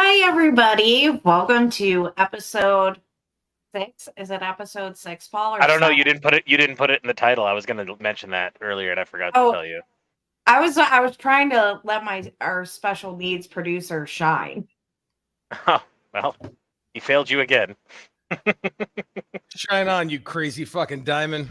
Hi, everybody. Welcome to episode 6. Is it episode 6, Paul, or I don't know. 7? You didn't put it. You didn't put it in the title. I was going to mention that earlier, and I forgot to Oh, tell you. I was trying to let our special needs producer shine. Oh, well, he failed you again. Shine on, you crazy fucking diamond.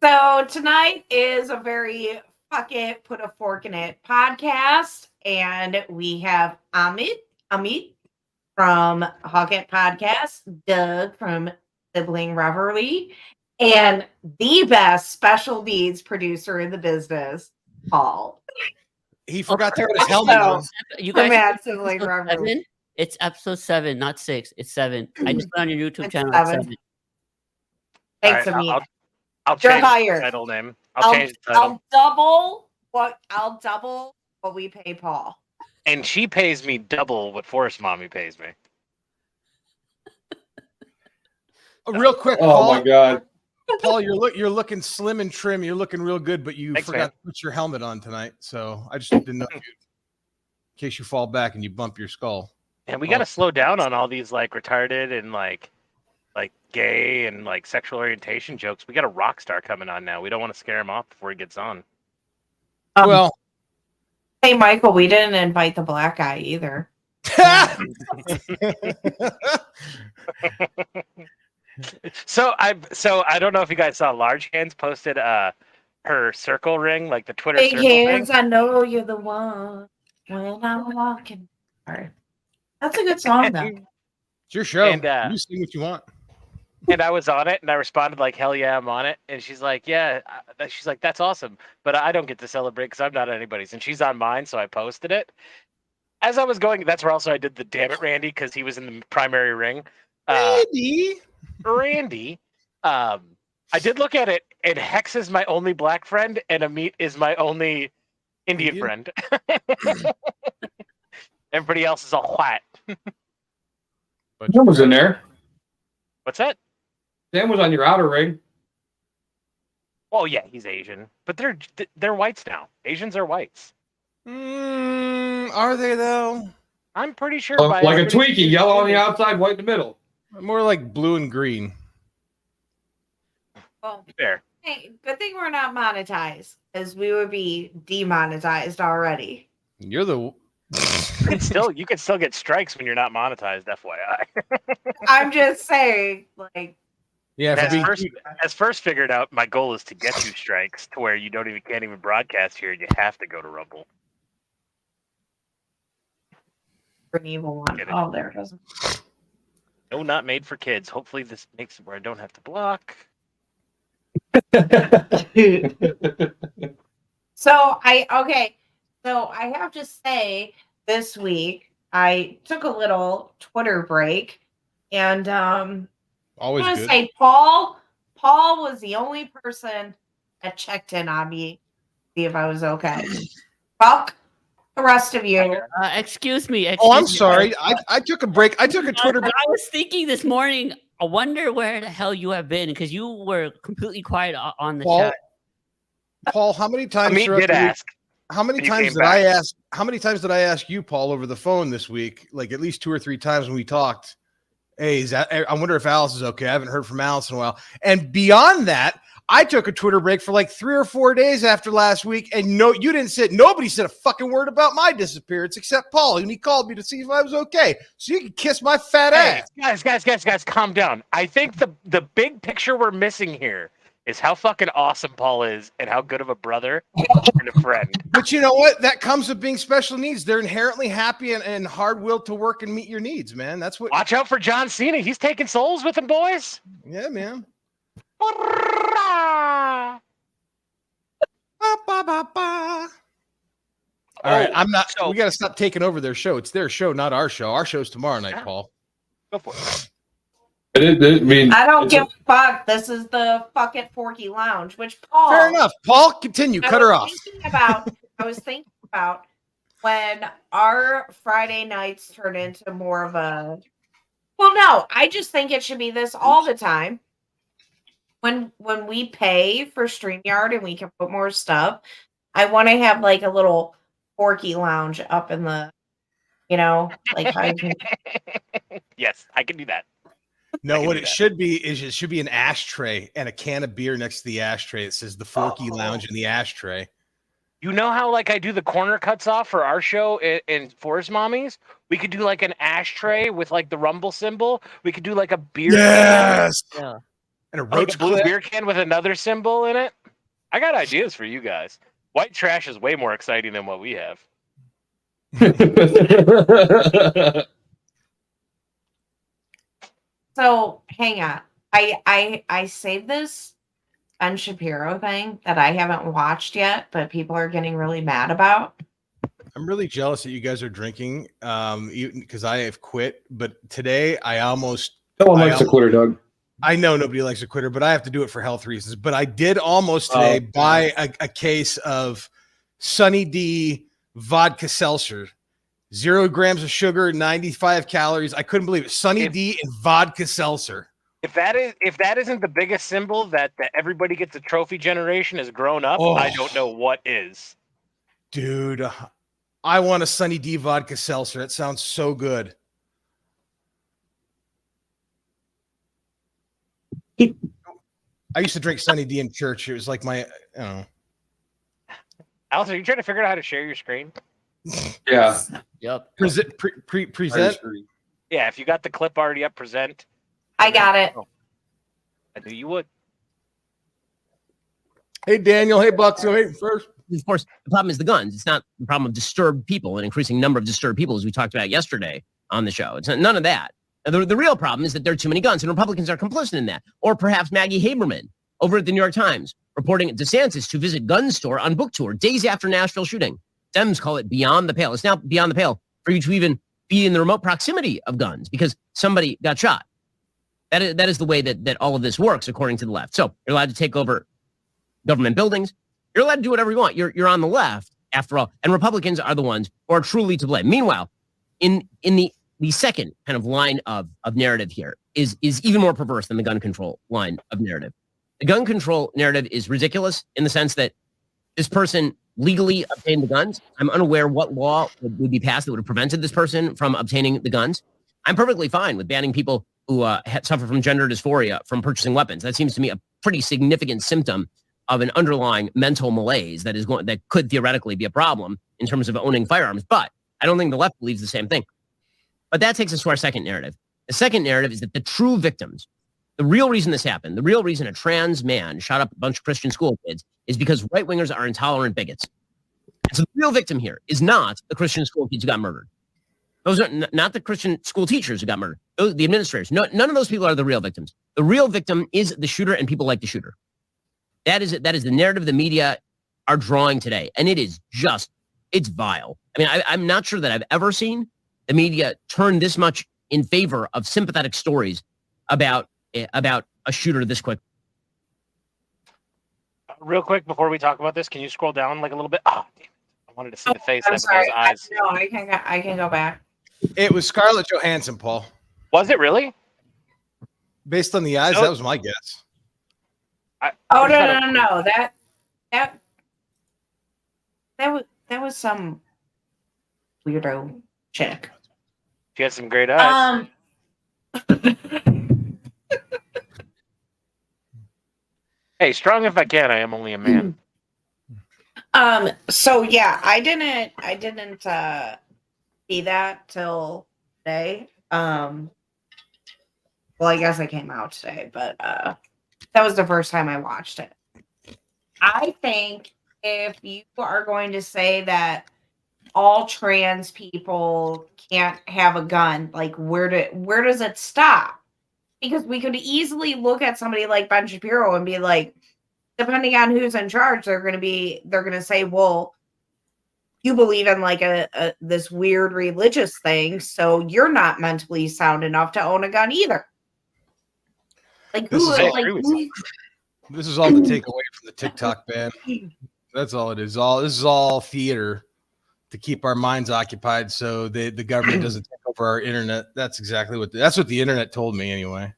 So tonight is a very fuck it, put a fork in it podcast, and we have Amit from Hawk It Podcast, Doug from Sibling Revelry, and the best special needs producer in the business, Paul. He forgot to put his helmet on. You From guys, at Sibling episode Revelry. 7? It's episode 7, not 6. It's 7. I just went on your YouTube It's channel. 7. It's 7. Thanks, All right, Amit. I'll You're change the hired. title name. I'll change the title. I'll double what we pay Paul. And she pays me double what Forest Mommy pays me. Real quick, Oh Paul. my god! Paul, you're looking slim and trim. You're looking real good, but you Thanks, forgot man. to put your helmet on tonight. So I just didn't know if you, in case you fall back and you bump your skull. And we got to slow down on all these like retarded and like gay and like sexual orientation jokes. We got a rock star coming on now. We don't want to scare him off before he gets on. Well, Hey, Michael, we didn't invite the black guy either. So I don't know if you guys saw Large Hands posted her circle ring, like the Twitter Big circle hands, thing. I know you're the one when I'm walking. All right. That's a good song, though. it's your show. And, You sing what you want. And I was on it, and I responded like, "Hell yeah, I'm on it." And she's like, "Yeah," she's like, "That's awesome," but I don't get to celebrate because I'm not anybody's. And she's on mine, so I posted it. As I was going, that's where also I did the "Damn it, Randy" because he was in the primary ring. Randy. I did look at it, and Hex is my only black friend, and Amit is my only Indian friend. Everybody else is all white. But Sam was in there. What's that? Sam was on your outer ring. Oh yeah, he's Asian, but they're whites now. Asians are whites. Are they though? I'm pretty sure. Like a Twinkie, yellow on the outside, white in the middle. More like blue and green. Well, Fair. hey, good thing we're not monetized, because we would be demonetized already. You're the. You could still get strikes when you're not monetized. FYI. I'm just saying, like, Yeah, for being As first figured out, my goal is to get you strikes to where you can't even broadcast here. You have to go to Rumble. an evil one. Get it. Oh, there it is. No, not made for kids. Hopefully, this makes it where I don't have to block. So I have to say this week I took a little Twitter break, and I always want to good. say Paul was the only person that checked in on me, see if I was okay. Fuck the rest of you. Excuse me. Oh, I'm excuse me. sorry. I took a break. I took a Twitter break. I was thinking this morning, I wonder where the hell you have been because you were completely quiet on the chat. Paul, how many times Amit throughout did the week- ask. How many and he times came did I back. ask? How many times did I ask you, Paul, over the phone this week? Like at least 2 or 3 times when we talked. Hey, I wonder if Alice is okay. I haven't heard from Alice in a while. And beyond that, I took a Twitter break for like 3 or 4 days after last week, and nobody said a fucking word about my disappearance except Paul, and he called me to see if I was okay. So you can kiss my fat Hey, ass. guys, calm down. I think the big picture we're missing here is how fucking awesome Paul is and how good of a brother and a friend. But you know what? That comes with being special needs. They're inherently happy and hard-willed to work and meet your needs, man. That's what. Watch out for John Cena. He's taking souls with him, boys. Yeah, man. All All right, I'm not. so- We got to stop taking over their show. It's their show, not our show. Our show's tomorrow night, Yeah. Paul. Go for it. I mean, I don't give a fuck. This is the fucking Forky Lounge, which Paul. Fair enough. Paul, continue. Cut her off. I was thinking about when our Friday nights turn into more of a. Well, no, I just think it should be this all the time. When we pay for StreamYard and we can put more stuff, I want to have like a little Forky Lounge up in the You know, like how you can. Yes, I can do that. No, can what do it that. should be is it should be an ashtray and a can of beer next to the ashtray. It says the Forky Lounge in the ashtray. You know how like I do the corner cuts off for our show in Forest Mommies? We could do like an ashtray with like the rumble symbol. We could do like a beer can, Yeah. And a like roach a blue clip. beer can with another symbol in it. I got ideas for you guys. White trash is way more exciting than what we have. So hang on. I saved this Ben Shapiro thing that I haven't watched yet, but people are getting really mad about. I'm really jealous that you guys are drinking, because I have quit. But today I almost. No one likes a quitter, Doug. I know nobody likes a quitter, but I have to do it for health reasons. But I did almost today buy a case of Sunny D vodka seltzer. 0 grams of sugar, 95 calories. I couldn't believe it. Sunny D and vodka seltzer. If that isn't the biggest symbol that everybody gets a trophy generation has grown up, I don't know what is. Dude, I want a Sunny D vodka seltzer. That sounds so good. I used to drink Sunny D in church. It was like my, I don't know. Alice, are you trying to figure out how to share your screen? Yeah. Yep. Present. Yeah, if you got the clip already up, present. I got it. Oh, I knew you would. Hey, Daniel. Hey, Bucks. Hey, first. Of course, the problem is the guns. It's not the problem of disturbed people, an increasing number of disturbed people, as we talked about yesterday on the show. It's none of that. The real problem is that there are too many guns, and Republicans are complicit in that. Or perhaps Maggie Haberman over at the New York Times reporting DeSantis to visit gun store on book tour days after Nashville shooting. Dems call it beyond the pale. It's now beyond the pale for you to even be in the remote proximity of guns because somebody got shot. That is the way that all of this works, according to the left. So you're allowed to take over government buildings. You're allowed to do whatever you want. You're on the left, after all. And Republicans are the ones who are truly to blame. Meanwhile, in the second kind of line of narrative here is even more perverse than the gun control line of narrative. The gun control narrative is ridiculous in the sense that this person legally obtained the guns. I'm unaware what law would be passed that would have prevented this person from obtaining the guns. I'm perfectly fine with banning people who suffer from gender dysphoria from purchasing weapons. That seems to me a pretty significant symptom of an underlying mental malaise that could theoretically be a problem in terms of owning firearms. But I don't think the left believes the same thing. But that takes us to our second narrative. The second narrative is that the true victims, the real reason this happened, the real reason a trans man shot up a bunch of Christian school kids is because right-wingers are intolerant bigots. And so the real victim here is not the Christian school kids who got murdered. Those are not the Christian school teachers who got murdered. The administrators. No, none of those people are the real victims. The real victim is the shooter and people like the shooter. That is the narrative the media are drawing today. And it's vile. I mean, I'm not sure that I've ever seen the media turn this much in favor of sympathetic stories about a shooter this quick. Real quick, before we talk about this, can you scroll down like a little bit? Oh, damn it. I wanted to see the face. I'm of sorry. those eyes. No, I can go back. It was Scarlett Johansson, Paul. Was it really? Based on the eyes, No. that was my guess. Oh no! That was some weirdo chick. She had some great eyes. Hey, strong if I can. I am only a man. So yeah, I didn't see that till today. Well, I guess I came out today, but that was the first time I watched it. I think if you are going to say that all trans people can't have a gun, like where does it stop? Because we could easily look at somebody like Ben Shapiro and be like, depending on who's in charge, they're gonna say, well, you believe in like a this weird religious thing, so you're not mentally sound enough to own a gun either. Like This who? is all- Like who? This is all to take away from the TikTok ban. That's all it is. This is all theater to keep our minds occupied so the government doesn't take over our internet. That's exactly what the internet told me anyway.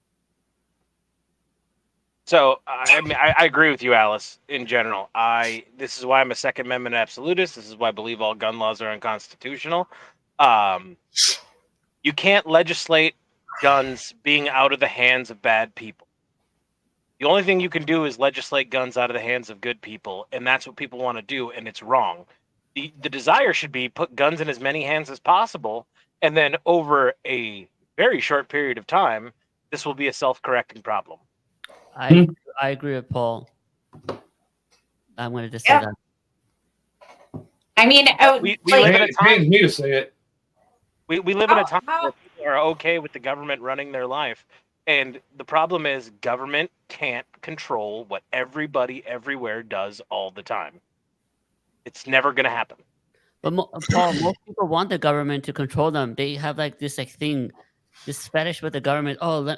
So I mean, I agree with you, Alice. In general, this is why I'm a Second Amendment absolutist. This is why I believe all gun laws are unconstitutional. You can't legislate guns being out of the hands of bad people. The only thing you can do is legislate guns out of the hands of good people, and that's what people want to do, and it's wrong. The desire should be put guns in as many hands as possible, and then over a very short period of time, this will be a self-correcting problem. I agree with Paul. I'm going to just say Yeah. that. I mean, We like, live in a It pains time. me to say it. We live in a time how- where people are okay with the government running their life. And the problem is government can't control what everybody everywhere does all the time. It's never going to happen. But Paul, most people want the government to control them. They have like this thing, this fetish with the government. Oh,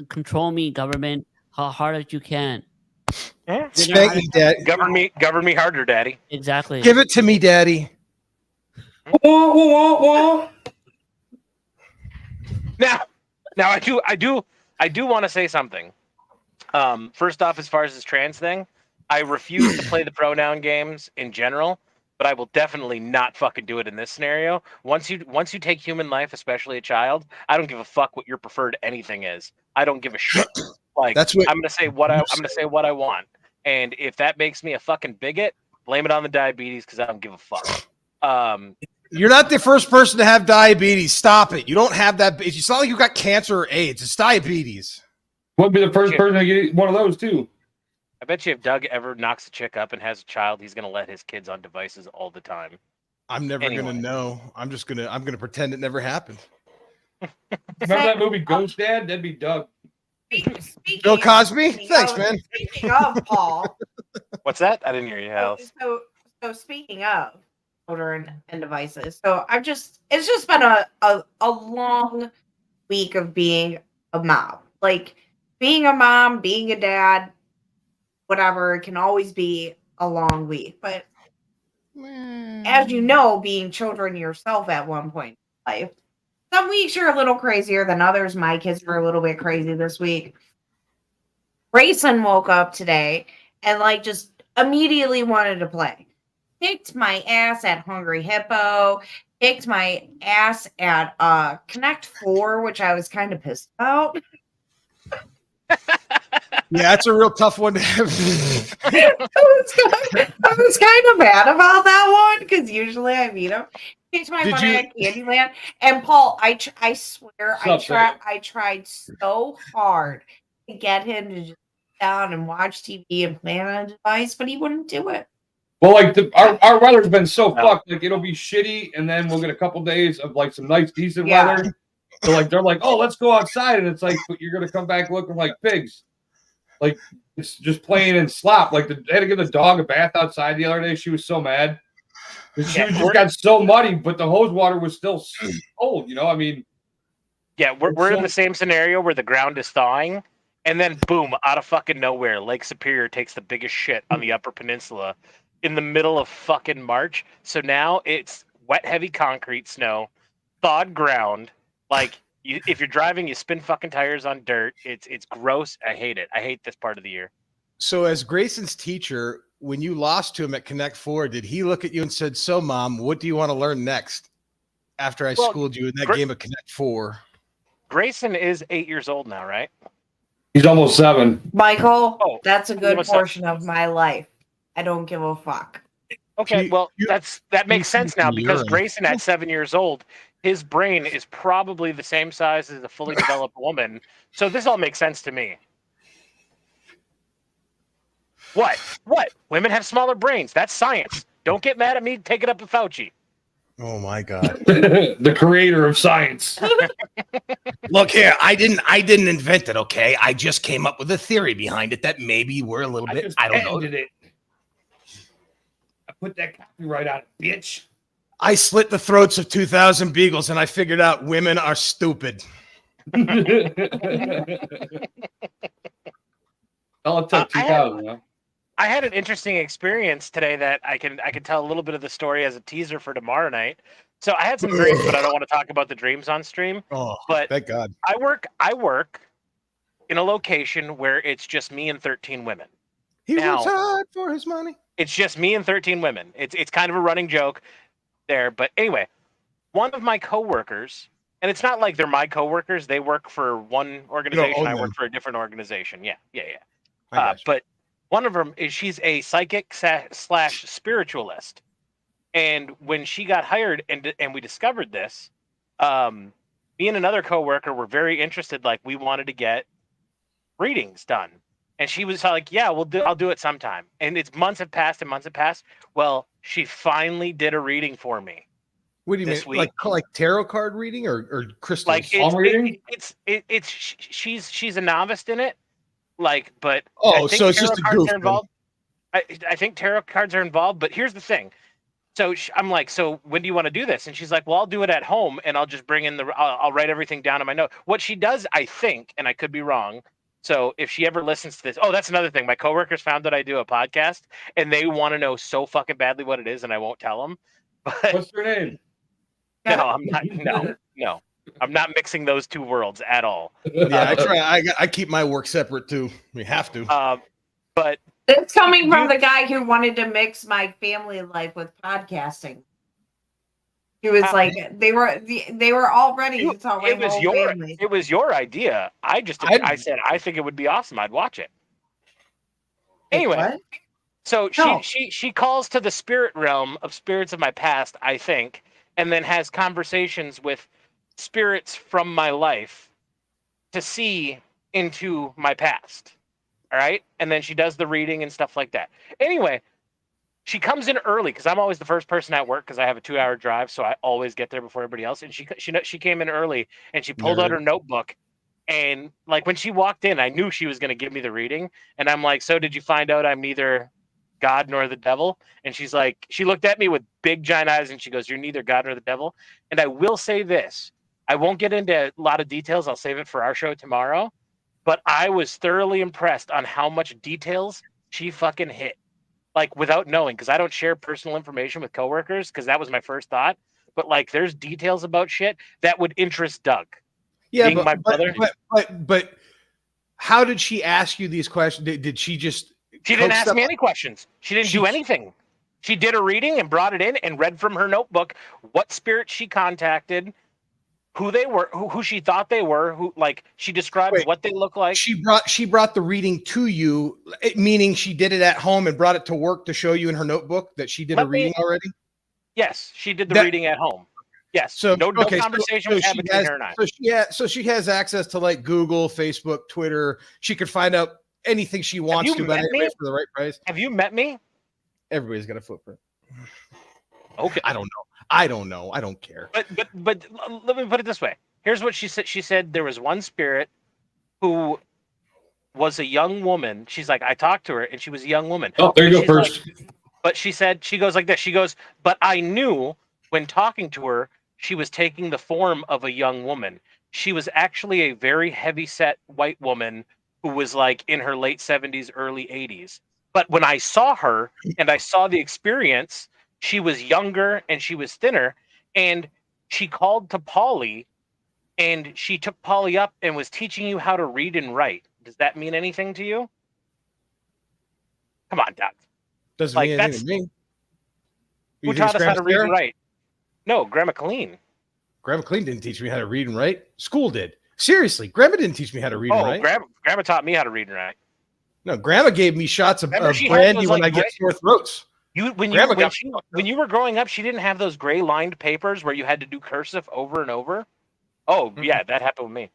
control me, government, how hard as you can. Spank me, Dad. Govern me harder, daddy. Exactly. Give it to me, Daddy. Wah, wah, wah. Now I do want to say something. First off, as far as this trans thing, I refuse to play the pronoun games in general, but I will definitely not fucking do it in this scenario. Once you take human life, especially a child, I don't give a fuck what your preferred anything is. I don't give a shit. Like, That's what I'm gonna say what I want, and if that makes me a fucking bigot, blame it on the diabetes because I don't give a fuck. You're not the first person to have diabetes. Stop it. You don't have that. It's not like you got cancer or AIDS. It's diabetes. Wouldn't be the first person to get one of those too. I bet you if Doug ever knocks a chick up and has a child, he's gonna let his kids on devices all the time. I'm never Anyway. gonna know. I'm gonna pretend it never happened. Remember that movie Ghost Dad? That'd be Doug. Speaking, Bill Cosby? speaking Thanks, of- man. Speaking of Paul, What's that? I didn't hear you, Alice. so speaking of children and devices, so it's just been a long week of being a mom. Like being a mom, being a dad, whatever, it can always be a long week. But as you know, being children yourself at one point in life, some weeks you're a little crazier than others. My kids were a little bit crazy this week. Grayson woke up today and like just immediately wanted to play. Kicked my ass at Hungry Hippo, kicked my ass at Connect 4, which I was kind of pissed about. Yeah, that's a real tough one to have. I was kind of mad about that one because usually I beat him. Kicked my Did butt you- at Candyland. And Paul, I swear What's up, I tried so hard to get him to just sit down and watch TV and play on a device, but he wouldn't do it. Well, like our weather's been so No. fucked. Like it'll be shitty, and then we'll get a couple days of like some nice, decent Yeah. weather. So like they're like, oh, let's go outside, and it's like, but you're gonna come back looking like pigs. Like it's just playing in slop. Like I had to give the dog a bath outside the other day. She was so mad because she just got so muddy, but the hose water was still cold. You know, I mean, Yeah, we're in the same scenario where the ground is thawing, and then boom, out of fucking nowhere, Lake Superior takes the biggest shit on the Upper Peninsula in the middle of fucking March. So now it's wet, heavy concrete, snow, thawed ground. Like if you're driving, you spin fucking tires on dirt. It's gross. I hate it. I hate this part of the year. So, as Grayson's teacher, when you lost to him at Connect 4, did he look at you and said, "So, Mom, what do you want to learn next?" After I Well, schooled you in that game of Connect 4. Grayson is 8 years old now, right? he's almost 7. Michael, Oh, that's a good what's up? portion of my life. I don't give a fuck. Okay, You- well, you- that makes sense now because urine. Grayson at 7 years old, his brain is probably the same size as a fully developed woman. So this all makes sense to me. What? Women have smaller brains. That's science. Don't get mad at me. Take it up with Fauci. Oh my God! The creator of science. Look here, I didn't invent it. Okay, I just came up with a theory behind it that maybe we're a little bit. I don't know. patented it. I put that copyright on it, bitch. I slit the throats of 2,000 beagles, and I figured out women are stupid. Well, it took 2000. Huh? I had an interesting experience today that I can tell a little bit of the story as a teaser for tomorrow night. So I had some dreams, but I don't want to talk about the dreams on stream. Oh, But thank God. I work in a location where it's just me and 13 women. He Now- works hard for his money. It's just me and 13 women. It's kind of a running joke there, but anyway, one of my coworkers, and it's not like they're my coworkers. They work for one organization. own I them. work for a different organization. Yeah. I got you. But one of them is she's a psychic slash spiritualist. And when she got hired and we discovered this, me and another coworker were very interested. Like we wanted to get readings done. And she was like, yeah, I'll do it sometime. And it's months have passed and months have passed. Well, she finally did a reading for me. What do you this mean? Like tarot card reading or crystals? Like Palm reading? she's a novice in it. Like, but Oh, so it's just a cards goof are involved. I think tarot cards are involved, but here's the thing. So I'm like, so when do you want to do this? And she's like, well, I'll do it at home, and I'll just bring in I'll write everything down on my note. What she does, I think, and I could be wrong. So if she ever listens to this, oh, that's another thing. My coworkers found that I do a podcast, and they want to know so fucking badly what it is, and I won't tell them. But What's your name? no, I'm not. No, I'm not mixing those two worlds at all. Yeah, I try. I keep my work separate too. We have to. But It's coming from the guy who wanted to mix my family life with podcasting. He was like, they were all ready to tell my whole family. It was your idea. I said I think it would be awesome. I'd watch it. Anyway, What? so No. she calls to the spirit realm of spirits of my past, I think, and then has conversations with spirits from my life to see into my past. All right, and then she does the reading and stuff like that. Anyway, she comes in early because I'm always the first person at work because I have a 2-hour drive, so I always get there before everybody else. And she came in early and she pulled out her notebook, and like when she walked in, I knew she was going to give me the reading. And I'm like, so did you find out I'm neither God nor the devil? And she's like, she looked at me with big giant eyes and she goes, you're neither God nor the devil. And I will say this, I won't get into a lot of details. I'll save it for our show tomorrow. But I was thoroughly impressed on how much details she fucking hit. Like without knowing, because I don't share personal information with coworkers, because that was my first thought. But like, there's details about shit that would interest Doug. Yeah, being my brother. But how did she ask you these questions? Did she just? She didn't ask me any questions. She didn't do anything. She did a reading and brought it in and read from her notebook what spirit she contacted, who they were, who she thought they were, who like she described what they look like. She brought the reading to you, meaning she did it at home and brought it to work to show you in her notebook that she did a reading already. Yes, she did the reading at home. Yes. So no conversation was had between her and I. So she has access to like Google, Facebook, Twitter. She could find out anything she wants to about anybody for the right price. Have you met me? Everybody's got a footprint. Okay. I don't know. I don't care. But let me put it this way. Here's what she said. She said there was one spirit who was a young woman. She's like, I talked to her and she was a young woman. Oh, there you go first. But she said, she goes like this. She goes, but I knew when talking to her, she was taking the form of a young woman. She was actually a very heavy-set white woman who was like in her late 70s, early 80s. But when I saw her and I saw the experience, she was younger and she was thinner. And she called to Polly and she took Polly up and was teaching you how to read and write. Does that mean anything to you? Come on, Doc. Doesn't mean anything to me. Who taught us how to read and write? No, Grandma Colleen. Grandma Colleen didn't teach me how to read and write. School did. Seriously, Grandma didn't teach me how to read and write. Grandma taught me how to read and write. No, Grandma gave me shots of brandy when I get sore throats. When you were growing up, she didn't have those gray lined papers where you had to do cursive over and over. Oh, yeah, that happened with me.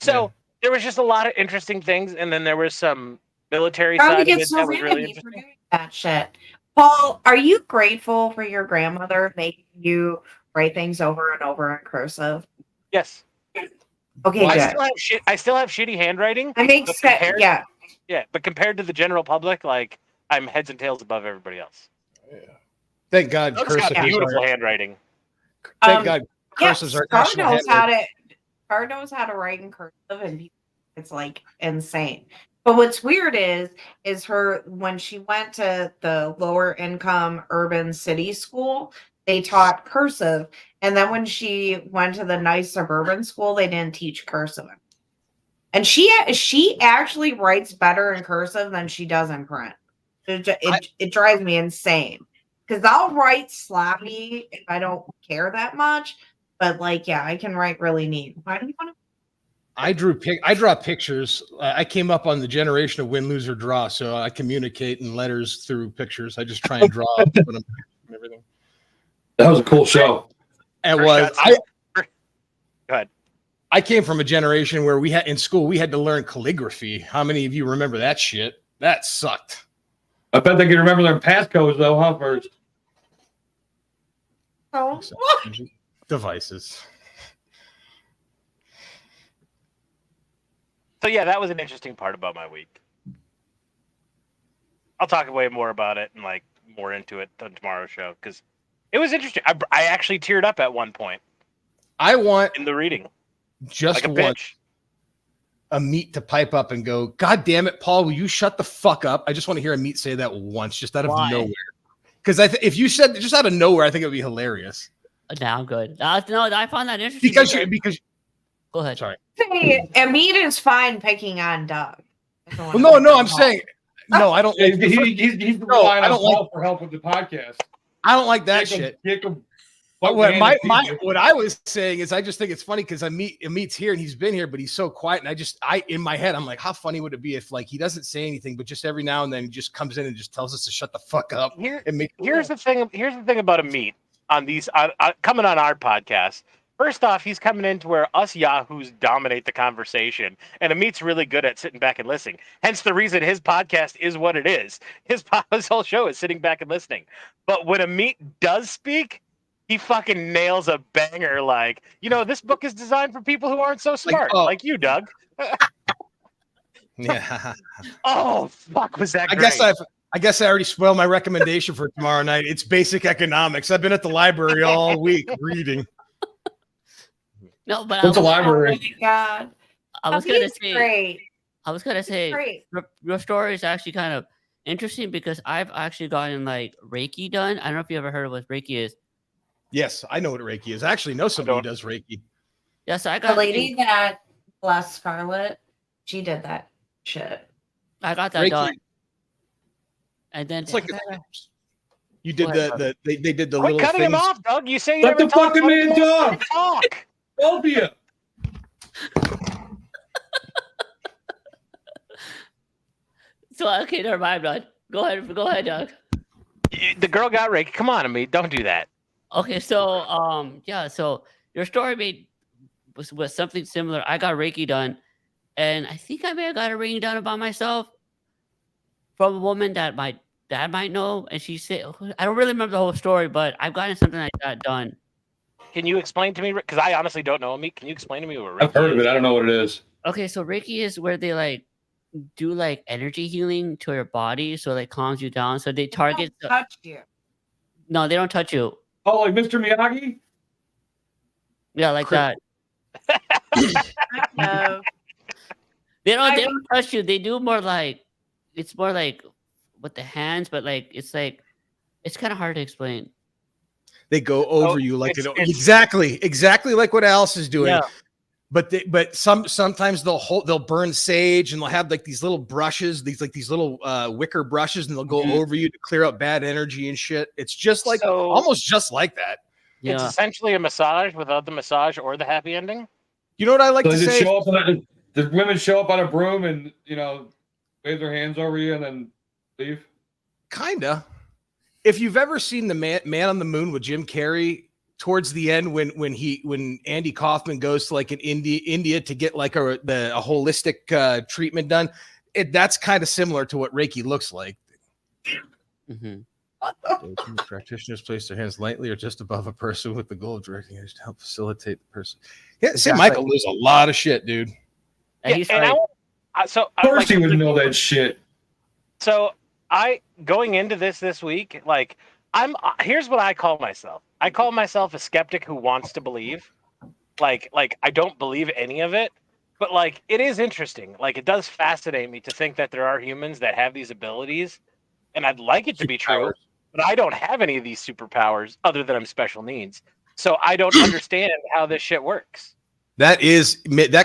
So there was just a lot of interesting things, and then there was some military side of it that was really interesting. That shit. Paul, are you grateful for your grandmother making you write things over and over in cursive? Yes. Okay, I still have shitty handwriting. I make sense. Yeah. Yeah, but compared to the general public, like I'm heads and tails above everybody else. Yeah. Thank God, cursive got beautiful handwriting. Thank God, cursives are national handwriting. Car knows how to write in cursive, and it's like insane. But what's weird is her when she went to the lower income urban city school, they taught cursive, and then when she went to the nice suburban school, they didn't teach cursive. And she actually writes better in cursive than she does in print. It drives me insane. Because I'll write sloppy if I don't care that much. But like, yeah, I can write really neat. Why do you want to? I draw pictures. I came up on the generation of win, lose, or draw, so I communicate in letters through pictures. I just try and draw and everything. That was a cool show. It First was. shot, Go ahead. I came from a generation where we had to learn calligraphy. How many of you remember that shit? That sucked. I bet they can remember their passcodes though, huh? First. Oh, Devices. So yeah, that was an interesting part about my week. I'll talk way more about it and like more into it on tomorrow's show because it was interesting. I actually teared up at one point I want in the reading, just like a one bitch. a meat to pipe up and go, God damn it, Paul, will you shut the fuck up? I just want to hear a meat say that once, just out of Why? nowhere. Because if you said just out of nowhere, I think it would be hilarious. Now I'm good. No, I find that interesting. Because Go ahead. sorry. see, Amit is fine picking on Doug. Well, no, I'm saying no, I don't. He's relying I on don't like- Paul for help with the podcast. I don't like that shit. What I was saying is, I just think it's funny because Amit's here and he's been here, but he's so quiet. And in my head, I'm like, how funny would it be if like he doesn't say anything, but just every now and then he just comes in and just tells us to shut the fuck up. Here's the thing about a meat on these coming on our podcast. First off, he's coming in to where us yahoos dominate the conversation, and Amit's really good at sitting back and listening. Hence the reason his podcast is what it is. His whole show is sitting back and listening. But when Amit does speak, he fucking nails a banger. Like, this book is designed for people who aren't so smart, like you, Doug. Yeah. Oh fuck, was that? I great. guess I already spoiled my recommendation for tomorrow night. It's basic economics. I've been at the library all week reading. No, but What's a Oh library? my god, I was gonna Amit's say. great. I was gonna say Great. your story is actually kind of interesting because I've actually gotten like Reiki done. I don't know if you ever heard of what Reiki is. Yes, I know what Reiki is. I actually know somebody who does Reiki. Yeah, so I The got lady that blessed Scarlett, she did that shit. I got that Reiki. done. And then It's like you did they did the Quit little cutting things. him off, Doug. You say you Let never the fucking talk. man talk. Talk. Both of you. so okay, never mind, bud. Go ahead, Doug. The girl got Reiki. Come on, Amit. Don't do that. Okay, so yeah, so your story was something similar. I got Reiki done, and I think I may have got a reading done about myself from a woman that my dad might know, and she said I don't really remember the whole story, but I've gotten something like that done. Can you explain to me? Because I honestly don't know, Amit. Can you explain to me what Reiki I've heard of is? it. I don't know what it is. Okay, so Reiki is where they like do like energy healing to your body, so like calms you down. So they target. Don't touch you. No, they don't touch you. Oh, like Mr. Miyagi? Yeah, like that. No. They don't touch you. They do more like it's more like with the hands, but like it's kind of hard to explain. They go over Oh, you like it's- exactly like what Alice is doing. Yeah. But sometimes they'll burn sage and they'll have like these little brushes, these little wicker brushes, and they'll go over you to clear out bad energy and shit. It's just like almost just like that. Yeah. It's essentially a massage without the massage or the happy ending. You know what I like So to they just say? show up the women show up on a broom and wave their hands over you and then leave. Kinda. If you've ever seen the Man on the Moon with Jim Carrey, towards the end when Andy Kaufman goes to like an India to get like a holistic treatment done, that's kind of similar to what Reiki looks like. Mm-hmm. Practitioners place their hands lightly or just above a person with the goal of directing it to help facilitate the person. Yeah, St. Michael knows a lot of shit, dude. And he's like, So Of course he would know that shit. So going into this week, like here's what I call myself. I call myself a skeptic who wants to believe. Like I don't believe any of it, but like it is interesting. Like it does fascinate me to think that there are humans that have these abilities, and I'd like it to be true, but I don't have any of these superpowers other than I'm special needs. So I don't understand how this shit works. That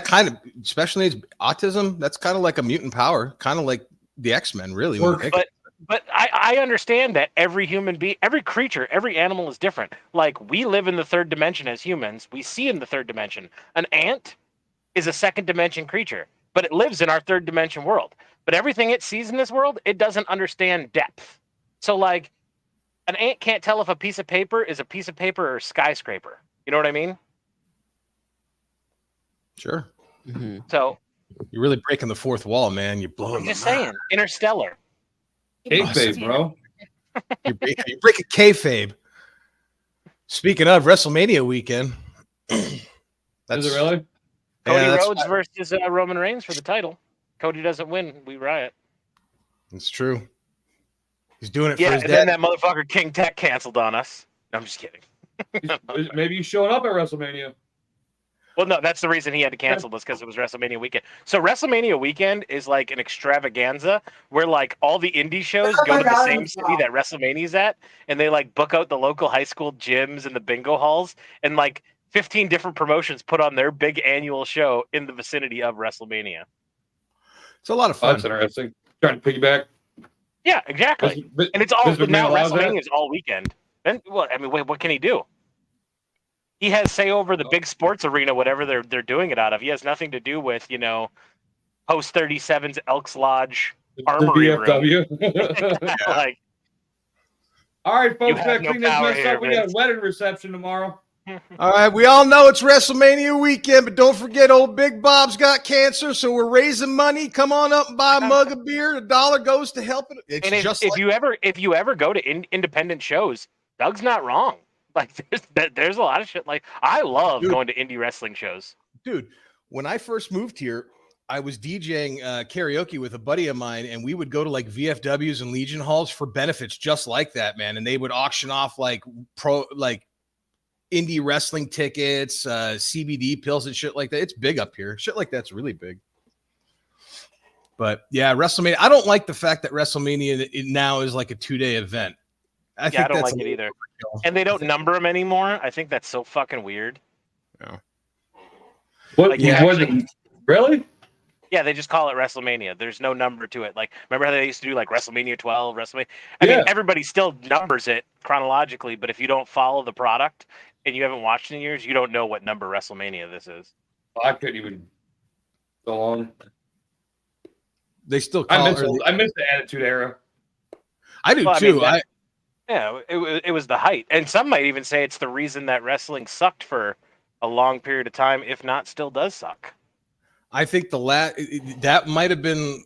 kind of special needs autism. That's kind of like a mutant power, kind of like the X-Men, really. But But I understand that every human being, every creature, every animal is different. Like, we live in the third dimension as humans. We see in the third dimension. An ant is a second dimension creature, but it lives in our third dimension world. But everything it sees in this world, it doesn't understand depth. So, like, an ant can't tell if a piece of paper is a piece of paper or a skyscraper. You know what I mean? Sure. Mhm. So, You're really breaking the fourth wall, man. You're blowing I'm just my mind. saying, Interstellar. Kayfabe, bro. You're breaking kayfabe. Speaking of WrestleMania weekend, Is it really? Cody Yeah, Rhodes versus Roman Reigns for the title. Cody doesn't win, we riot. It's true. He's doing it for Yeah, his and then dad. that motherfucker King Tech canceled on us. No, I'm just kidding. Maybe he's showing up at WrestleMania. Well, no, that's the reason he had to cancel this, because it was WrestleMania weekend. So WrestleMania weekend is like an extravaganza where like all the indie shows go to the same city that WrestleMania's at, and they like book out the local high school gyms and the bingo halls, and like 15 different promotions put on their big annual show in the vicinity of WrestleMania. It's a lot of Oh, fun. that's interesting. Trying to piggyback. Yeah, exactly. Vince- And it's all Vince McMahon now allows that? WrestleMania is all weekend. And well, I mean, wait, what can he do? He has say over the big sports arena, whatever they're doing it out of. He has nothing to do with, Post 37's Elks Lodge The Armory room. VFW. Like, All right, folks, have gotta no clean this power mess here, up. We got a Vince. wedding reception tomorrow. All right, we all know it's WrestleMania weekend, but don't forget old Big Bob's got cancer, so we're raising money. Come on up and buy a mug of beer. $1 goes to help it. It's and just if like, you ever go to independent shows, Doug's not wrong. Like, there's a lot of shit. Like, I love Dude. going to indie wrestling shows. dude, when I first moved here, I was DJing karaoke with a buddy of mine, and we would go to like VFWs and Legion halls for benefits just like that, man. And they would auction off like indie wrestling tickets, CBD pills and shit like that. It's big up here. Shit like that's really big. But yeah, WrestleMania. I don't like the fact that WrestleMania now is like a 2-day event. I don't that's like a it either. overkill. And they don't number them anymore. I think that's so fucking weird. What? Like, You yeah, wasn't really? Yeah, they just call it WrestleMania. There's no number to it. Like, remember how they used to do like WrestleMania 12, WrestleMania? I mean, everybody still numbers it chronologically, but if you don't follow the product and you haven't watched in years, you don't know what number WrestleMania this is. I couldn't even go on. They still call I miss the Attitude Era. I do Well, I too. mean, Yeah, it was the height. And some might even say it's the reason that wrestling sucked for a long period of time, if not still does suck. I think that might have been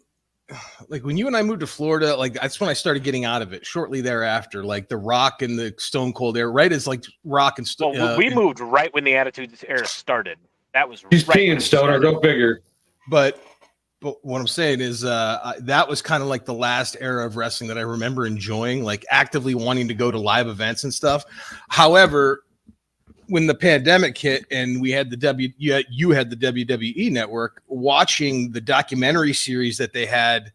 like when you and I moved to Florida, like that's when I started getting out of it shortly thereafter, like the Rock and the Stone Cold era, right? As like Rock and Stone. Well, we moved right when the Attitude Era started. That was He's right peeing, when it Stoner. started. Go figure. But what I'm saying is that was kind of like the last era of wrestling that I remember enjoying, like actively wanting to go to live events and stuff. However, when the pandemic hit and we had you had the WWE network, watching the documentary series that they had,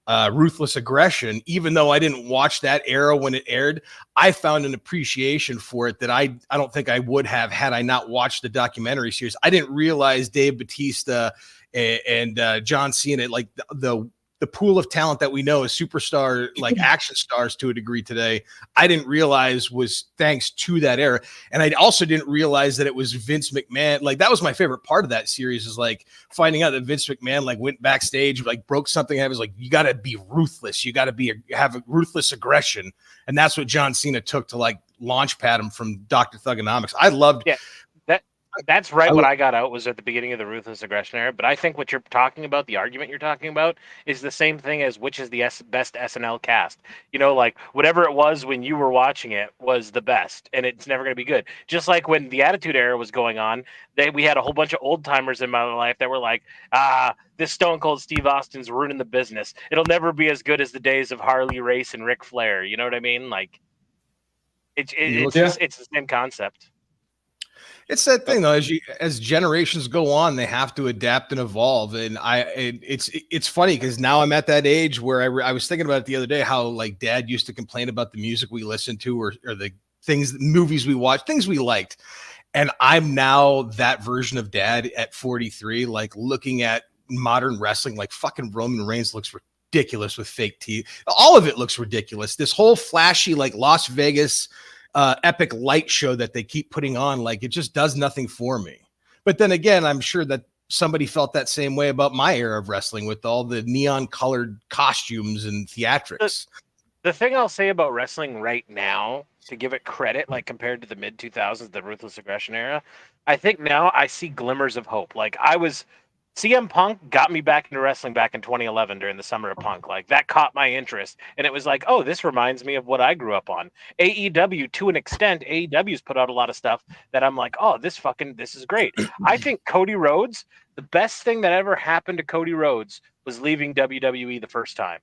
Ruthless Aggression, even though I didn't watch that era when it aired, I found an appreciation for it that I don't think I would have had I not watched the documentary series. I didn't realize Dave Bautista and John Cena, like the pool of talent that we know as superstar, like action stars to a degree today, I didn't realize was thanks to that era. And I also didn't realize that it was Vince McMahon. Like that was my favorite part of that series, is like finding out that Vince McMahon like went backstage, like broke something. And I was like, you got to be ruthless. You got to have a ruthless aggression. And that's what John Cena took to like launch pad him from Dr. Thugonomics. I loved That's right. What I got out was at the beginning of the Ruthless Aggression era. But I think what you're talking about, the argument you're talking about, is the same thing as which is the best SNL cast. You know, like whatever it was when you were watching it was the best, and it's never going to be good. Just like when the Attitude Era was going on, we had a whole bunch of old timers in my life that were like, this Stone Cold Steve Austin's ruining the business. It'll never be as good as the days of Harley Race and Ric Flair. You know what I mean? Like, it's the same concept. It's that thing though, as generations go on, they have to adapt and evolve. And it's funny because now I'm at that age where I was thinking about it the other day, how like Dad used to complain about the music we listened to or the movies we watched, things we liked. And I'm now that version of Dad at 43, like looking at modern wrestling, like fucking Roman Reigns looks ridiculous with fake teeth. All of it looks ridiculous. This whole flashy, like Las Vegas epic light show that they keep putting on, like it just does nothing for me. But then again, I'm sure that somebody felt that same way about my era of wrestling with all the neon colored costumes and theatrics. The thing I'll say about wrestling right now, to give it credit, like compared to the mid 2000s, the Ruthless Aggression era, I think now I see glimmers of hope. Like CM Punk got me back into wrestling back in 2011 during the Summer of Punk. Like that caught my interest, and it was like, oh, this reminds me of what I grew up on. AEW, to an extent, AEW's put out a lot of stuff that I'm like, oh, this is great. I think Cody Rhodes, the best thing that ever happened to Cody Rhodes was leaving WWE the first time.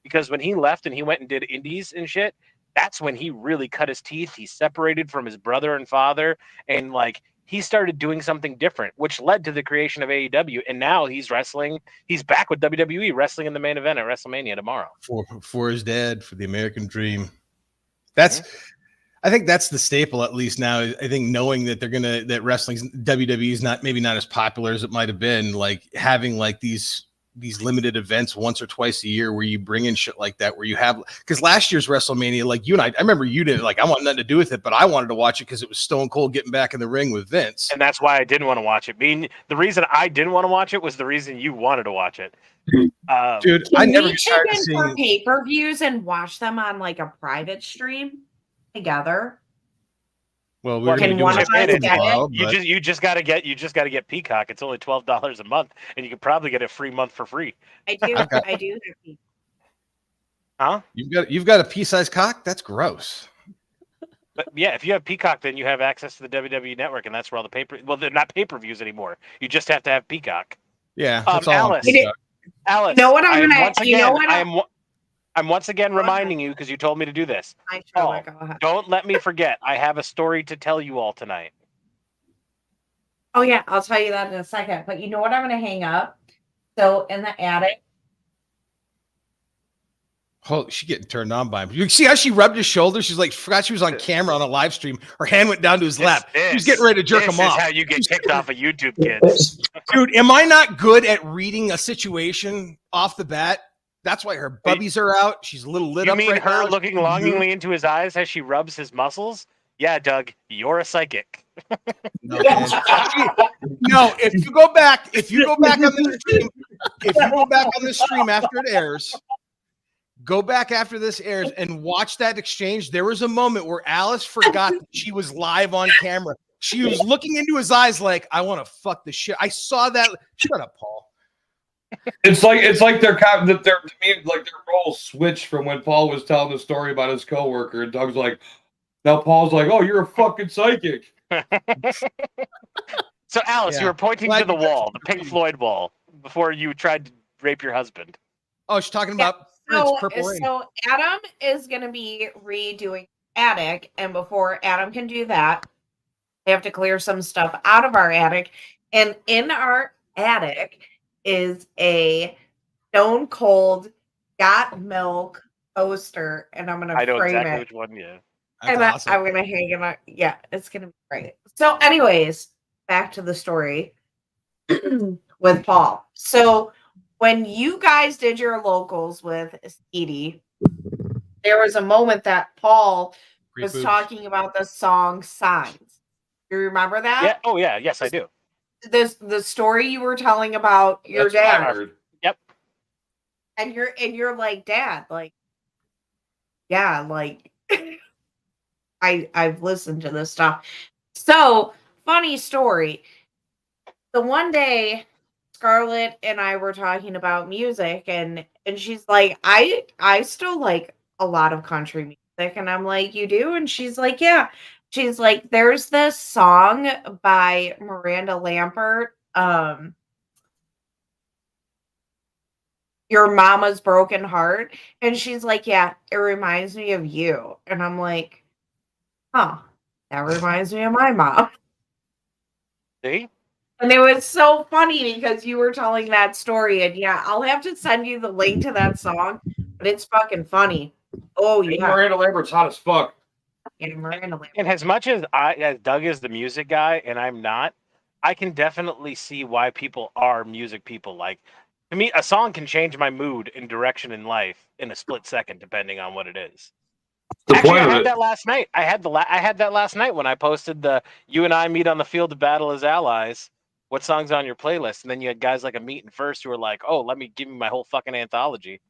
Because when he left and he went and did indies and shit, that's when he really cut his teeth. He separated from his brother and father, and like he started doing something different, which led to the creation of AEW. And now he's wrestling. He's back with WWE, wrestling in the main event at WrestleMania tomorrow. For his dad, for the American dream. That's, I think that's the staple, at least now. I think knowing that that wrestling's WWE is maybe not as popular as it might have been, like having like these limited events once or twice a year where you bring in shit like that, where you have, because last year's WrestleMania, like you and I remember you didn't, like, I want nothing to do with it, but I wanted to watch it because it was Stone Cold getting back in the ring with Vince. And that's why I didn't want to watch it. The reason I didn't want to watch it was the reason you wanted to watch it. Dude, I never get tired of for seeing pay-per-views and watch them on like a private stream together. Well, we're Can gonna do one it of us in a get while, it? You just gotta get Peacock. It's only $12 a month, and you can probably get a free month for free. I do. Okay. I do. Huh? You've got a pea-sized cock? That's gross. But yeah, if you have Peacock, then you have access to the WWE Network, and that's where all the they're not pay-per-views anymore. You just have to have Peacock. Yeah, that's all. Alice, Alice, You know what I'm gonna? I'm once again reminding you, because you told me to do this. Go ahead. Don't let me forget. I have a story to tell you all tonight. Oh yeah, I'll tell you that in a second. But you know what? I'm gonna hang up. So in the attic. Oh, she's getting turned on by him. You see how she rubbed his shoulder? She's like, forgot she was on camera on a live stream. Her hand went down to his lap. She was getting ready to jerk him off. This is how you get kicked off of YouTube, kids. Dude, am I not good at reading a situation off the bat? That's why her bubbies are out. She's a little lit up. You mean right her now. looking longingly into his eyes as she rubs his muscles? Yeah, Doug, you're a psychic. No, if you go back on this stream after it airs, go back after this airs and watch that exchange. There was a moment where Alice forgot that she was live on camera. She was looking into his eyes like, I want to fuck the shit. I saw that. Shut up, Paul. It's like their roles switched from when Paul was telling the story about his coworker, and Doug's like, now Paul's like, oh, you're a fucking psychic. So Alice, you were pointing to the wall, the Pink Floyd wall, before you tried to rape your husband. Oh, she's talking about Purple Rain. So Adam is going to be redoing attic, and before Adam can do that, we have to clear some stuff out of our attic. And in our attic is a Stone Cold Got Milk poster, and I'm going to frame know exactly it. which one, yeah. And awesome. I'm going to hang it on. Yeah, it's going to be great. So anyways, back to the story with Paul. So when you guys did your locals with Edie, there was a moment that Paul was talking about the song Signs. You remember that? Yeah. Oh yeah. Yes, I do. The story you were telling about your dad. Yep. And you're like, Dad, like, yeah, like I've listened to this stuff. So funny story. The one day Scarlett and I were talking about music, and she's like, I still like a lot of country music. And I'm like, you do? And she's like, yeah. She's like, there's this song by Miranda Lambert, Your Mama's Broken Heart. And she's like, yeah, it reminds me of you. And I'm like, huh, that reminds me of my mom. See? And it was so funny because you were telling that story. And yeah, I'll have to send you the link to that song, but it's fucking funny. Oh, yeah. Miranda Lambert's hot as fuck. And Miranda Lambert. And as much as Doug is the music guy and I'm not, I can definitely see why people are music people. Like, To me, a song can change my mood and direction in life in a split second, depending on what it is. The Actually, point I of had it. that last night. I had that last night when I posted the "You and I meet on the field of battle as allies." What song's on your playlist? And then you had guys like Amit and First who were like, "Oh, let me give me my whole fucking anthology."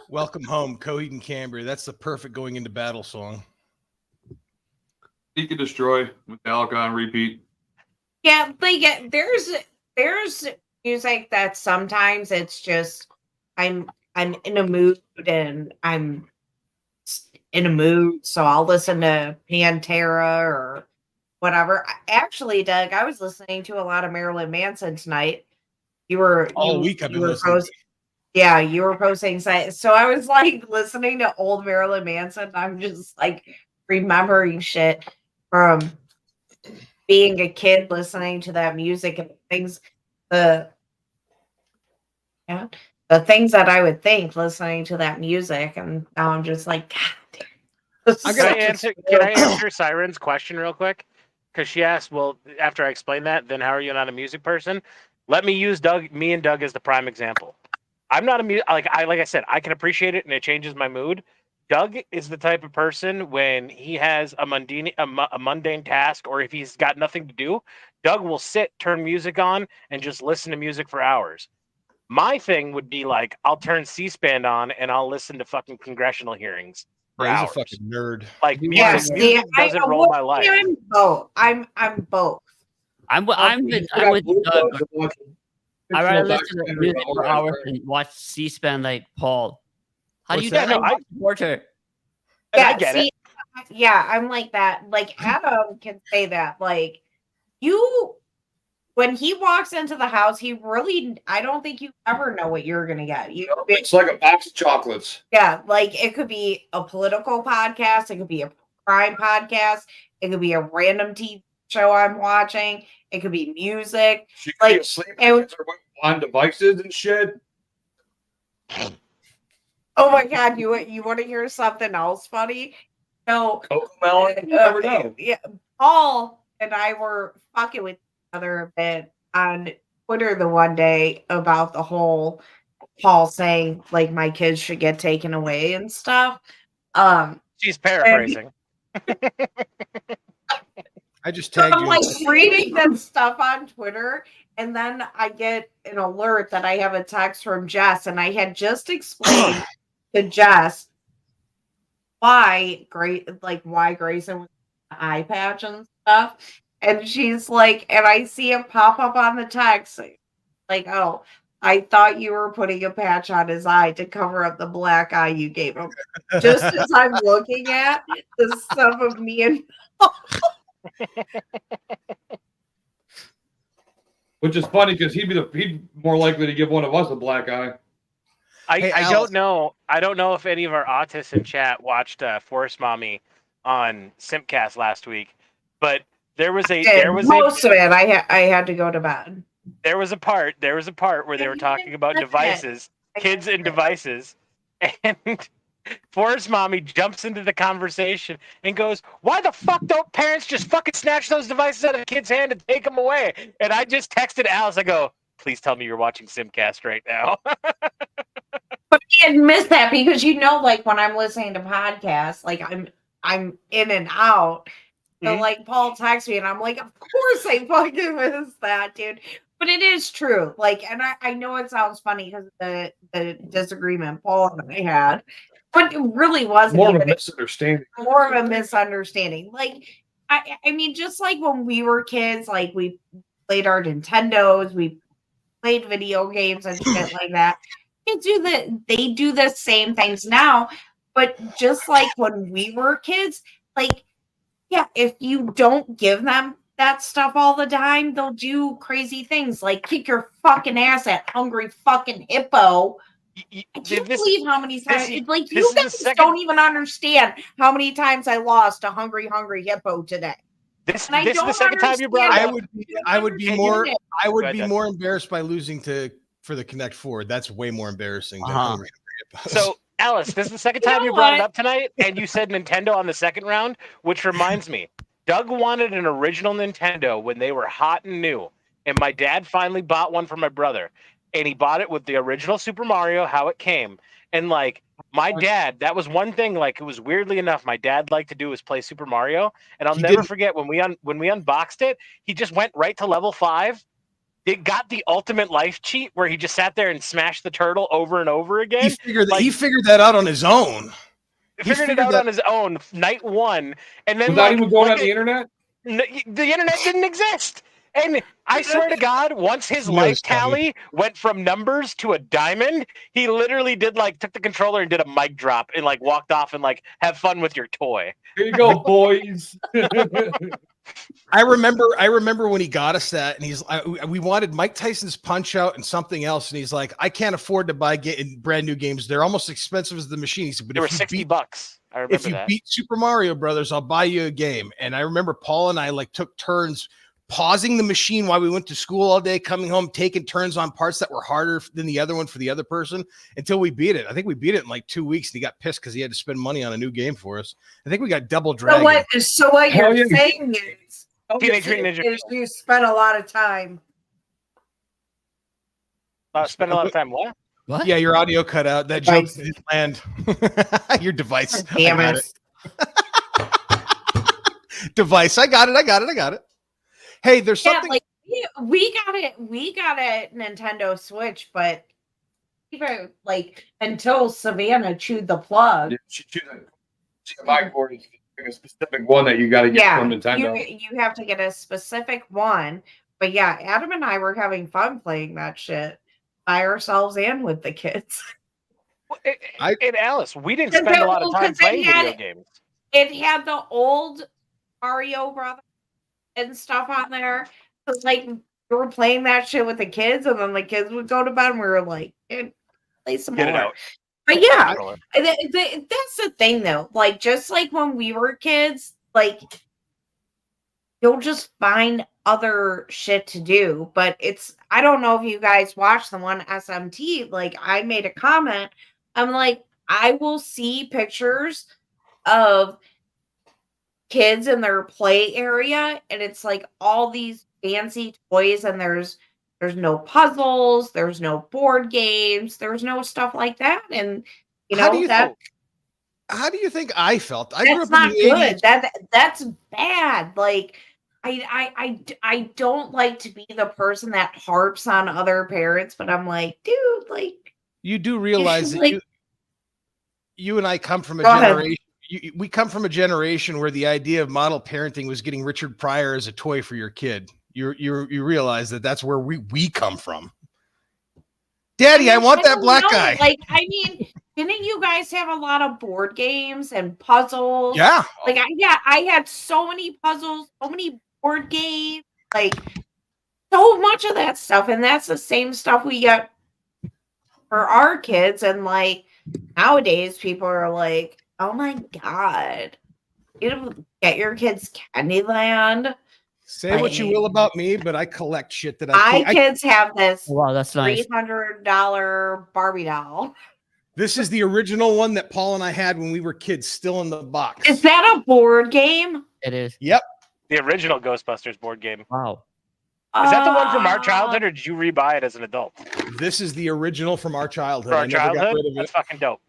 Welcome home, Coheed and Cambria. That's the perfect going into battle song. Seek and Destroy, Metallica on repeat. Yeah, like there's music that sometimes it's just I'm in a mood and I'm in a mood, so I'll listen to Pantera or whatever. Actually, Doug, I was listening to a lot of Marilyn Manson tonight. All week I've you been were listening. yeah, you were posting so I was like listening to old Marilyn Manson. I'm just like remembering shit from being a kid listening to that music and things the yeah, the things that I would think listening to that music, and now I'm just like, God damn, this is Can I such a answer? Can I story. answer Siren's question real quick? Because she asked, "Well, after I explain that, then how are you not a music person?" Let me use me and Doug as the prime example. I'm not a like I said, I can appreciate it and it changes my mood. Doug is the type of person when he has a mundane task or if he's got nothing to do, Doug will sit, turn music on, and just listen to music for hours. My thing would be like I'll turn C-SPAN on and I'll listen to fucking congressional hearings for Yeah, he's a hours. fucking nerd. Like Yeah, music, see, music doesn't roll my life. I'm both. I'm both. I'm with Blue Doug. Bloods and watching I rather fictional listen to documentaries music about for Oregon hours Trail. and watch C-SPAN like Paul. How do What's you that? Yeah, no, not support her? And I Yeah, get see, it. yeah, I'm like that. Like Adam can say that. Like you, when he walks into the house, he really, I don't think you ever know what you're gonna get. It's like a box of chocolates. Yeah, like it could be a political podcast, it could be a crime podcast, it could be a random TV show I'm watching, it could be music. She could be Like, asleep and- and on devices and shit. oh my god, you want to hear something else funny? So, Cocoa melon. You never know. yeah, Paul and I were fucking with each other a bit on Twitter the one day about the whole Paul saying like my kids should get taken away and stuff. She's And paraphrasing. I just so tagged I'm you. like reading this stuff on Twitter, and then I get an alert that I have a text from Jess, and I had just explained to Jess why Grayson was the eye patch and stuff. And she's like, and I see it pop up on the text, like, oh, I thought you were putting a patch on his eye to cover up the black eye you gave him. Just as I'm looking at the stuff of me and Which is funny because he'd more likely to give one of us a black eye. Hey, I Alice. don't know. I don't know if any of our autists in chat watched Forest Mommy on Simpcast last week, but most of it. I had to go to bed. There was a part where they were talking about devices, kids and devices, and Forest Mommy jumps into the conversation and goes, "Why the fuck don't parents just fucking snatch those devices out of the kid's hand and take them away?" And I just texted Alice. I go, "Please tell me you're watching Simcast right now." But I had missed that because like when I'm listening to podcasts, like I'm in and out. So Mhm. like Paul texts me and I'm like, of course I fucking missed that, dude. But it is true. Like, and I know it sounds funny because the disagreement Paul and I had, but it really wasn't More of a even misunderstanding. more of a misunderstanding. Like, I mean, just like when we were kids, like we played our Nintendos, we played video games and shit like that. They do the same things now, but just like when we were kids, like yeah, if you don't give them that stuff all the time, they'll do crazy things like kick your fucking ass at Hungry Fucking Hippo. I can't believe how many times like you guys don't even understand how many times I lost a Hungry Hippo today. This And I is the don't second time you brought it understand up. I would be more Go ahead, more embarrassed by losing for the Connect Four. That's way more embarrassing than Hungry Hippos. So, Alice, this is the second time you brought it up tonight, and you said Nintendo on the second round, which reminds me, Doug wanted an original Nintendo when they were hot and new, and my dad finally bought one for my brother. and he bought it with the original Super Mario, how it came. And like my dad, that was one thing. Like it was weirdly enough, my dad liked to do was play Super Mario, and I'll never forget when we unboxed it. He just went right to level 5. It got the ultimate life cheat where he just sat there and smashed the turtle over and over again. He figured that out on his own. Figured it out on his own night 1, and then without even going on the internet. The internet didn't exist. And I swear to God, once his life tally went from numbers to a diamond, he literally took the controller and did a mic drop and like walked off and like, have fun with your toy. Here you go, boys. I remember when he got us that, and we wanted Mike Tyson's Punch Out and something else, and he's like, I can't afford to buy brand new games. They're almost expensive as the machine. He said, but they were $60. I remember if you beat Super Mario Brothers, I'll buy you a game. And I remember Paul and I like took turns pausing the machine while we went to school all day, coming home, taking turns on parts that were harder than the other one for the other person until we beat it. I think we beat it in like 2 weeks, and he got pissed because he had to spend money on a new game for us. I think we got Double Dragon. So what you're saying is, Teenage Mutant Ninja you spent a lot of time. Spend a lot of time what? What? Yeah, your audio cut out. That joke didn't land. Your device. Damn it. Device. I got it. Hey, there's something. Like we got a Nintendo Switch, but even like until Savannah chewed the plug. Yeah, she chewed my cord is a specific one that you got to get from Nintendo. You have to get a specific one. But yeah, Adam and I were having fun playing that shit by ourselves and with the kids. And Alice, we didn't spend a lot of time playing video games. It had the old Mario Brothers and stuff on there. It's like we were playing that shit with the kids, and then the kids would go to bed, and we were like, play some more. It out. But yeah, that's the thing though. Like, just like when we were kids, like you'll just find other shit to do. But I don't know if you guys watched the one SMT. Like, I made a comment. I'm like, I will see pictures of kids in their play area, and it's like all these fancy toys, and there's no puzzles, there's no board games, there's no stuff like that. And how do you think I felt? I grew up not in the good. 80s. That's bad. Like I don't like to be the person that harps on other parents, but I'm like, dude, like you do realize that like, you and I come from a generation. We come from a generation where the idea of model parenting was getting Richard Pryor as a toy for your kid. You realize that's where we come from. Daddy, I want that black guy. Like, I mean, didn't you guys have a lot of board games and puzzles? Yeah. Like, I had so many puzzles, so many board games, like so much of that stuff. And that's the same stuff we get for our kids. And like nowadays, people are like, oh my God, get your kids Candyland. Say what you will about me, but I collect shit that my kids have this that's nice. $300 Barbie doll. This is the original one that Paul and I had when we were kids, still in the box. Is that a board game? It is. Yep. The original Ghostbusters board game. Wow. Is that the one from our childhood, or did you rebuy it as an adult? This is the original from our childhood. For our childhood? Got rid of it. That's fucking dope.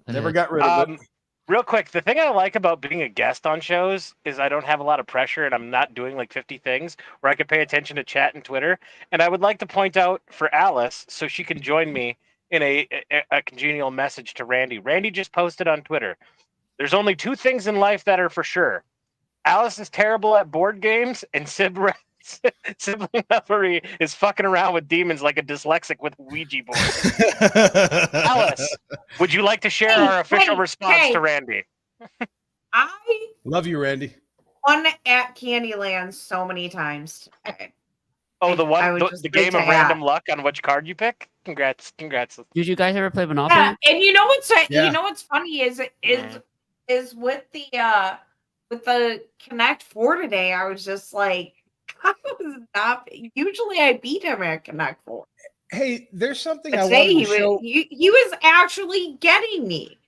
Never got rid of it. Real quick, the thing I like about being a guest on shows is I don't have a lot of pressure, and I'm not doing like 50 things where I can pay attention to chat and Twitter. And I would like to point out for Alice, so she can join me in a congenial message to Randy. Randy just posted on Twitter. There's only 2 things in life that are for sure. Alice is terrible at board games, and Sibling Revelry is fucking around with demons like a dyslexic with Ouija board. Alice, would you like to share our official response to Randy? I love you, Randy. Won at Candyland so many times today. Oh, the game of random luck on which card you pick? Congrats. Did you guys ever play Monopoly? Yeah, and you know what's funny is with the Connect 4 today, I was just like, I was not. Usually, I beat him at Connect 4. Hey, there's something but I today wanted to show. He was actually getting me.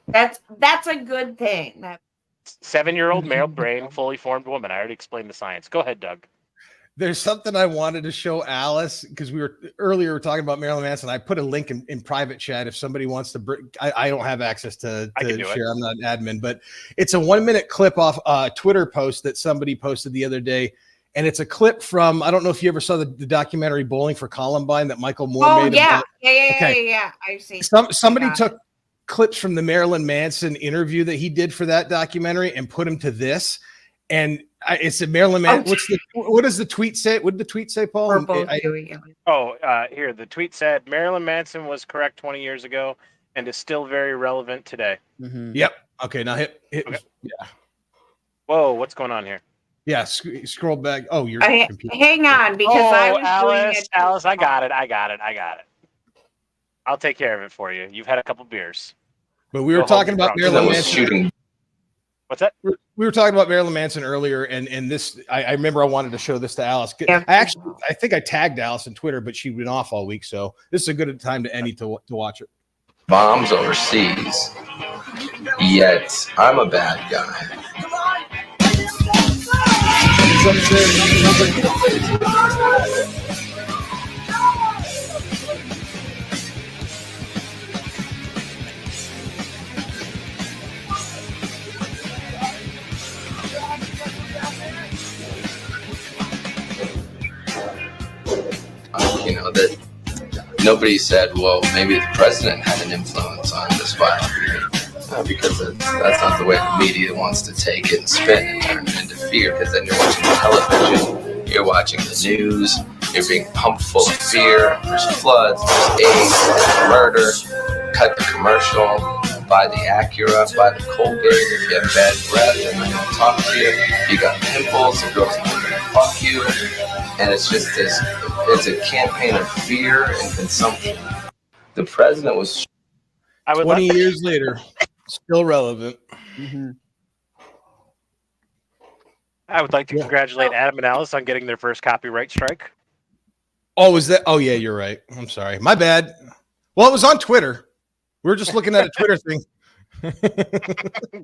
That's a good thing. That 7-year-old male brain, fully formed woman. I already explained the science. Go ahead, Doug. There's something I wanted to show Alice because we were talking about Marilyn Manson. I put a link in private chat if somebody wants to. I don't have access to I can do share. I'm not an admin, but it's a 1-minute clip off a Twitter post that somebody posted the other day, and it's a clip from. I don't know if you ever saw the documentary Bowling for Columbine that Michael Moore made. Yeah. About, Yeah. I've seen. Somebody took clips from the Marilyn Manson interview that he did for that documentary and put them to this. And it's a Marilyn Manson. What does the tweet say? What did the tweet say, Paul? We're both doing it. Oh, here the tweet said Marilyn Manson was correct 20 years ago and is still very relevant today. Mhm. Yep. Okay. Now hit. Okay. Yeah. Whoa, what's going on here? Yeah. Scroll back. Oh, your computer. Hang on, because I was doing it. Alice, I got it. I'll take care of it for you. You've had a couple beers. But we were talking about Marilyn Manson. What's that? We were talking about Marilyn Manson earlier, and this I remember I wanted to show this to Alice. Yeah. I think I tagged Alice on Twitter, but she'd been off all week, so this is a good time to any to watch it. Bombs overseas, yet I'm a bad guy. You know, that nobody said, well, maybe the president had an influence on this violent behavior. Because that's not the way the media wants to take it and spin and turn it into fear. Because then you're watching television, you're watching the news, you're being pumped full of fear. There's floods, there's AIDS, there's murder. Cut the commercial, buy the Acura, buy the Colgate. If you have bad breath, they're not going to talk to you. If you got pimples, the girls are going to fuck you. And it's just this, it's a campaign of fear and consumption. The president was 20 years later, still relevant. Mhm. I would like to congratulate Adam and Alice on getting their first copyright strike. Oh, is that? Oh, yeah, you're right. I'm sorry. My bad. Well, it was on Twitter. We were just looking at a Twitter thing.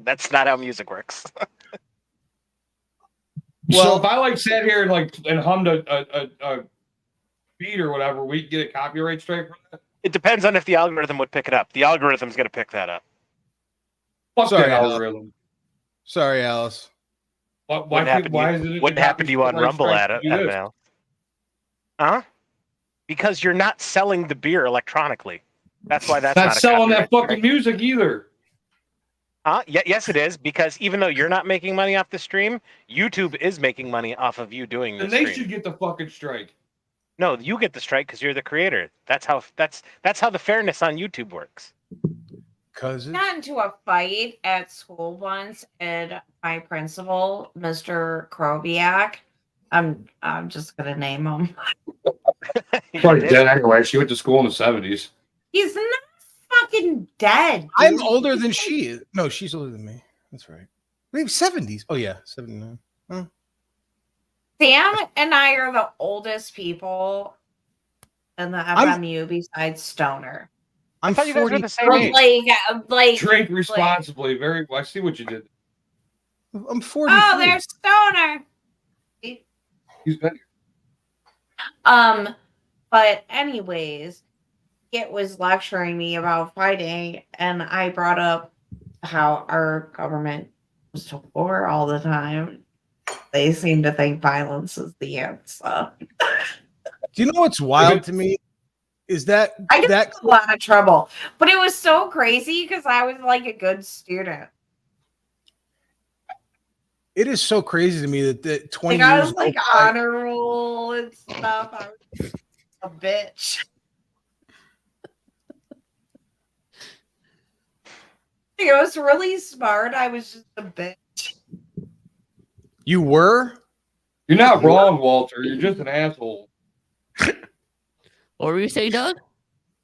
That's not how music works. So if I sat here and hummed a beat or whatever, we'd get a copyright strike from that. It depends on if the algorithm would pick it up. The algorithm's going to pick that up. Fuck Sorry, that Alice. algorithm. Sorry, Alice. Why is it? What happened to you on copyright Rumble, strike Adam? to do this? Al? Huh? Because you're not selling the beer electronically. That's why that's Not not a selling that copyright fucking strike. music either. Yes, it is, because even though you're not making money off the stream, YouTube is making money off of you doing the And they stream. should get the fucking strike. No, you get the strike because you're the creator. That's how the fairness on YouTube works. Cause Got into a fight at school once, and my principal, Mr. Krobiak, I'm just gonna name him. Probably dead anyway. She went to school in the 70s. He's not fucking dead. Dude. I'm older than she is. No, she's older than me. That's right. Maybe 70s. Oh yeah, 79. Huh. Sam and I are the oldest people in the FMU besides Stoner. I'm thought you guys were 40. the same age. Like Drink responsibly. Very. I see what you did. I'm 40. oh, there's Stoner. He's been. But anyways, it was lecturing me about fighting, and I brought up how our government was to war all the time. They seem to think violence is the answer. Do you know what's wild to me? Is that I got that in a lot of trouble, but it was so crazy because I was like a good student. it is so crazy to me that 20 Like I years was like go by- honor roll and stuff. I was a bitch. Like, I was really smart. I was just a bitch. you were? You're not wrong, Walter. You're just an asshole. What were you saying, Doug?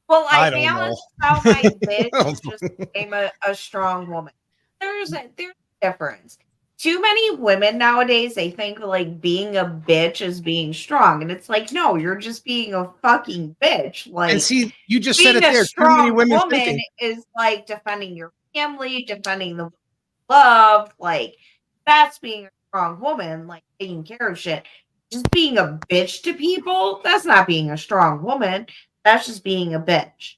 Well, I I don't balanced out my bitch just became a strong woman. There's a difference. Too many women nowadays, they think like being a bitch is being strong. And it's like, no, you're just being a fucking bitch. Like, And see, you just said being it a there. Too strong many women woman thinking. is like defending your family, defending the love. Like, that's being a strong woman, like taking care of shit. just being a bitch to people, that's not being a strong woman. That's just being a bitch.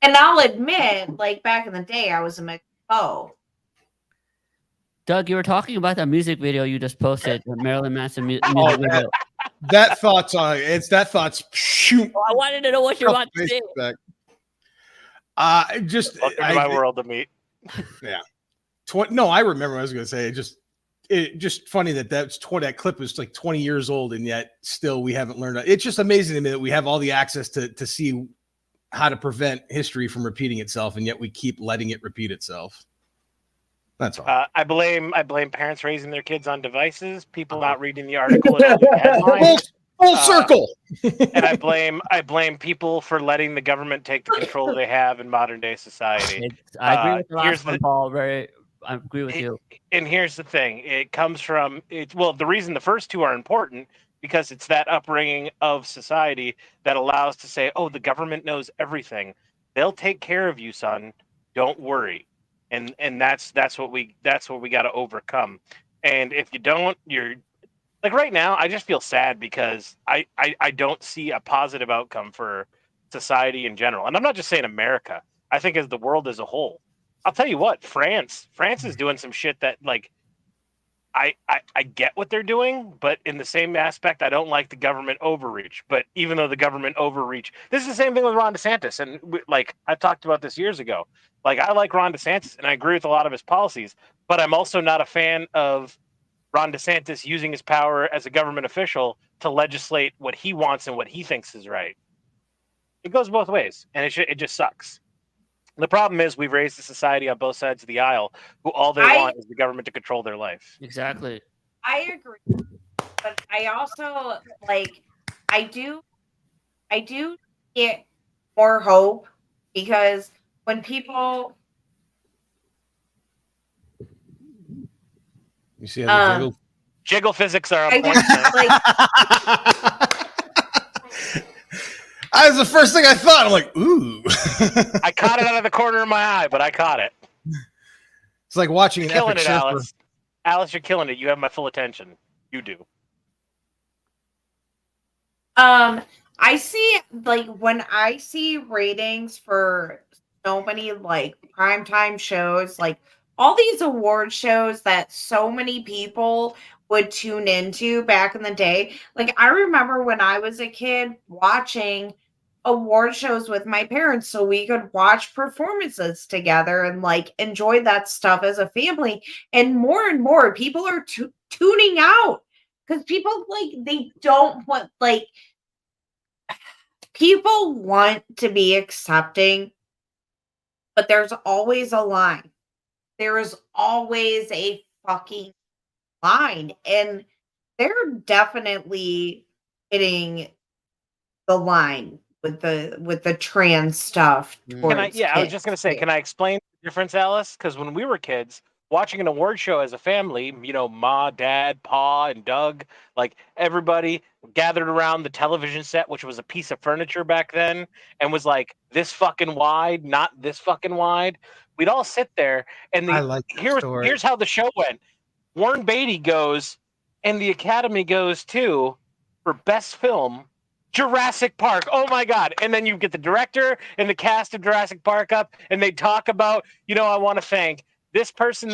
And I'll admit, like back in the day, I was a mixed hoe. Doug, you were talking about that music video you just posted, the Marilyn Manson music Oh, video. That thought's on. It's that thought's. Shoot. Oh, I wanted to know what you're about to say. Just Welcome to my world to meet. No, I remember what I was going to say. It just funny that clip is like 20 years old, and yet still we haven't learned. It's just amazing to me that we have all the access to see how to prevent history from repeating itself, and yet we keep letting it repeat itself. That's all. I blame parents raising their kids on devices, people not reading the article and only the headlines. Full circle. And I blame people for letting the government take the control they have in modern day society. I agree with the last one, Paul. I agree with you. And here's the thing: it comes from the reason the first two are important because it's that upbringing of society that allows to say, "Oh, the government knows everything. They'll take care of you, son. Don't worry." And that's what we got to overcome. And if you don't, you're like right now. I just feel sad because I don't see a positive outcome for society in general. And I'm not just saying America. I think as the world as a whole. I'll tell you what, France is doing some shit that like I get what they're doing, but in the same aspect, I don't like the government overreach. But even though the government overreach, this is the same thing with Ron DeSantis. And like I talked about this years ago. Like I like Ron DeSantis and I agree with a lot of his policies, but I'm also not a fan of Ron DeSantis using his power as a government official to legislate what he wants and what he thinks is right. It goes both ways, and it just sucks. The problem is we've raised a society on both sides of the aisle who all they want is the government to control their life. Exactly. I agree, but I also I do get more hope because when people you see how they jiggle physics are on point. That was the first thing I thought. I'm like, ooh. I caught it out of the corner of my eye, but I caught it. It's like watching an killing epic it, surfer. Alice. Alice, you're killing it. You have my full attention. You do. I see when I see ratings for so many primetime shows, all these award shows that so many people would tune into back in the day. I remember when I was a kid watching award shows with my parents so we could watch performances together and enjoy that stuff as a family. And more people are tuning out because people they don't want people want to be accepting, but there's always a line. There is always a fucking line, and they're definitely hitting the line with the trans stuff. I was just gonna say, can I explain the difference, Alice? Because when we were kids, watching an award show as a family, Ma, Dad, Pa, and Doug, everybody gathered around the television set, which was a piece of furniture back then, and was this fucking wide, not this fucking wide. We'd all sit there, and here's how the show went. Warren Beatty goes, and the Academy goes too, for Best Film, Jurassic Park. Oh my God. And then you get the director and the cast of Jurassic Park up, and they talk about, I want to thank this person,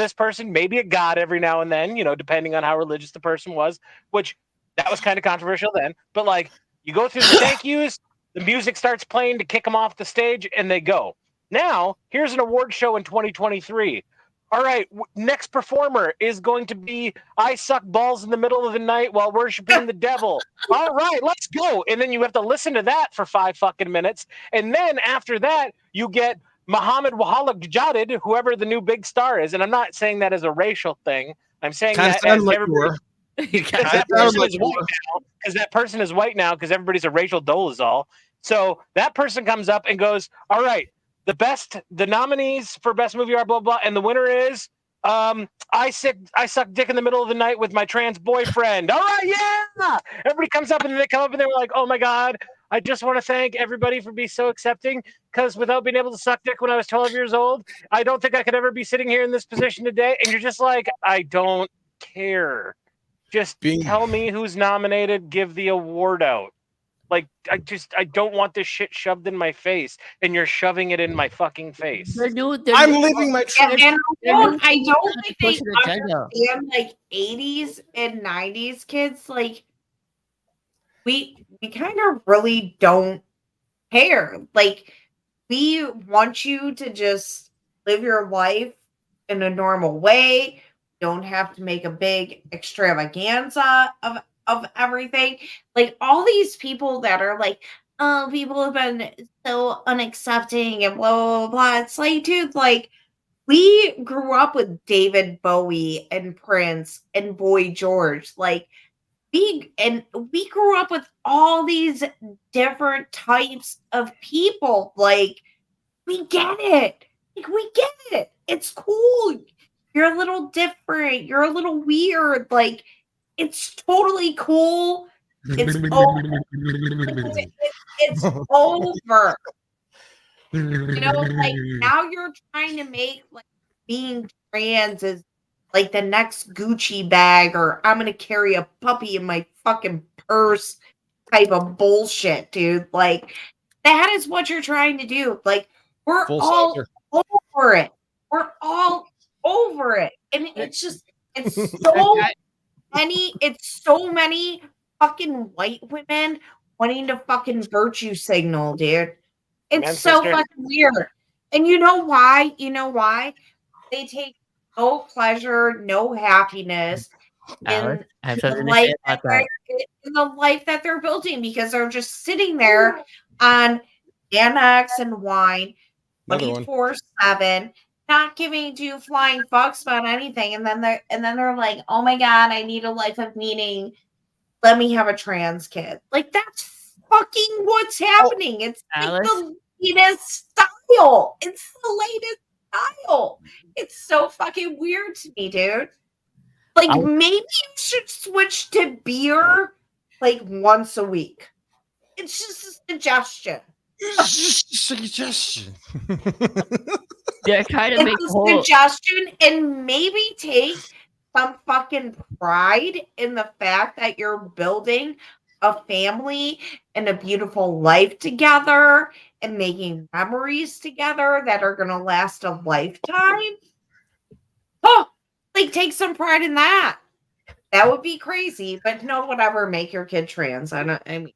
maybe a god every now and then, depending on how religious the person was, which that was kind of controversial then. But you go through the thank yous, the music starts playing to kick them off the stage, and they go. Now, here's an award show in 2023. All right, next performer is going to be I suck balls in the middle of the night while worshiping the devil. All right, let's go. And then you have to listen to that for 5 fucking minutes. And then after that, you get Muhammad Wahalak, whoever the new big star is. And I'm not saying that as a racial thing. I'm saying that as everybody. Because that person is white now because everybody's a racial dolezal. So that person comes up and goes, all right, the nominees for best movie are blah, blah, and the winner is I suck dick in the middle of the night with my trans boyfriend. All right, yeah. Everybody comes up and they come up and they're like, oh my God, I just want to thank everybody for being so accepting because without being able to suck dick when I was 12 years old, I don't think I could ever be sitting here in this position today. And you're just like, I don't care. Just tell me who's nominated, give the award out. Like, I don't want this shit shoved in my face, and you're shoving it in my fucking face. I'm living my truth. And I don't think they pushing agenda. understand, like, 80s and 90s kids, like, we kind of really don't care. Like, we want you to just live your life in a normal way. Don't have to make a big extravaganza of everything. Like, all these people that are like, oh, people have been so unaccepting and blah blah blah blah. It's like, dude, like, we grew up with David Bowie and Prince and Boy George. Like, we grew up with all these different types of people. Like, we get it. Like, we get it. It's cool. You're a little different. You're a little weird. Like, it's totally cool. It's over. It's over. You know, like, now you're trying to make, like, being trans is like the next Gucci bag, or I'm gonna carry a puppy in my fucking purse type of bullshit, dude. Like, that is what you're trying to do. Like, we're all over it. We're all over it. And it's just, it's so many fucking white women wanting to fucking virtue signal, dude. It's so fucking weird. And you know why? You know why? They take no pleasure, no happiness in the life that they're building, because they're just sitting there on Xanax and wine 24/7, not giving two flying fucks about anything. And then they're like, oh my God, I need a life of meaning. Let me have a trans kid. Like, that's fucking what's happening. It's like the latest style. It's the latest style. It's so fucking weird to me, dude. Like, maybe you should switch to beer like once a week. It's just a suggestion. Suggestion. They're trying to make a suggestion, and maybe take some fucking pride in the fact that you're building a family and a beautiful life together and making memories together that are going to last a lifetime. Oh, like, take some pride in that. That would be crazy, but no, whatever. Make your kid trans. I mean,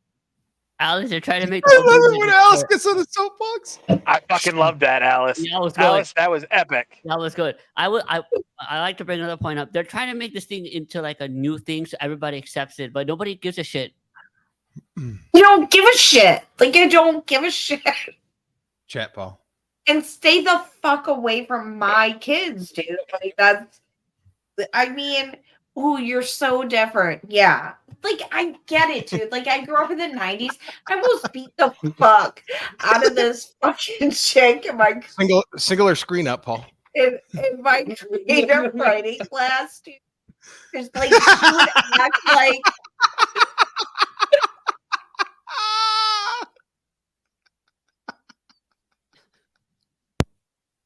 Alice, they're trying to make. I love it when Alice gets on the soapbox. I fucking love that, Alice. Yeah, that was good. Alice, that was epic. That was good. I like to bring another point up. They're trying to make this thing into like a new thing so everybody accepts it, but nobody gives a shit. You don't give a shit. Like, I don't give a shit. Chat, Paul. And stay the fuck away from my kids, dude. Like, that's, I mean, oh, you're so different. Yeah. Like, I get it, dude. Like, I grew up in the 90s. I almost beat the fuck out of this fucking chick in my singular screen up, Paul. In my creative writing class, dude. Just like, she would act like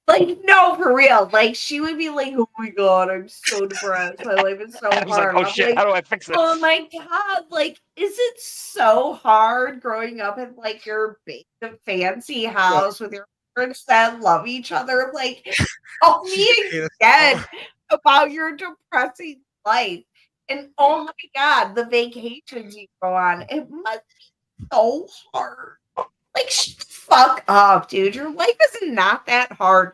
like, no, for real. Like, she would be like, oh my God, I'm so depressed. My life is so hard. Like, oh shit, like, how do I fix this? Oh my God, like, is it so hard growing up in, like, your big fancy house with your parents that love each other? Like, tell me again about your depressing life. And oh my God, the vacations you go on, it must be so hard. Like, fuck up, dude. Your life is not that hard.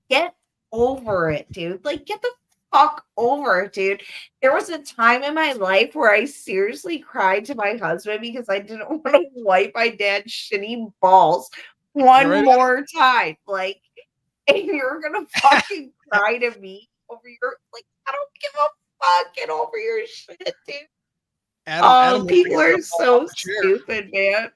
Get over it, dude. Like, get the fuck over it, dude. There was a time in my life where I seriously cried to my husband because I didn't want to wipe my dad's shitty balls one more time. Like, and you're gonna fucking cry to me over your, like, I don't give a fuck. Get over your shit, dude. Adam, people are so stupid, man.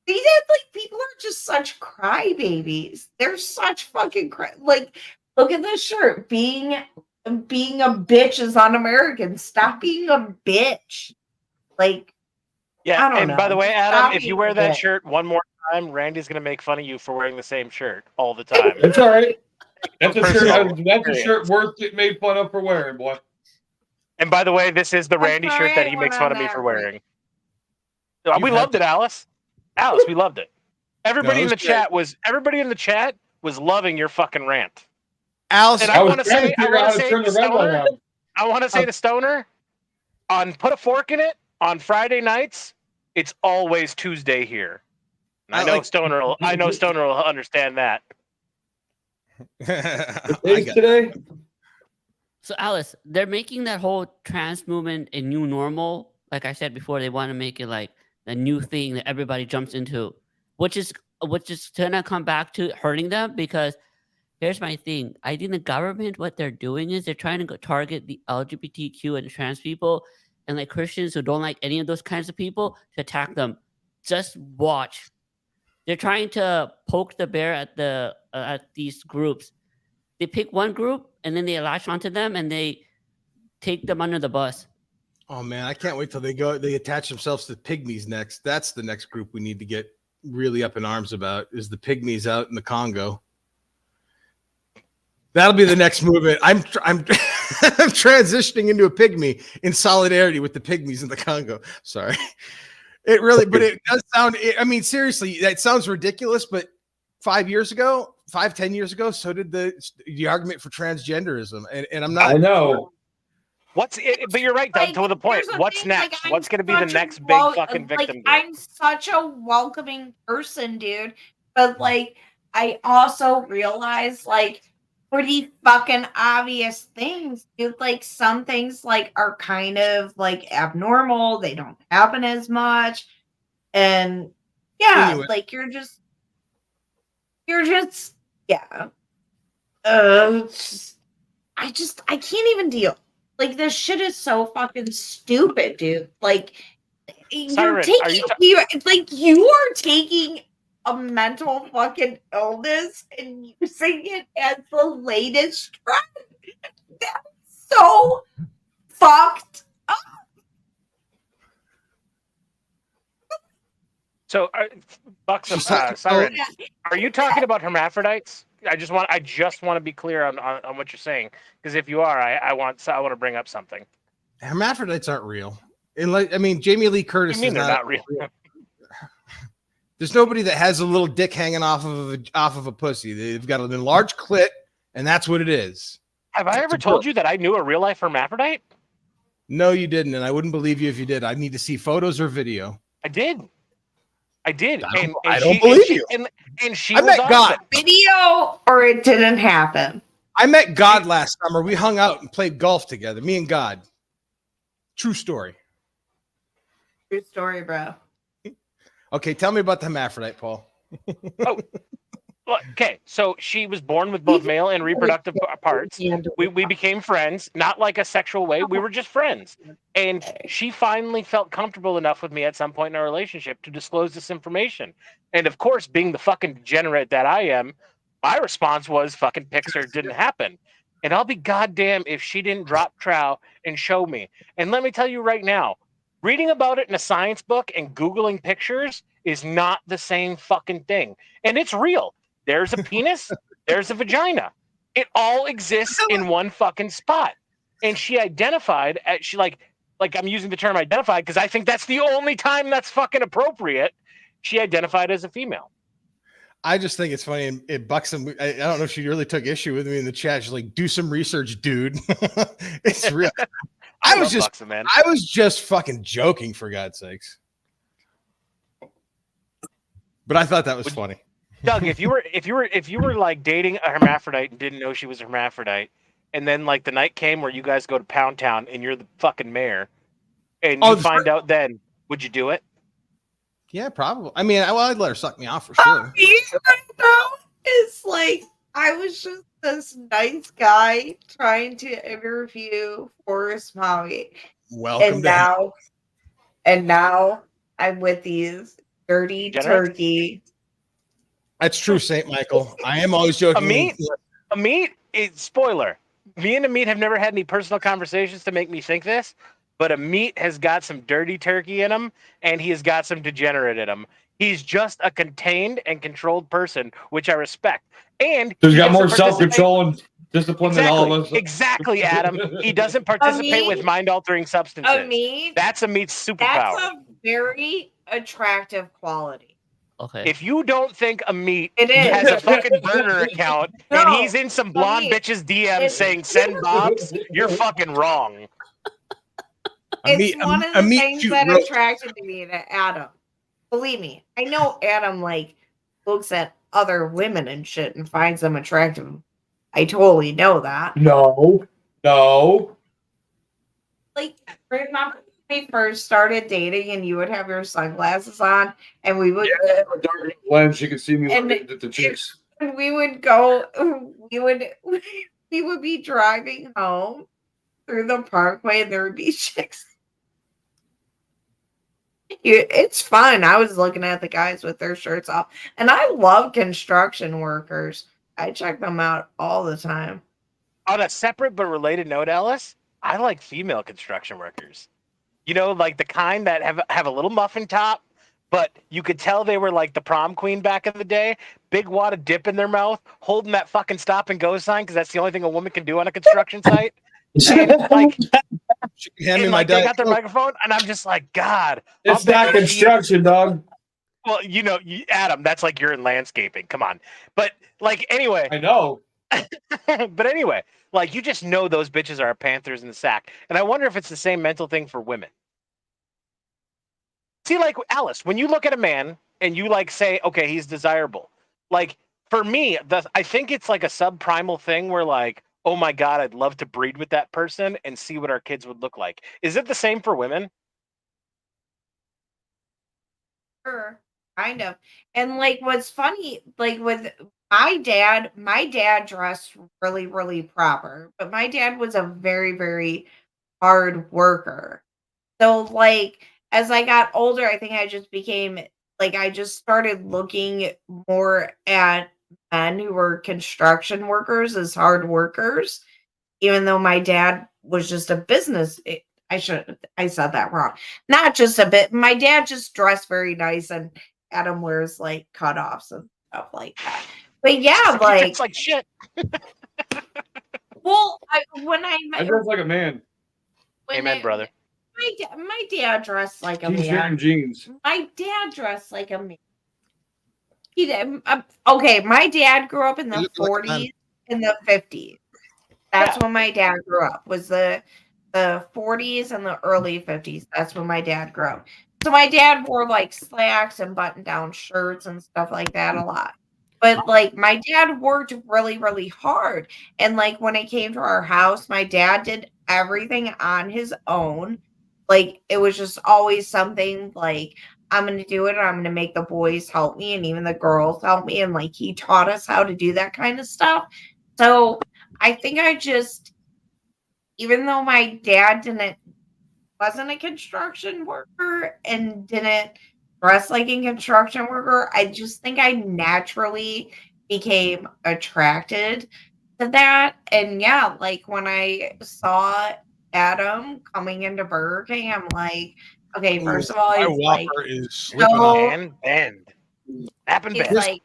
These like, people are just such crybabies. They're such fucking like, look at this shirt. Being a bitch is un-American. Stop being a bitch. Like, yeah. I don't and know. by the way, Adam, Stop if you being wear a that bitch. shirt one more time, Randy's gonna make fun of you for wearing the same shirt all the time. It's all right. That's a shirt. That's a shirt worth getting made fun of for wearing, boy. And by the way, this is the That's Randy all shirt that right, he we're makes on fun of me that for break. wearing. You've We had loved it, Alice. Alice, we loved it. Everybody it in was the chat was loving your fucking rant. Alice, And I I was want to trying say, to figure out how to turn the red light on. I want to say to Stoner, on Put a Fork in It on Friday nights, it's always Tuesday here. And I know Stoner will understand that. I Today's got today? So Alice, they're making that whole trans movement a new normal. Like I said before, they want to make it like a new thing that everybody jumps into, which is gonna come back to hurting them. Because here's my thing: I think the government, what they're doing is they're trying to target the LGBTQ and trans people, and like Christians who don't like any of those kinds of people to attack them. Just watch. They're trying to poke the bear at these groups. They pick one group and then they latch onto them and they take them under the bus. Oh man, I can't wait till they attach themselves to pygmies next. That's the next group we need to get really up in arms about, is the pygmies out in the Congo. That'll be the next movement. I'm I'm transitioning into a pygmy in solidarity with the pygmies in the Congo. Sorry. It really, but it does sound, I mean, seriously, that sounds ridiculous, but 10 years ago, so did the argument for transgenderism. And I'm not. I know. But you're right, Doug, to the point. here's the What's thing, next? I'm What's going to be the such a next big fucking like, victim group? I'm such a welcoming person, dude. But like, I also realize like pretty fucking obvious things, dude. Like some things like are kind of like abnormal. They don't happen as much. And yeah, Anyway. like you're just yeah. I can't even deal. Like this shit is so fucking stupid, dude. Like Siren, are you you are taking a mental fucking illness and using it as the latest trend. That's so fucked up. So, Buxom, Siren, are you talking about hermaphrodites? I just want to be clear on what you're saying, because if you are, I want to bring up something. Hermaphrodites aren't real. And like, I mean, Jamie Lee Curtis. I mean, they're not real. There's nobody that has a little dick hanging off of a pussy. They've got an enlarged clit, and that's what it is. Have I ever told you that I knew a real life hermaphrodite? No, you didn't, and I wouldn't believe you if you did. I need to see photos or video. I did. I don't believe you. And she I was met awesome. God. Video or it didn't happen. I met God last summer. We hung out and played golf together. Me and God. True story. True story, bro. Okay, tell me about the hermaphrodite, Paul. Okay, so she was born with both male and reproductive parts. We became friends, not like a sexual way. We were just friends. And she finally felt comfortable enough with me at some point in our relationship to disclose this information. And of course, being the fucking degenerate that I am, my response was fucking Pixar didn't happen. And I'll be goddamn if she didn't drop trow and show me. And let me tell you right now, reading about it in a science book and Googling pictures is not the same fucking thing. And it's real. There's a penis, there's a vagina. It all exists in one fucking spot. And she identified as like I'm using the term identified because I think that's the only time that's fucking appropriate. She identified as a female. I just think it's funny. And Buxom, I don't know if she really took issue with me in the chat. She's like, do some research, dude. It's real. I was just fucking joking, for God's sakes. But I thought that was funny. Doug, if you were like dating a hermaphrodite and didn't know she was a hermaphrodite, and then like the night came where you guys go to Pound Town and you're the fucking mayor, and you find out then, would you do it? Yeah, probably. I mean, I'd let her suck me off for sure. It's like I was just this nice guy trying to interview Forrest Maui. Welcome and now I'm with these dirty turkey. That's true, St. Michael. I am always joking. Amit, spoiler. Me and Amit have never had any personal conversations to make me think this, but Amit has got some dirty turkey in him, and he has got some degenerate in him. He's just a contained and controlled person, which I respect. And So he's he got doesn't more participate- self-control and discipline than all of us. Exactly, Adam. He doesn't participate with Amit- mind-altering substances. Amit, That's Amit's that's superpower. a very attractive quality. Okay. If you don't think Amit It is. has a fucking burner account and No, he's in some blonde Amit, bitch's DMs it- saying send bobs, you're fucking wrong. It's one of the Amit things shoot that roast. attracted me to Adam. Believe me, I know Adam like looks at other women and shit and finds them attractive. I totally know that. No. Like, remember when we first started dating and you would have your sunglasses on and we would Yeah, a dark lens. You can see me And looking at the chicks. and we would go we would be driving home through the parkway and there would be chicks. It's fun. I was looking at the guys with their shirts off, and I love construction workers. I check them out all the time. On a separate but related note, Ellis, I like female construction workers. You know, like the kind that have a little muffin top, but you could tell they were like the prom queen back in the day. Big wad of dip in their mouth, holding that fucking stop and go sign because that's the only thing a woman can do on a construction site. And like, Hand me my they Diet got their Coke. microphone, and I'm just like, God. It's not construction, dog. Well, you know, Adam, that's like you're in landscaping. Come on. But like, anyway. I know. But anyway, like you just know those bitches are panthers in the sack. And I wonder if it's the same mental thing for women. See, like Alice, when you look at a man and you like say, okay, he's desirable. Like for me, I think it's like a subprimal thing where like, oh my God, I'd love to breed with that person and see what our kids would look like. Is it the same for women? Sure, kind of. And like what's funny, like with my dad dressed really, really proper, but my dad was a very, very hard worker. So like as I got older, I think I just became like I just started looking more at men who were construction workers as hard workers, even though my dad was just a business. I said that wrong. Not just a bit. My dad just dressed very nice and Adam wears like cutoffs and stuff like that. But yeah, like It's like shit. well, I dress like a man. Amen, brother. My dad dressed like a T-shirt man. and jeans. My dad dressed like a man. He did. Okay, my dad grew up in the 40s and the 50s. That's when my dad grew up. Was the 40s and the early 50s. That's when my dad grew up. So my dad wore like slacks and button-down shirts and stuff like that a lot. But like my dad worked really, really hard. And like when it came to our house, my dad did everything on his own. Like it was just always something like I'm going to do it. I'm going to make the boys help me and even the girls help me. And like he taught us how to do that kind of stuff. So I think even though my dad wasn't a construction worker and didn't dress like a construction worker, I just think I naturally became attracted to that. And yeah, like when I saw Adam coming into Burger King, I'm like, okay, first of all, my he's like, Whopper is slipping off. And bend. Snap and he's bend. like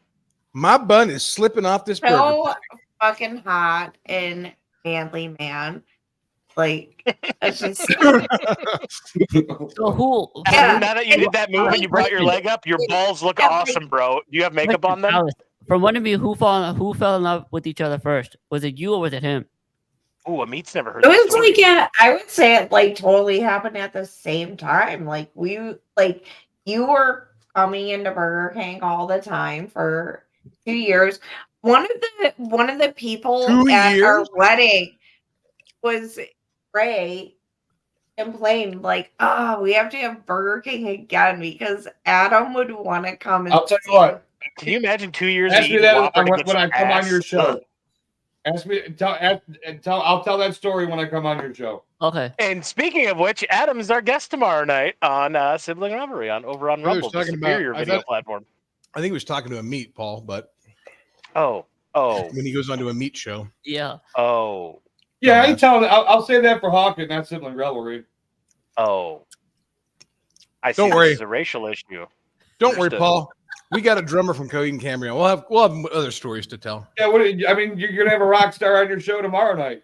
My bun is slipping off this burger. so fucking hot and manly man. Like it's just So who? Yeah. Now that you did that move and you brought your leg up, your balls look Yeah, like- awesome, bro. Do you have makeup on them? Alice, from one of you, who fell in love with each other first? Was it you or was it him? Ooh, Amit's never heard it that was story. like I would say it like totally happened at the same time. Like you were coming into Burger King all the time for 2 years. One of the people 2 at our years? wedding was Ray complained like, oh, we have to have Burger King again because Adam would want to come and I'll tell you see what. Can you imagine 2 years Ask of me eating that Whopper to when get I some come on ass? your show. Ask me. I'll tell that story when I come on your show. Okay. And speaking of which, Adam's our guest tomorrow night on Sibling Revelry over on I was Rumble, the talking about- superior I video thought- platform. I think he was talking to a meat, Paul, but Oh, when he goes onto a meat show. Yeah. oh, Yeah, I ain't telling. I'll say that for Hawkins, not Sibling Revelry. oh. I see Don't this worry. is a racial issue. Don't worry, Understood. Paul. We got a drummer from Coheed and Cambria. We'll have other stories to tell. Yeah, I mean, you're gonna have a rock star on your show tomorrow night.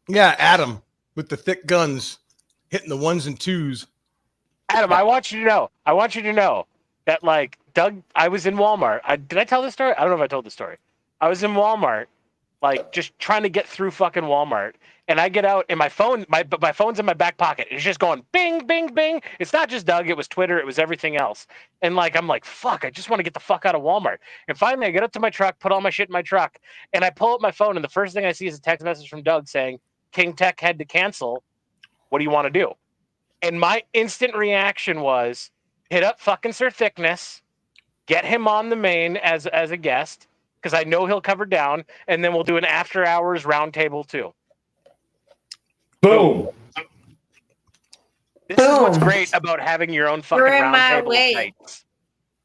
Yeah, Adam with the thick guns hitting the ones and twos. Adam, I want you to know that, like, Doug, I was in Walmart. Did I tell this story? I don't know if I told the story. I was in Walmart, like, just trying to get through fucking Walmart, and I get out, and my phone's in my back pocket. It's just going bing, bing, bing. It's not just Doug. It was Twitter. It was everything else. And, like, I'm like, fuck, I just want to get the fuck out of Walmart. And finally, I get up to my truck, put all my shit in my truck, and I pull up my phone, and the first thing I see is a text message from Doug saying, King Tech had to cancel. What do you want to do? And my instant reaction was hit up fucking Sir Thickness, get him on the main as a guest, because I know he'll cover down, and then we'll do an after hours roundtable too. Boom. This is what's Boom. great about having your own fucking You're in my roundtable way. nights.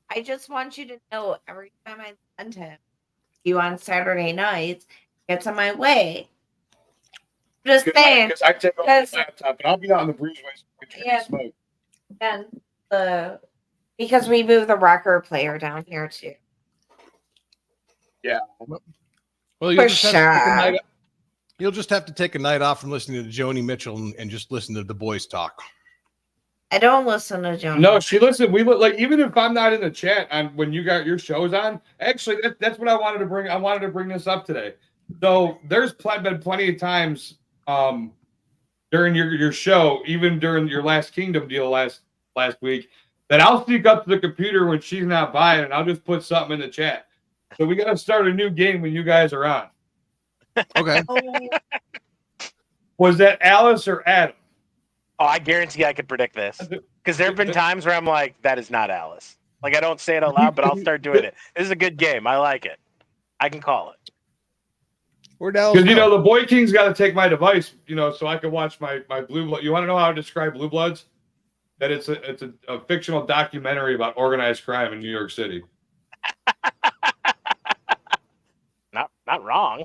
I just want you to know every time I send him you on Saturday nights, gets in my way. Just saying. Because I take off Because- the laptop, and I'll be out in the breezeway so we can Yeah. smoke. And because we moved the record player down here too. Well, For you'll just, have to take a sure. night, you'll just have to take a night off from listening to Joni Mitchell and just listen to the boys talk. I don't listen to Joan. No, she listened. We look like, even if I'm not in the chat on when you got your shows on. Actually, that's what I wanted to bring. I wanted to bring this up today. So there's been plenty of times during your show, even during your Last Kingdom deal last week, that I'll sneak up to the computer when she's not by it, and I'll just put something in the chat. So we got to start a new game when you guys are on. Okay. Oh, Was that Alice or Adam? Oh, I guarantee I could predict this. Because there have been times where I'm like, that is not Alice. Like, I don't say it out loud, but I'll start doing it. This is a good game. I like it. I can call it. Where'd Alice Because, you go? know, the Boy King's got to take my device, so I can watch my Blue Blood. You want to know how to describe Blue Bloods? That it's a fictional documentary about organized crime in New York City. Not wrong.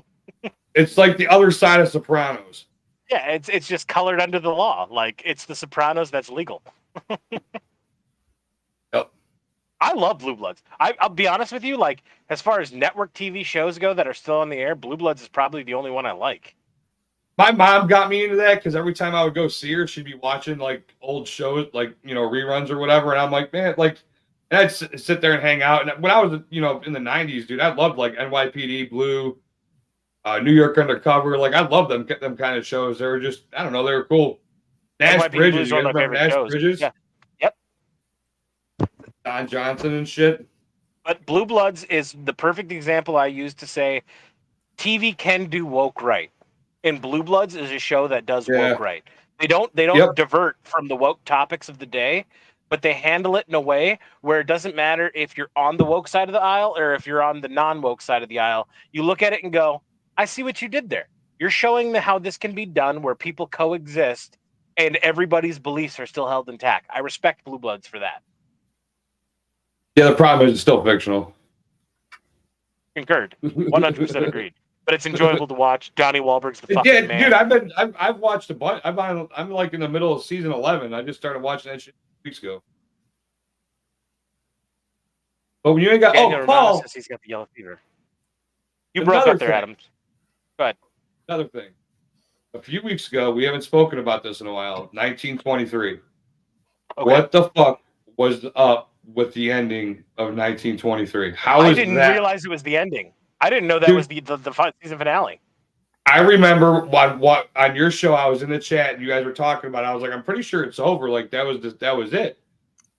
It's like the other side of Sopranos. Yeah, it's just colored under the law. Like, it's the Sopranos that's legal. Yep. I love Blue Bloods. I'll be honest with you, like, as far as network TV shows go that are still on the air, Blue Bloods is probably the only one I like. My mom got me into that because every time I would go see her, she'd be watching like old shows, like, reruns or whatever. And I'm like, man, like, and I'd sit there and hang out. And when I was, in the 90s, dude, I loved like NYPD Blue, New York Undercover. Like, I loved them kind of shows. They were just, I don't know, they were cool. Nash NYPD Bridges, Blue's you one guys of my remember favorite Nash shows. Bridges? Yeah. Yep. Don Johnson and shit. But Blue Bloods is the perfect example I use to say TV can do woke right. And Blue Bloods is a show that does woke right. They don't Yep. divert from the woke topics of the day, but they handle it in a way where it doesn't matter if you're on the woke side of the aisle or if you're on the non-woke side of the aisle. You look at it and go, I see what you did there. You're showing how this can be done where people coexist and everybody's beliefs are still held intact. I respect Blue Bloods for that. Yeah, the problem is it's still fictional. Concurred. 100% agreed. But it's enjoyable to watch. Johnny Wahlberg's the fucking Yeah, man. dude, I've watched a bunch. I'm like in the middle of season 11. I just started watching that shit 2 weeks ago. But when you ain't got Daniel Romano Paul, says he's got the yellow fever. You broke Another up there, thing. Adam. Go ahead. another thing. A few weeks ago, we haven't spoken about this in a while. 1923. Okay. What the fuck was up with the ending of 1923? How I is didn't that? realize it was the ending. I didn't know that Dude. was the season finale. I remember what on your show. I was in the chat and you guys were talking about it. I was like, I'm pretty sure it's over. Like that was it.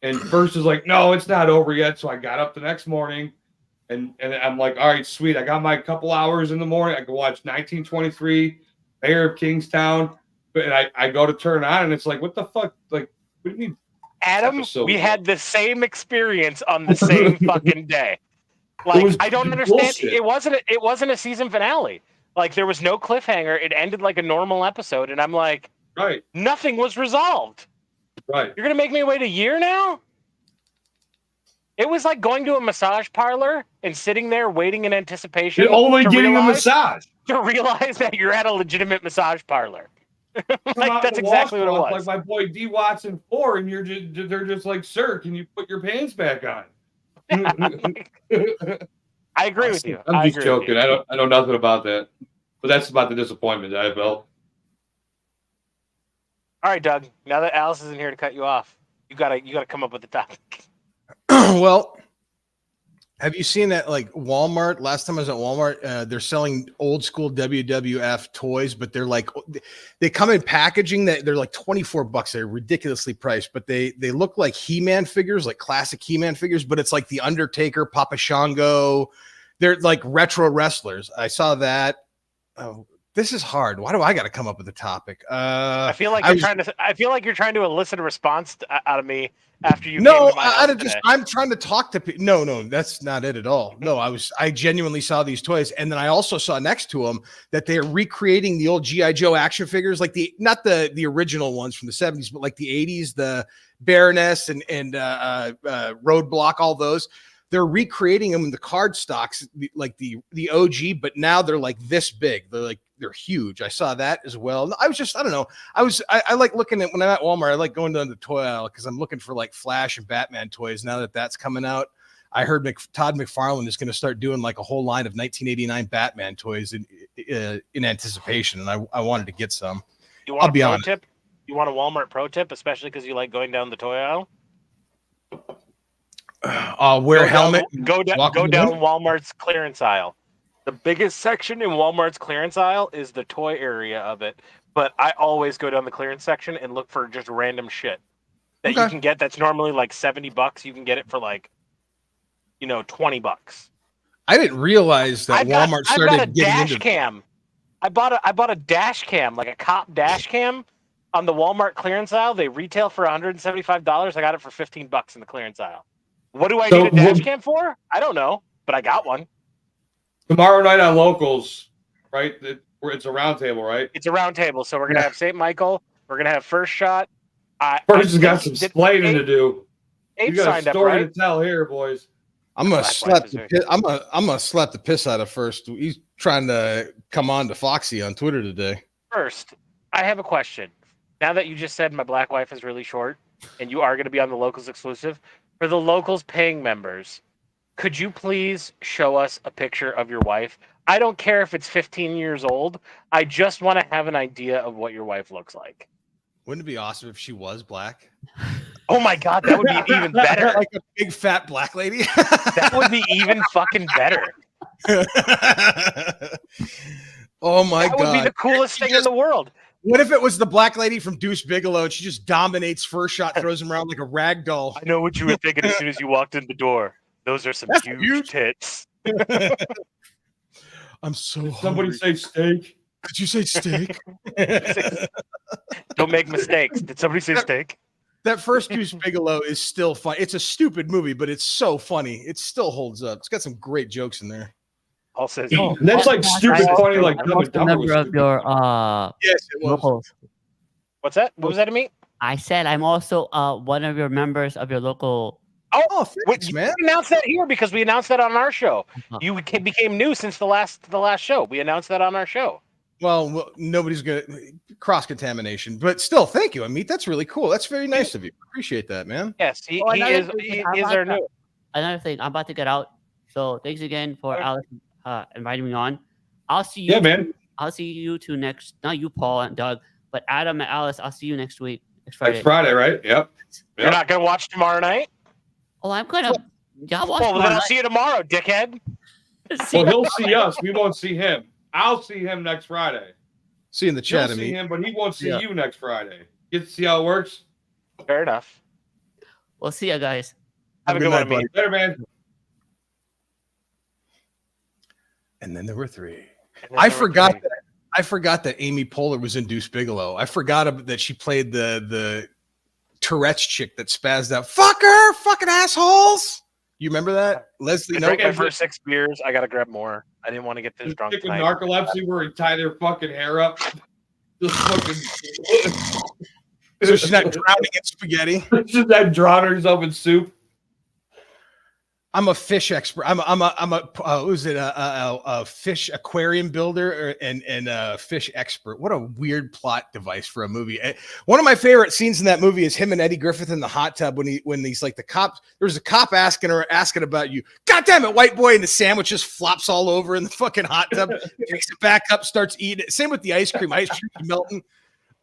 And first is like, no, it's not over yet. So I got up the next morning, and I'm like, all right, sweet. I got my couple hours in the morning. I could watch 1923, Mayor of Kingstown, and I go to turn on, and it's like, what the fuck? Like, what do you mean? Adam, Episode we one. had the same experience on the same fucking day. Like, was I don't understand. bullshit. It wasn't a season finale. Like, there was no cliffhanger. It ended like a normal episode, and I'm like, Right, nothing was resolved. right. You're gonna make me wait a year now? It was like going to a massage parlor and sitting there waiting in anticipation. You're only to getting a realize- massage. to realize that you're at a legitimate massage parlor. Come out That's in the exactly what it washcloth was. Like my boy D Watson 4, and they're just like, sir, can you put your pants back on? I agree with you. I'm I just agree with joking. you. I know nothing about that, but that's about the disappointment that I felt. All right, Doug. Now that Alice isn't here to cut you off, you gotta come up with the topic. Well, have you seen that like Walmart? Last time I was at Walmart, they're selling old school WWF toys, but they're like they come in packaging that they're like $24. They're ridiculously priced, but they look like He-Man figures, like classic He-Man figures, but it's like the Undertaker, Papa Shango. They're like retro wrestlers. I saw that. Oh, this is hard. Why do I got to come up with a topic? I feel like you're trying to elicit a response out of me after you. Came No, to my house today. I'm trying to talk to people. No, that's not it at all. No, I genuinely saw these toys, and then I also saw next to them that they're recreating the old GI Joe action figures, like not the original ones from the 70s, but like the 80s, the Baroness and Roadblock, all those. They're recreating them in the card stocks, like the OG, but now they're like this big. They're huge. I saw that as well. I don't know. I like looking at when I'm at Walmart. I like going down the toy aisle because I'm looking for like Flash and Batman toys. Now that that's coming out, I heard Todd McFarlane is going to start doing like a whole line of 1989 Batman toys in anticipation, and I wanted to get some. I'll be honest. Tip? You want a Walmart pro tip, especially because you like going down the toy aisle? Wear a helmet. Go down Walmart's clearance aisle. The biggest section in Walmart's clearance aisle is the toy area of it. But I always go down the clearance section and look for just random shit that you can get. That's normally like $70. You can get it for like, $20. I didn't realize that Walmart started getting into cam. I bought a dash cam, like a cop dash cam, on the Walmart clearance aisle. They retail for $175. I got it for $15 in the clearance aisle. What do I need a dash cam for? I don't know, but I got one. Tomorrow night on Locals, right? It's a round table, right? It's a round table. So we're going to have St. Michael. We're going to have First Shot. First has got some explaining to do. Abe you got a story to tell here, boys. I'm gonna slap the piss out of First. He's trying to come on to Foxy on Twitter today. First, I have a question. Now that you just said my black wife is really short, and you are going to be on the Locals exclusive, for the Locals paying members, could you please show us a picture of your wife? I don't care if it's 15 years old. I just want to have an idea of what your wife looks like. Wouldn't it be awesome if she was black? Oh my God, that would be even better. Like a big fat black lady. That would be even fucking better. Oh my God. That would be the coolest thing in the world. What if it was the black lady from Deuce Bigalow and she just dominates First Shot, throws him around like a rag doll? I know what you were thinking as soon as you walked in the door. Those are some huge tits. I'm so hungry. Somebody say steak. Could you say steak? Don't make mistakes. Did somebody say steak? That first Deuce Bigalow is still fun. It's a stupid movie, but it's so funny. It still holds up. It's got some great jokes in there. All says that's like stupid funny, like Dumb and Dumber. Member of your yes, it was. locals. What's that? What was that to me? I said I'm also one of your members of your local. Oh, thanks, man. We announced that here because we announced that on our show. You became new since the last show. We announced that on our show. Well, nobody's gonna cross contamination, but still, thank you, Amit. That's really cool. That's very nice of you. Appreciate that, man. Yes, he is our new. Another thing, I'm about to get out, so thanks again for Alex inviting me on. I'll see you. Yeah, man. I'll see you two next. Not you, Paul and Doug, but Adam and Alice. I'll see you next week. Next Friday, right? Yep. You're not gonna watch tomorrow night? Oh, I'm gonna. Y'all watch. Well, then I'll see you tomorrow, dickhead. Well, he'll see us. We won't see him. I'll see him next Friday. See you in the chat. You'll see him, but he won't see you next Friday. Get to see how it works. Fair enough. We'll see you guys. Have a good one, buddy. Later, man. And then there were three. I forgot that Amy Poehler was in Deuce Bigalow. I forgot that she played the Tourette's chick that spazzed out. Fuck her, fucking assholes. You remember that, Leslie? I drank my first 6 beers. I gotta grab more. I didn't want to get this drunk. Chick with narcolepsy, where he tie their fucking hair up. Just fucking. So she's not drowning in spaghetti. She's not drowning herself in soup. I'm a fish expert. I'm a who's it a fish aquarium builder and a fish expert. What a weird plot device for a movie. One of my favorite scenes in that movie is him and Eddie Griffith in the hot tub when he's like the cop. There's a cop asking about you. God damn it, white boy, and the sandwich just flops all over in the fucking hot tub. Takes it back up, starts eating it. Same with the ice cream. Ice cream melting.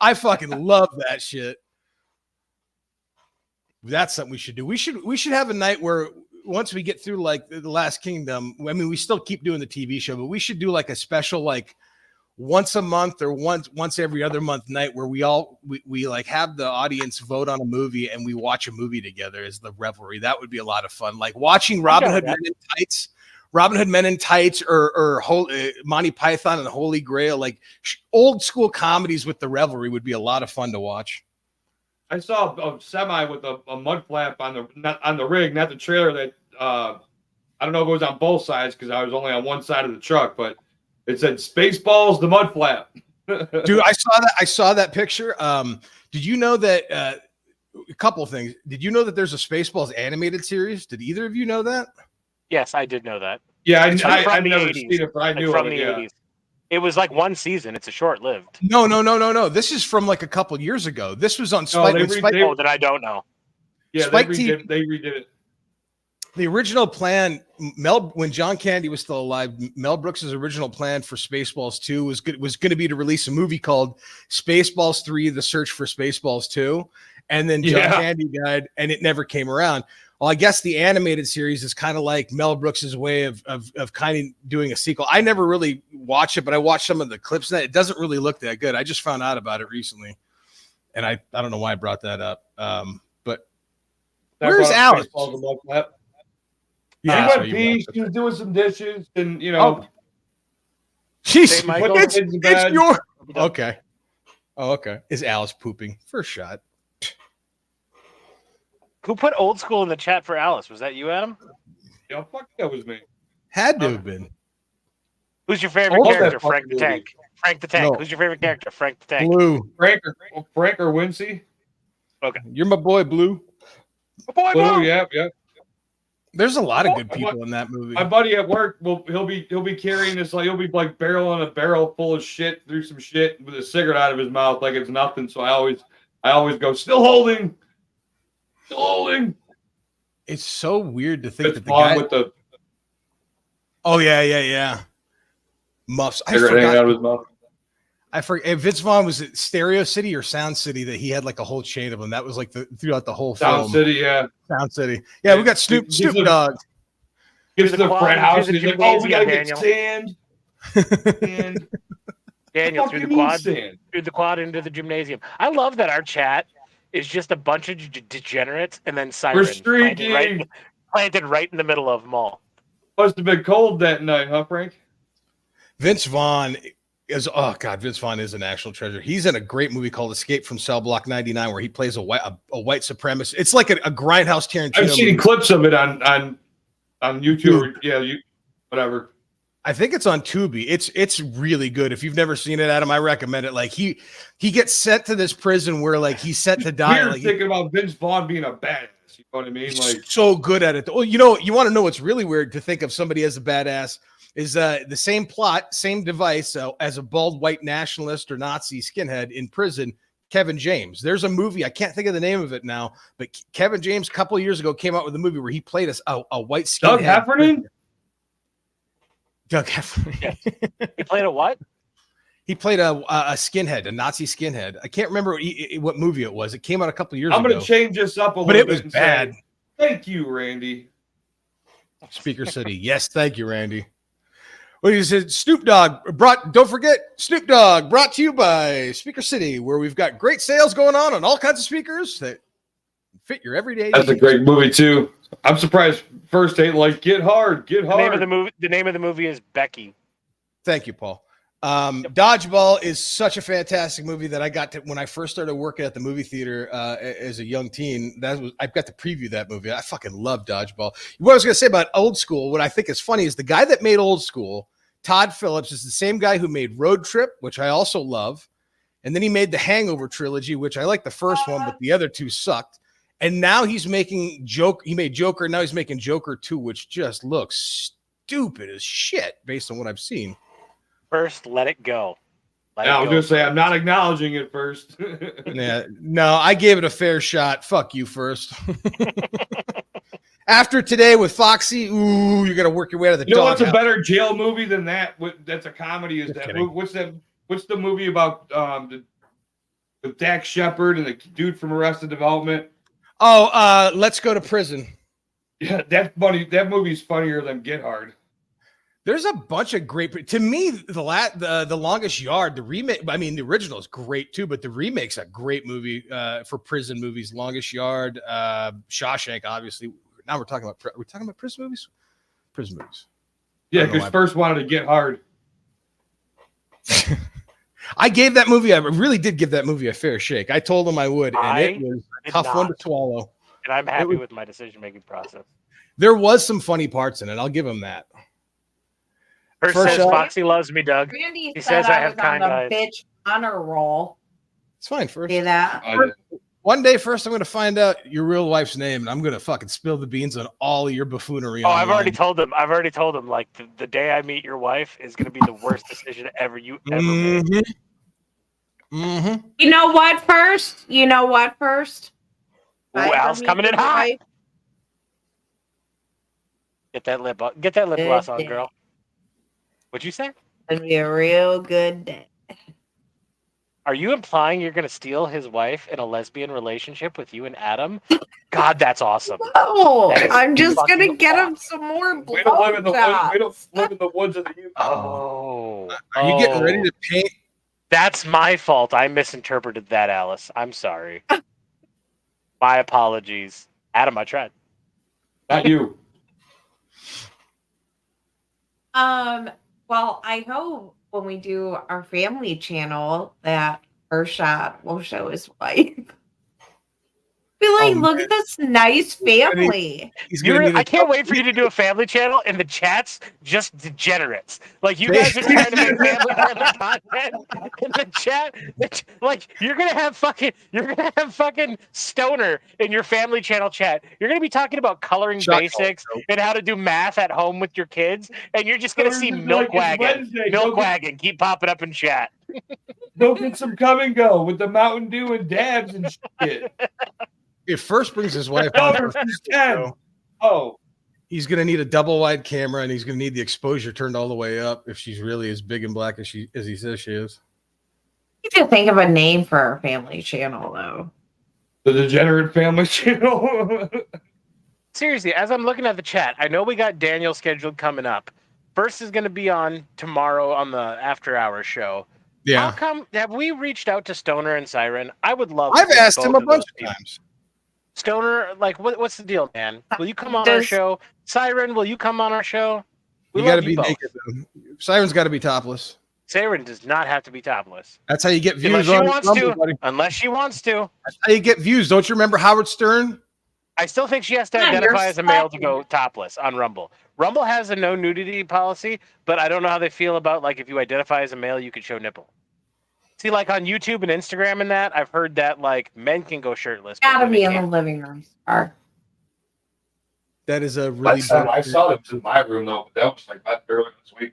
I fucking love that shit. That's something we should do. We should have a night where once we get through like the Last Kingdom, I mean, we still keep doing the TV show, but we should do like a special, like once a month or once every other month night where we like have the audience vote on a movie and we watch a movie together as the revelry. That would be a lot of fun. Like watching Robin Hood Men in Tights or Monty Python and the Holy Grail, like old school comedies with the revelry would be a lot of fun to watch. I saw a semi with a mud flap on the rig, not the trailer. That I don't know if it was on both sides because I was only on one side of the truck, but it said "Spaceballs the mud flap." Dude, I saw that picture. Did you know that? A couple of things. Did you know that there's a Spaceballs animated series? Did either of you know that? Yes, I did know that. Yeah, It's from I've the never 80s. seen it, but I knew From it. the Yeah. 80s. It was like one season. It's a short-lived. No. This is from like a couple of years ago. This was on Spike. Oh, that I don't know. Yeah, Spike they redid it. The original plan, when John Candy was still alive, Mel Brooks' original plan for Spaceballs 2 was going to be to release a movie called Spaceballs 3: The Search for Spaceballs 2. And then John Candy died and it never came around. Well, I guess the animated series is kind of like Mel Brooks' way of kind of doing a sequel. I never really watched it, but I watched some of the clips that it doesn't really look that good. I just found out about it recently. And I don't know why I brought that up. But where's Alex? Yeah, she went pee. She was doing some dishes, and Jeez, Michael, it's your okay. Oh, okay. Is Alice pooping? First shot. Who put old school in the chat for Alice? Was that you, Adam? Yeah, fuck, that was me. Had to have been. Who's your favorite character? Frank the movie. Tank. Frank the Tank. No. Who's your favorite character? Frank the Tank. Blue. Frank or Wincy? Okay. You're my boy, Blue. Oh, boy, Blue, yep. There's a lot of good people in that movie. My buddy at work, he'll be carrying this, like he'll be like barreling a barrel full of shit through some shit with a cigarette out of his mouth like it's nothing. So I always go, still holding. It's so weird to think It's that the guy with the Oh yeah. Muffs. cigarette hanging out of his mouth. I forget. Vince Vaughn was it Stereo City or Sound City that he had like a whole chain of them. That was like throughout the whole film. Sound City, yeah. Sound City. Yeah, we got Snoop Dogg. Gets to the frat house and he's like, oh, we gotta get Daniel. sand. Daniel What through the the fuck you mean sand? through the quad into the gymnasium. I love that our chat is just a bunch of degenerates and then sirens streaking. planted right in the middle of them all. Must have been cold that night, huh, Frank? Vince Vaughn is Vince Vaughn is an actual treasure. He's in a great movie called Escape from Cell Block 99 where he plays a white supremacist. It's like a grindhouse Tarantino. I've seen movie. clips of it on YouTube. Whatever. I think it's on Tubi. It's really good. If you've never seen it, Adam, I recommend it. Like he gets sent to this prison where like he's set to die. Weird Like, thinking about Vince Vaughn being a badass. You know what I mean? he's Like so good at it. Well, you want to know what's really weird to think of somebody as a badass is the same plot, same device as a bald white nationalist or Nazi skinhead in prison. Kevin James. There's a movie. I can't think of the name of it now, but Kevin James a couple of years ago came out with a movie where he played a white skinhead. Doug Heffernan? Doug Heffernan. Yeah. He played a what? He played a skinhead, a Nazi skinhead. I can't remember what movie it was. It came out a couple of years ago. I'm going to change this up a little but bit. it was and bad. say, thank you, Randy. Speaker City. Yes, thank you, Randy. Well, he said Snoop Dogg don't forget Snoop Dogg brought to you by Speaker City, where we've got great sales going on all kinds of speakers that fit your everyday That's needs. a great movie too. I'm surprised first ain't like get hard. The name of the movie is Becky. Thank you, Paul. Dodgeball is such a fantastic movie that I got to when I first started working at the movie theater as a young teen. I've got to preview that movie. I fucking love Dodgeball. What I was going to say about Old School, what I think is funny is the guy that made Old School, Todd Phillips, is the same guy who made Road Trip, which I also love, and then he made the Hangover trilogy, which I like the first one, but the other two sucked. And now he's making Joker. He made Joker. Now he's making Joker 2, which just looks stupid as shit based on what I've seen. First, let it go. Yeah, I was gonna say I'm not acknowledging it first. Yeah, no, I gave it a fair shot. Fuck you first. After today with Foxy, ooh, you're gonna work your way out of the You know dog what's a house. better jail movie than that? That's a comedy. Is Just that kidding. what's the movie about with Dax Shepard and the dude from Arrested Development? Oh, Let's Go to Prison. Yeah, that's funny. That movie's funnier than Get Hard. There's a bunch of great. To me, the Longest Yard, the remake. I mean, the original is great too, but the remake's a great movie for prison movies. Longest Yard, Shawshank, obviously. Now we're talking about prison movies. Prison movies. Yeah, I don't know because why. first wanted to Get Hard. I gave that movie. I really did give that movie a fair shake. I told him I would, and I it was a did tough one to not. swallow. And I'm happy was- with my decision-making process. There was some funny parts in it. I'll give him that. First First says shot. Foxy loves me, Doug. Randy He said says I I have was on kind the eyes. bitch honor roll. It's fine. First, See that? one day, first, I'm going to find out your real wife's name, and I'm going to fucking spill the beans on all of your buffoonery. Oh, I've already online. told him. Like the day I meet your wife is going to be the worst decision ever you ever made. Mm-hmm. You know what first? Ooh, If I ever Al's meet coming in your hot. wife, Get that lip gloss on, day. girl. What'd you say? It'll be a real good day. Are you implying you're going to steal his wife in a lesbian relationship with you and Adam? God, that's awesome. Oh, That is I'm just gonna fucking get him awesome. some more We don't live in the woods. blowjobs. We don't live in the woods of the Yukon. Oh. Are you getting ready to paint? That's my fault. I misinterpreted that, Alice. I'm sorry. My apologies. Adam, I tried. Not you. Well, I hope when we do our family channel that First Shot will show his wife. Be like, Oh, look at this nice family. He's gonna need I a can't wait for you to do a family channel and the chat's just degenerates. Like you guys are trying to make family friendly content in the chat. Like you're gonna have fucking Stoner in your family channel chat. You're gonna be talking about coloring Shot basics call, and how to do math at home with your kids, and you're just gonna see Stoner's Milk like, it's Wagon. Wednesday, Milk go get- Wagon keep popping up in chat. Go get some come and go with the Mountain Dew and dabs and shit. It first brings his wife No, on. there's for a just photo. 10. Oh, He's gonna need a double wide camera, and he's gonna need the exposure turned all the way up if she's really as big and black as he says she is. We need to think of a name for our family channel, though. the Degenerate Family Channel. Seriously, as I'm looking at the chat, I know we got Daniel scheduled coming up. First is going to be on tomorrow on the After Hours show. How come have we reached out to Stoner and Siren? I would love. I've to asked both him a of bunch those of people. times. Stoner, like, what's the deal, man? Will you come on our Does- show? Siren, will you come on our show? We You got to love be both. naked. Though. Siren's got to be topless. Siren does not have to be topless. That's how you get Unless views she on wants Rumble, to. buddy. Unless she wants to. That's how you get views. Don't you remember Howard Stern? I still think she has to Yeah, identify you're as a male to slacking. go topless on Rumble. Rumble has a no nudity policy, but I don't know how they feel about like if you identify as a male, you can show nipple. See, like on YouTube and Instagram and that, I've heard that like men can go shirtless. but Gotta women be in the can't. living room. Star. That is a really. I saw them in my room though, but that was like that earlier this week.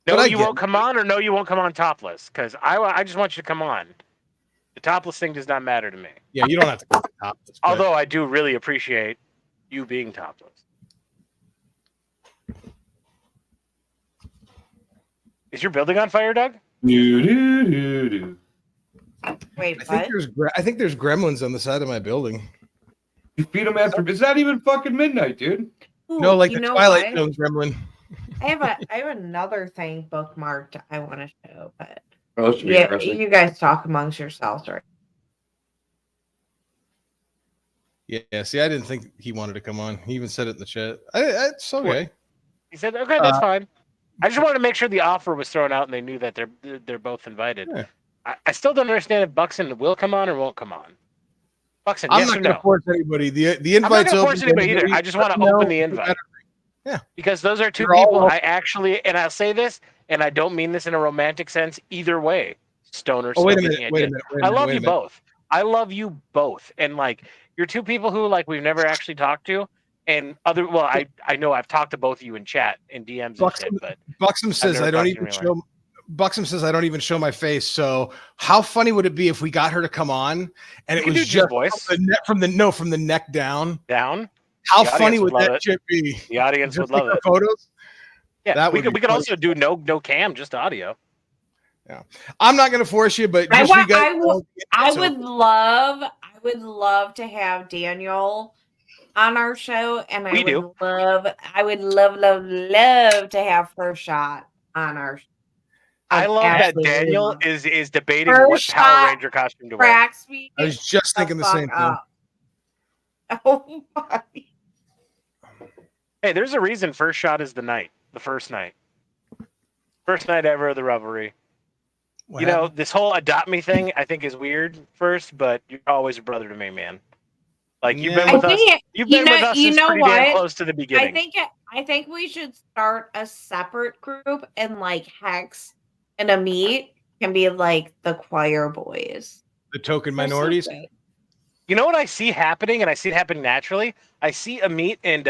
No, But I you get won't come on, or no, you won't come on topless. Because I just want you to come on. The topless thing does not matter to me. Yeah, you don't have to go topless. but- Although I do really appreciate you being topless. Is your building on fire, Doug? Do. Wait, I think what? I think there's gremlins on the side of my building. You feed them after. It's not even fucking midnight, dude. Ooh, No, like you the know Twilight what? Zone gremlin. I have another thing bookmarked I want to show, but Oh, this should be yeah, interesting. you guys talk amongst yourselves, right? Yeah, see, I didn't think he wanted to come on. He even said it in the chat. It's okay. He said, "Okay, that's fine." I just wanted to make sure the offer was thrown out and they knew that they're both invited. Yeah. I still don't understand if Buxton will come on or won't come on. Buxton, I'm yes not or going to no? force anybody. The I'm not invite's going to open. force anybody either. I just want to open the invite. Yeah. Because those are two You're all people welcome. I actually, and I'll say this, and I don't mean this in a romantic sense either way. Stoner, Oh, wait a Smoking minute. Ant Wait a did. minute. Wait a I minute. love wait a you minute. both. I love you both, and like you're two people who like we've never actually talked to, and I know I've talked to both of you in chat in DMs and shit, but Buxom says never I don't talked to even him anyway. show. Buxom says I don't even show my face. So how funny would it be if we got her to come on and You it can was do Jim's just voice. from the neck down? Down. How The funny audience would would love that it. shit be? The audience Just would love like it. our photos. Yeah, That we would could be we could funny. also do no cam, just audio. I'm not going to force you, but I just so you want- guys I will- know, I so- would love to have Daniel on our show, and We do. I would love to have First Shot on our show. I love that Absolutely Daniel love it. is debating First what Power shot Ranger costume to wear. Cracks me I was just thinking the fuck same thing. up. Oh my. Hey, there's a reason First Shot is the first night ever of the Revelry. What You know, happened? this whole adopt me thing I think is weird first, but you're always a brother to me, man. Like you've been Yeah. with us. You've been with us You since know pretty damn what? close to the beginning. I think we should start a separate group, and like Hex and Amit can be like the choir boys. The token Or minorities. something. You know what I see happening, and I see it happening naturally? I see Amit and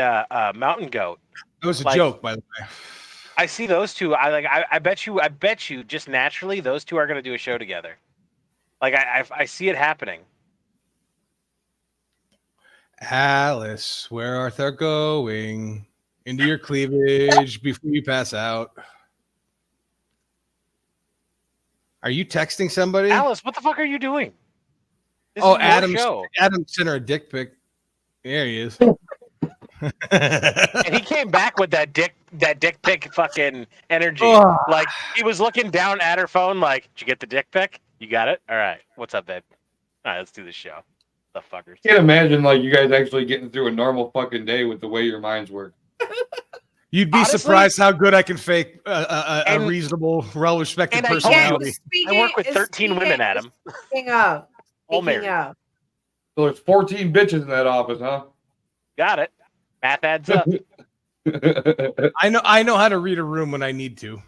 Mountain Goat. That was a Like- joke, by the way. I see those two. I bet you just naturally those two are gonna do a show together. Like I see it happening. Alice, where art thou going? Into your cleavage before you pass out. Are you texting somebody? Alice, what the fuck are you doing? This Oh, is your Adam show. sent her a dick pic. There he is. And he came back with that dick pic fucking energy. Oh. Like he was looking down at her phone like, did you get the dick pic? You got it? All right. What's up, babe? All right, let's do the show. The fuckers. Can't imagine like you guys actually getting through a normal fucking day with the way your minds work. You'd be Honestly- surprised how good I can fake a And- reasonable, well-respected and I told you, personality. I work with 13 women, Adam. Speaking of, All speaking married. of, So there's 14 bitches in that office, huh? Got it. Math adds up. I know how to read a room when I need to.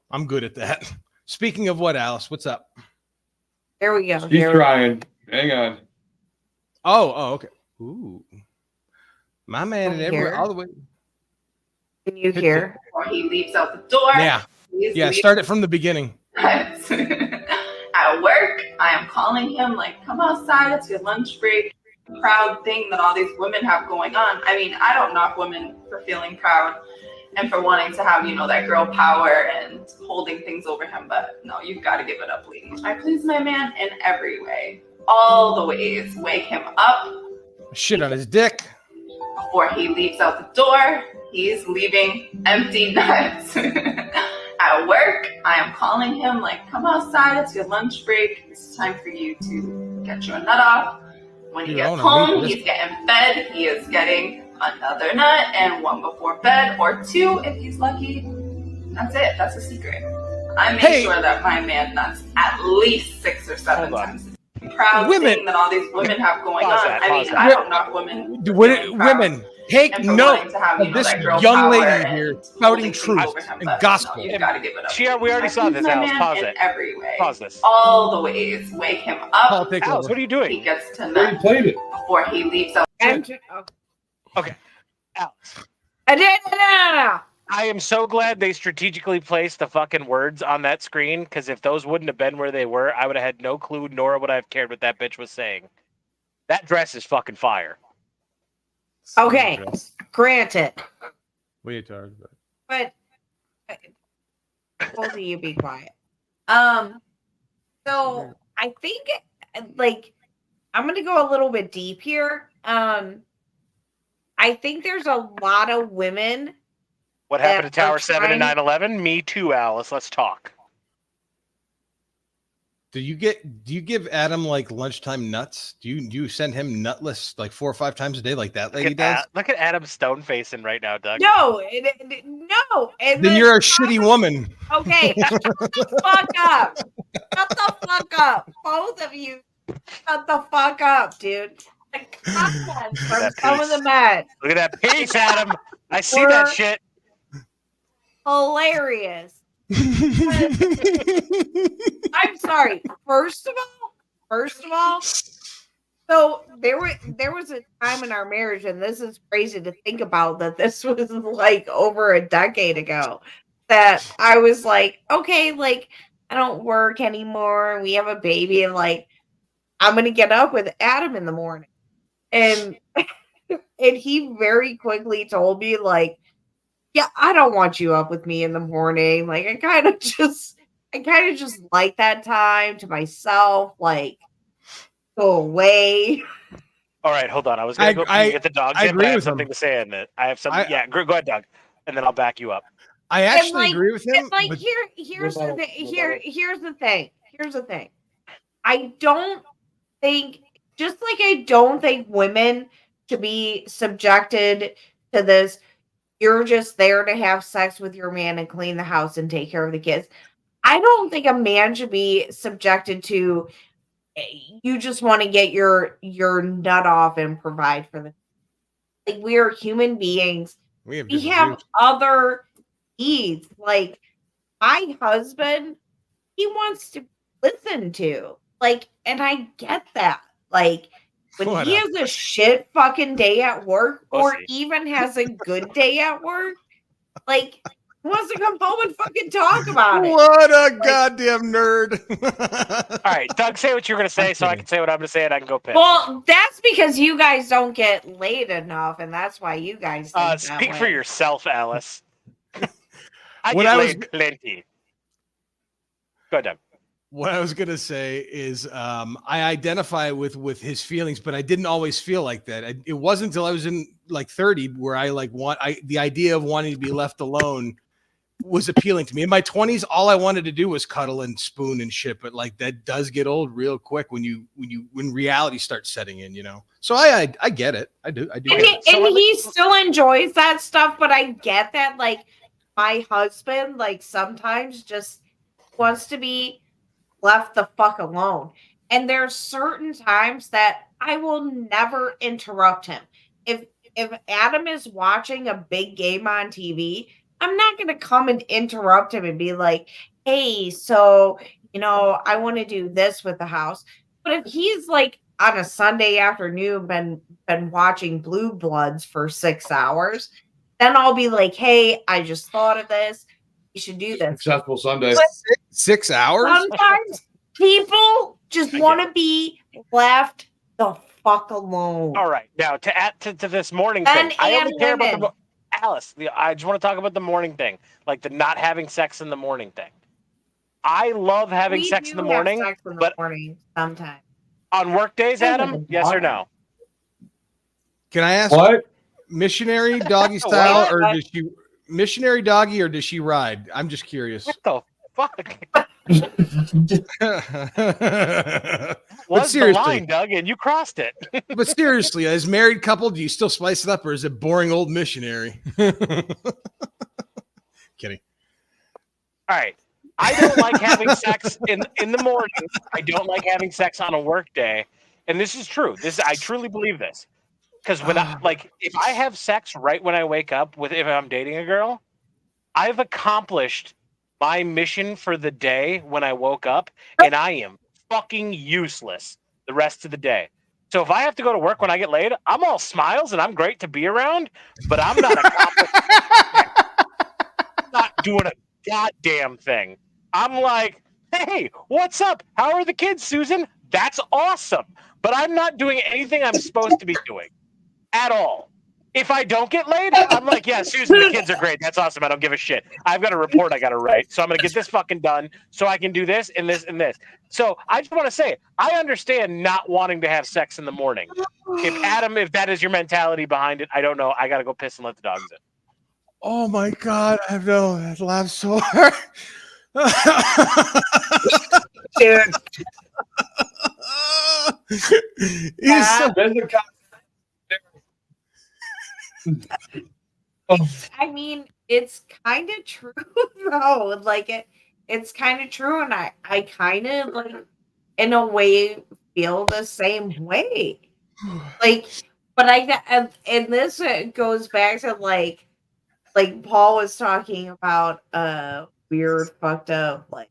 I'm good at that. Speaking of what, Alice? What's up? here we go. She's Here we go. trying. Hang on. Oh, okay. Ooh, my man, and From everywhere, here? all the way. Can you hear? Or he leaves out the door. Yeah, He's yeah. leaving Start it from the beginning. at work. I am calling him like, come outside. It's your lunch break. Proud thing that all these women have going on. I mean, I don't knock women for feeling proud and for wanting to have, that girl power and holding things over him. But no, you've got to give it up, lady. I please my man in every way. All the ways. Wake him up Shit on his dick. before he leaves out the door. He's leaving empty nuts. At work, I am calling him like, come outside, it's your lunch break. It's time for you to get your nut off. When he Dude, I gets wanna home, read this. he's getting fed. He is getting another nut and one before bed, or two if he's lucky. That's it. That's a secret. I make Hey. sure that my man nuts at least 6 or 7 Hold on. times. Proud Women- thing that all these women have going Pause on. that, I pause mean, that. I don't knock women. for feeling proud. Women, take And for note wanting to have, of this that girl young power lady and here holding spouting things truth over him, and but gospel. No, you've got to give it up. She- we already I saw please this, my Alice. man Pause in it. every way. Pause this. All the ways. Wake him Paul, up. take Alice, over. what are you He doing? gets to They already nut played it. before he leaves out. Okay. Alice. I did. No. I am so glad they strategically placed the fucking words on that screen, because if those wouldn't have been where they were, I would have had no clue, nor would I have cared what that bitch was saying. That dress is fucking fire. Okay, granted, What are you talking about? but both of you be quiet. So I think like I'm gonna go a little bit deep here. I think there's a lot of women. What happened to Yeah, Tower we're 7 and trying- 9/11? Me too, Alice. Let's talk. Do you give Adam like lunchtime nuts? Do you send him nutless like 4 or 5 times a day like that lady does? Look at Adam's stone facing right now, Doug. No, no. And Then you're a shitty woman. okay. Shut the fuck up. Shut the fuck up. Both of you. Shut the fuck up, dude. The content from That some of piece. the men. Look at that piece, Adam. I see We're- that shit. Hilarious. I'm sorry. First of First of all, so there was a time in our marriage, and this is crazy to think about that this was like over a decade ago, that I was like, okay, like I don't work anymore. We have a baby, and like I'm gonna get up with Adam in the morning. And and he very quickly told me, like, yeah, I don't want you up with me in the morning. Like I kind of just like that time to myself, like go away. All right, hold on. I was gonna go pee and get the dogs I in, but I agree have with him. something to say in it. I have something. I- Yeah, go ahead, Doug, and then I'll back you up. I And actually like, agree with him. and like But here's the Rebuttal, thing. rebuttal. Here's the thing. Here's the thing. I don't think, just like I don't think women should be subjected to this. You're just there to have sex with your man and clean the house and take care of the kids. I don't think a man should be subjected to, you just want to get your nut off and provide for them. Like, we are human beings. we have We different have views. other needs. Like, my husband, he wants to listen to. Like, and I get that. Like, when What he a- has a shit fucking day at work, or Pussy. even has a good day at work, like, he wants to come home and fucking talk about it. What a goddamn nerd. All right, Doug, say what you're gonna say, so I kidding. can say what I'm gonna say, and I can go piss. Well, that's because you guys don't get laid enough, and that's why you guys think that Speak for way. yourself, Alice. I What get I was- laid plenty. Go ahead, Doug. What I was gonna say is, I identify with his feelings, but I didn't always feel like that. It wasn't until I was in like 30 where the idea of wanting to be left alone was appealing to me. In my 20s, all I wanted to do was cuddle and spoon and shit. But like that does get old real quick when reality starts setting in, you know. So I get it. I do. And, Get he, it. So and let me- he still enjoys that stuff, but I get that, like, my husband, like, sometimes just wants to be left the fuck alone. And there's certain times that I will never interrupt him. If Adam is watching a big game on TV, I'm not gonna come and interrupt him and be like, hey, so I want to do this with the house. But if he's like on a Sunday afternoon been watching Blue Bloods for 6 hours, then I'll be like, hey, I just thought of this. You should do this. Successful Sunday. 6 hours. Sometimes people just I want get to be left the fuck alone. All right, now to add to this morning Men thing, I only and care about the women. Alice. I just want to talk about the morning thing, like the not having sex in the morning thing. I love having We sex in do the have morning, sex in the but morning sometimes. on work days, Sounds like Adam, a yes or dog. no? Can I ask What? missionary doggy style, What? or does she missionary doggy, or does she ride? I'm just curious. What the fuck? But Was the seriously, line, Doug, and you crossed it. but seriously, as married couple, do you still spice it up, or is it boring old missionary? Kidding. All right. I don't like having sex in the morning. I don't like having sex on a work day. And this is true. I truly believe this. Because when if I have sex right when I wake up if I'm dating a girl, I've accomplished my mission for the day when I woke up, and I am fucking useless the rest of the day. So if I have to go to work when I get laid, I'm all smiles and I'm great to be around, but I'm not accomplished. I'm not doing a goddamn thing. I'm like, hey, what's up? How are the kids, Susan? That's awesome. But I'm not doing anything I'm supposed to be doing at all. If I don't get laid, I'm like, yeah, Susan, the kids are great. That's awesome. I don't give a shit. I've got a report I got to write. So I'm going to get this fucking done so I can do this and this and this. So I just want to say, I understand not wanting to have sex in the morning. If that is your mentality behind it, I don't know. I got to go piss and let the dogs in. Oh my god, I know that laughed so hard. Dude, He's so There's a I mean, it's kind of true though. Like it's kind of true, and I kind of like, in a way, feel the same way. Like, but and this goes back to like Paul was talking about weird, fucked up, like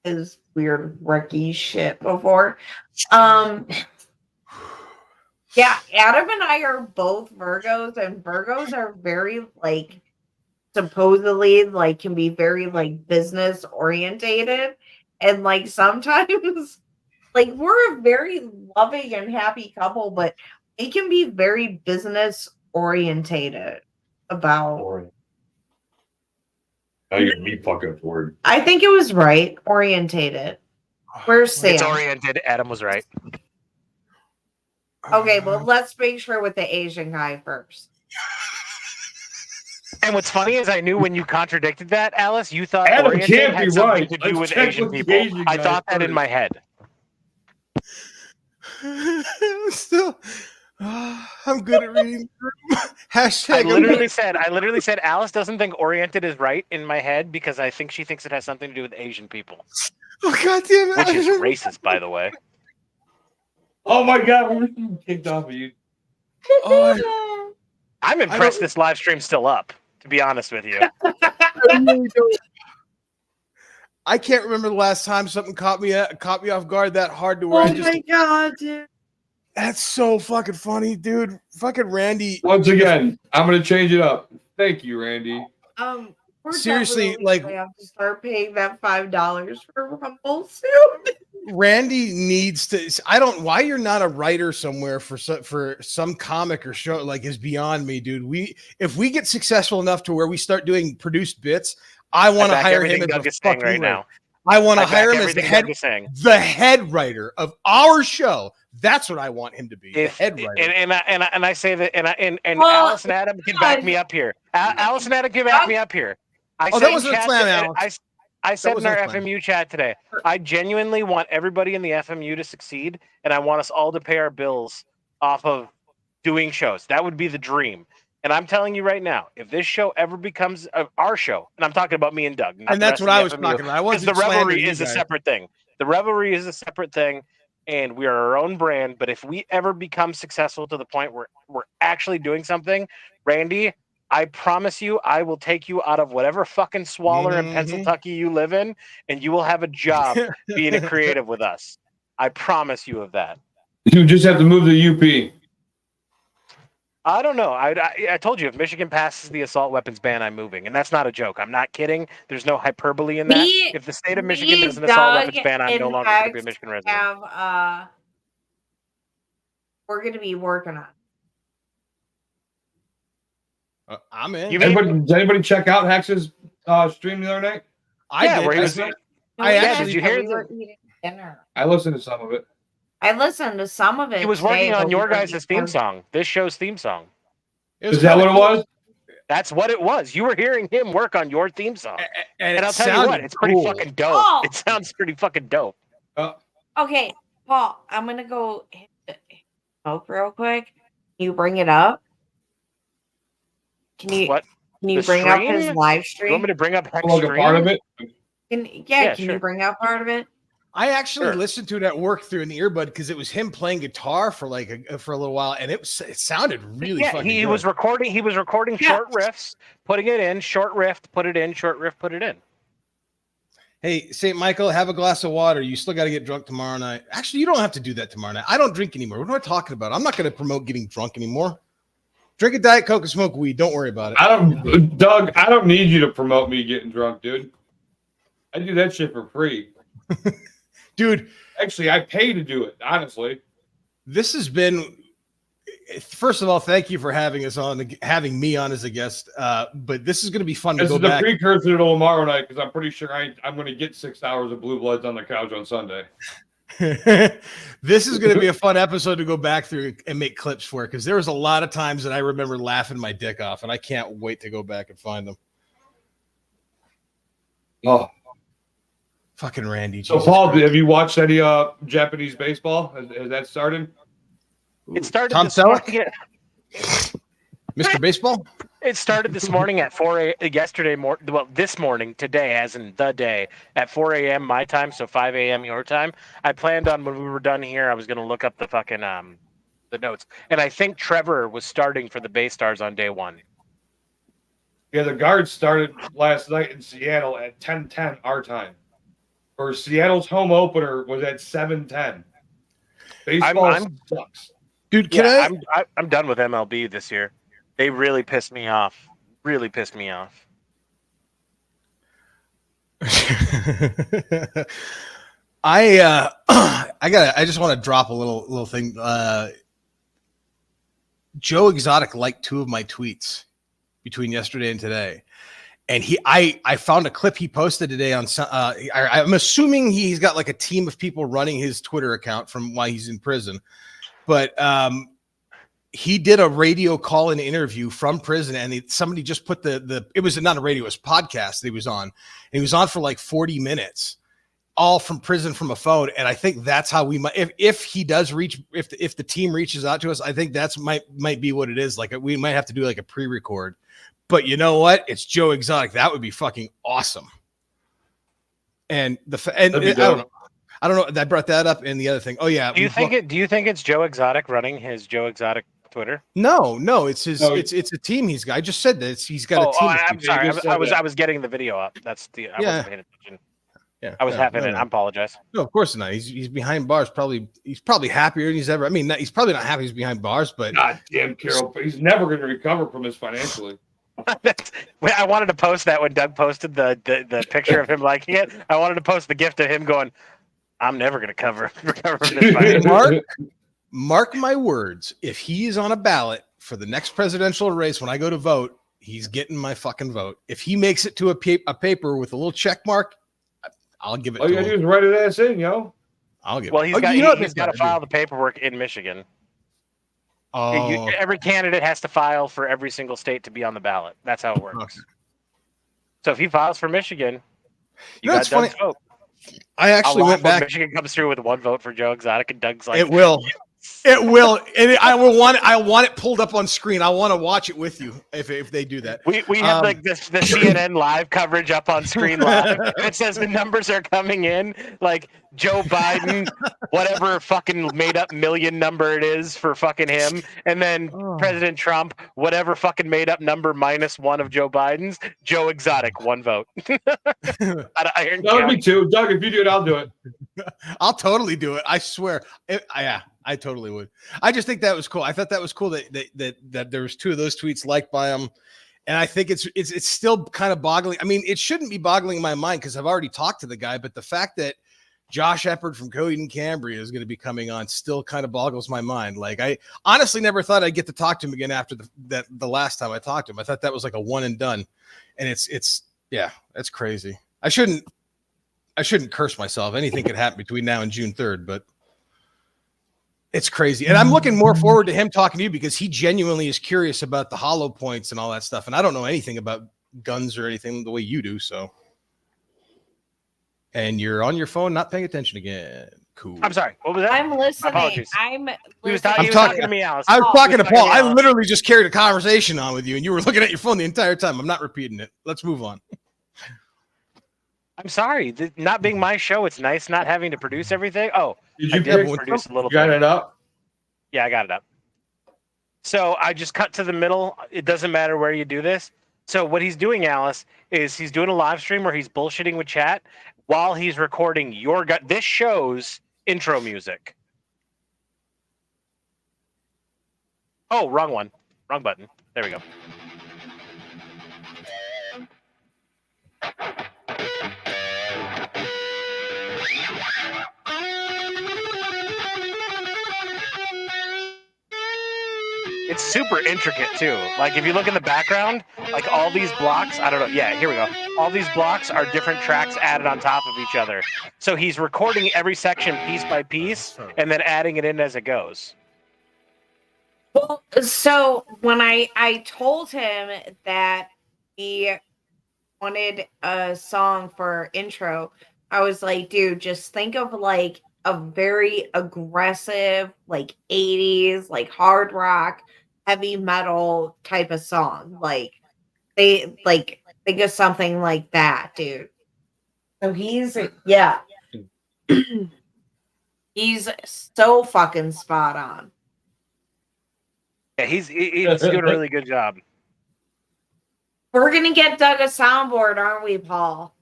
his weird rookie shit before. Yeah, Adam and I are both Virgos, and Virgos are very like supposedly like can be very like business orientated, and like sometimes like we're a very loving and happy couple, but we can be very business orientated about. Now you're me fucking up the word. I think it was right, orientated. Where's Sam? It's oriented. Adam was right. Okay, but let's make sure with the Asian guy first. And what's funny is I knew when you contradicted that, Alice, you thought Adam oriented can't had be something right. to do Let's with check Asian with the people. Asian I guy thought that in first. my head. Still, I'm good at reading. Hashtag. I I'm literally good. said Alice doesn't think oriented is right in my head because I think she thinks it has something to do with Asian people, Oh god damn it! which is racist, by the way. Oh my god, we're getting kicked off of you. Oh, I'm impressed this live stream's still up, to be honest with you. I can't remember the last time something caught me off guard that hard to where Oh I just. my god, dude. That's so fucking funny, dude. Fucking Randy. Once again, I'm gonna change it up. Thank you, Randy. We're Seriously, definitely like- gonna have to start paying that $5 for Rumble soon. Randy needs to. I don't. Why you're not a writer somewhere for some comic or show like is beyond me, dude. If we get successful enough to where we start doing produced bits, I want to hire him as Doug a is saying fucking right writer. now. I want to I back hire him as everything Doug is saying. the head writer of our show. That's what I want him to be. The head writer. And I say that, and Well, Alice and Adam can back me up here. Alice and Adam can back me up here. I Oh, said that wasn't in a chat slam, today- Alex. I said in wasn't our a slam. FMU chat today, I genuinely want everybody in the FMU to succeed, and I want us all to pay our bills off of doing shows. That would be the dream. And I'm telling you right now, if this show ever becomes our show, and I'm talking about me and Doug, not And the that's rest what of the I was FMU, talking about. I because wasn't the Revelry slandering you is a guys. separate thing. The Revelry is a separate thing, and we are our own brand. But if we ever become successful to the point where we're actually doing something, Randy, I promise you, I will take you out of whatever fucking swaller in Pennsylvania you live in, and you will have a job being a creative with us. I promise you of that. You just have to move to UP. I don't know. I told you, if Michigan passes the assault weapons ban, I'm moving, and that's not a joke. I'm not kidding. There's no hyperbole in that. If the state of Michigan does an assault weapons ban, I'm no longer going to be a Michigan resident. We're going to be working on. I'm in. Did anybody check out Hex's stream the other night? I Yeah, did. where he I was. said- I actually- did you hear we were eating dinner. I listened to some of it. I listened to some of it. He was today, working on but your we were guys' theme song. This show's theme song. Is that what it was? That's what it was. You were hearing him work on your theme song. And And it I'll tell you what, sounded it's pretty cool. fucking dope. Oh. It sounds pretty fucking dope. Okay, Paul, I'm going to go hit the smoke real quick. Can you bring it up? Can you What? Can you The bring up his stream? live You stream? want me to bring up Hex Like a part of Stream? it? Can Yeah, you sure. bring up part of it? I actually Sure. listened to it at work through an earbud because it was him playing guitar for for a little while, and it sounded really Yeah, fucking he good. was recording. He was recording Yeah. short riffs, putting it in. Short riff, put it in. Short riff, put it in. Hey, St. Michael, have a glass of water. You still got to get drunk tomorrow night. Actually, you don't have to do that tomorrow night. I don't drink anymore. What am I talking about? I'm not going to promote getting drunk anymore. Drink a Diet Coke and smoke weed. Don't worry about it. Doug, I don't need you to promote me getting drunk, dude. I do that shit for free. Dude, Actually, I pay to do it, honestly. this has been, first of all, thank you for having me on as a guest. But this is going to be fun to This go is the back. precursor to tomorrow night because I'm pretty sure I'm going to get 6 hours of Blue Bloods on the couch on Sunday. This is going to be a fun episode to go back through and make clips for, because there was a lot of times that I remember laughing my dick off, and I can't wait to go back and find them. Oh, Fucking Randy. so Jesus Paul, Christ. have you watched any Japanese baseball? Has that started? It started Tom this Selleck? morning. Mr. Baseball? It started this morning at 4 a.m. This morning, today, as in the day, at 4 a.m. my time, so 5 a.m. your time. I planned on when we were done here, I was going to look up the fucking the notes, and I think Trevor was starting for the Bay Stars on day one. Yeah, the Guards started last night in Seattle at 10:10 our time. or Seattle's home opener was at 7:10. Baseball sucks. Dude, can I'm done with MLB this year. They really pissed me off. Really pissed me off. I just want to drop a little thing. Joe Exotic liked 2 of my tweets between yesterday and today. And I found a clip he posted today on. I'm assuming he's got like a team of people running his Twitter account from while he's in prison, but he did a radio call-in interview from prison, and somebody just put it was not a radio, it was a podcast that he was on, and he was on for like 40 minutes, all from prison from a phone. And I think that's how we might, if he does reach, if the team reaches out to us, I think that's might be what it is. Like we might have to do like a pre-record. But you know what? It's Joe Exotic. That would be fucking awesome. And I don't know. I brought that up. And the other thing. Oh yeah. Do you think it's Joe Exotic running his Joe Exotic Twitter? No, it's his. No, it's a team. He's got. I just said that he's got a team. I'm sorry. I was getting the video up. I wasn't paying attention. Yeah, I was half in it. I apologize. No, of course not. He's behind bars. He's probably happier than he's ever. I mean, he's probably not happy he's behind bars, but God damn, Carol, he's never going to recover from this financially. I wanted to post that when Doug posted the picture of him liking it. I wanted to post the gift of him going, I'm never going to recover from this. Mark my words. If he is on a ballot for the next presidential race, when I go to vote, he's getting my fucking vote. If he makes it to a paper with a little check mark, I'll give it to him. All you gotta do is write it ass in, yo. I'll give it. Well, he's got to file the paperwork in Michigan. Oh. Every candidate has to file for every single state to be on the ballot. That's how it works. Okay. So if he files for Michigan, you got Doug's vote. I actually went back. Michigan comes through with 1 vote for Joe Exotic, and Doug's like, it will. It will, and I want it pulled up on screen. I want to watch it with you if they do that. We have like the CNN live coverage up on screen live. It says the numbers are coming in, like Joe Biden, whatever fucking made up million number it is for fucking him, and then President Trump, whatever fucking made up number -1 of Joe Biden's. Joe Exotic, 1 vote. That would be 2. Doug, if you do it, I'll do it. I'll totally do it. I swear. I totally would. I just think that was cool. I thought that was cool that there was 2 of those tweets liked by him, and I think it's still kind of boggling. I mean, it shouldn't be boggling my mind because I've already talked to the guy, but the fact that Josh Eppard from Cody and Cambria is going to be coming on still kind of boggles my mind. Like I honestly never thought I'd get to talk to him again after the last time I talked to him. I thought that was like a one and done, and it's crazy. I shouldn't curse myself. Anything could happen between now and June 3rd, but it's crazy. And I'm looking more forward to him talking to you because he genuinely is curious about the hollow points and all that stuff. And I don't know anything about guns or anything the way you do. So, and you're on your phone, not paying attention again. Cool. I'm sorry. What was that? I'm listening. Apologies. He was talking to me, Alice. I was talking to Paul. I literally just carried a conversation on with you and you were looking at your phone the entire time. I'm not repeating it. Let's move on. I'm sorry. Not being my show, it's nice not having to produce everything. Oh, did you produce a little bit. Got it up? Yeah, I got it up. So I just cut to the middle. It doesn't matter where you do this. So what he's doing, Alice, is he's doing a live stream where he's bullshitting with chat while he's recording this show's intro music. Oh, wrong one. Wrong button. There we go. It's super intricate too. Like if you look in the background, like all these blocks, I don't know. Yeah, here we go. All these blocks are different tracks added on top of each other. So he's recording every section piece by piece and then adding it in as it goes. Well, so when I told him that he wanted a song for intro, I was like, dude, just think of like a very aggressive, like 80s, like hard rock, heavy metal type of song. Like they like think of something like that, dude. So he's he's so fucking spot on. Yeah, he's doing a really good job. We're gonna get Doug a soundboard, aren't we, Paul?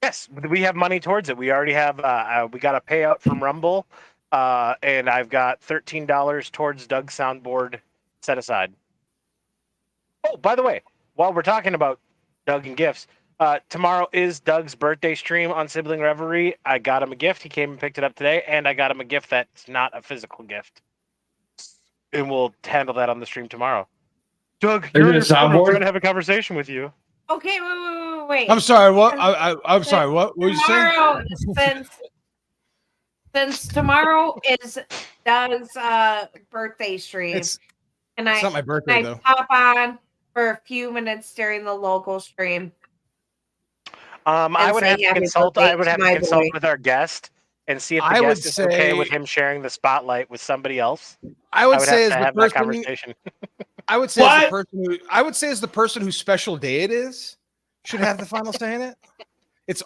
Yes, we have money towards it. We already have. We got a payout from Rumble, and I've got $13 towards Doug's soundboard set aside. Oh, by the way, while we're talking about Doug and gifts, tomorrow is Doug's birthday stream on Sibling Revelry. I got him a gift. He came and picked it up today, and I got him a gift that's not a physical gift. And we'll handle that on the stream tomorrow. Doug, You're you're gonna on your phone. I'm soundboard? trying to have a conversation with you. Okay, wait. I'm sorry. What? I'm sorry. What were you saying? Tomorrow, since tomorrow is Doug's birthday stream, It's and not my birthday though. pop on for a few minutes during the local stream. I would say have to happy consult. birthday I would to have to my consult boy. with our guest and see if the I would guest is okay with say- him sharing the spotlight with somebody else. I would I would say have as to the have that person. conversation. I would say as the What? person who. I would say as the person whose special day it is should have the final say in it.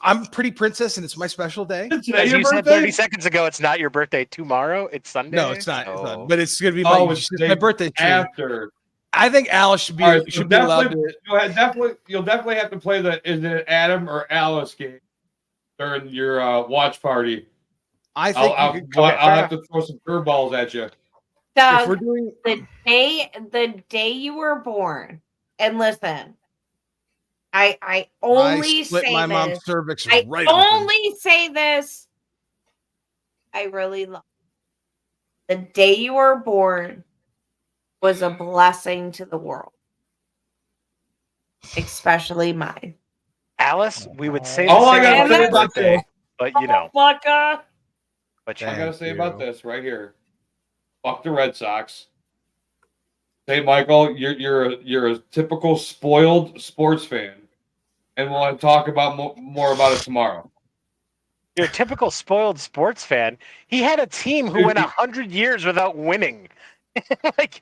I'm pretty princess and it's my special day. Today As your you said birthday? 30 seconds ago, it's not your birthday tomorrow. It's Sunday. No, it's not. It's so- not. But it's gonna be my. Oh, it's it's my birthday treat. after. I think Alice should be All right, so should be allowed definitely, to. you'll definitely have to play the is it Adam or Alice game during your watch party. I think I'll you could, have to throw some curveballs at you. if we're Doug, doing. the day you were born, and listen, I only I split say my this. mom's cervix I right open. only say this. I really love the day you were born was a blessing to the world, especially mine. Alice, we would say All the I same gotta about say your about birthday, this, but you know, Fucker. but I you gotta Thank say about you. this right here. Fuck the Red Sox. Hey, Michael, you're a typical spoiled sports fan, and we'll talk about more about it tomorrow. you're a typical spoiled sports fan. He had a team who went 100 years without winning. Like,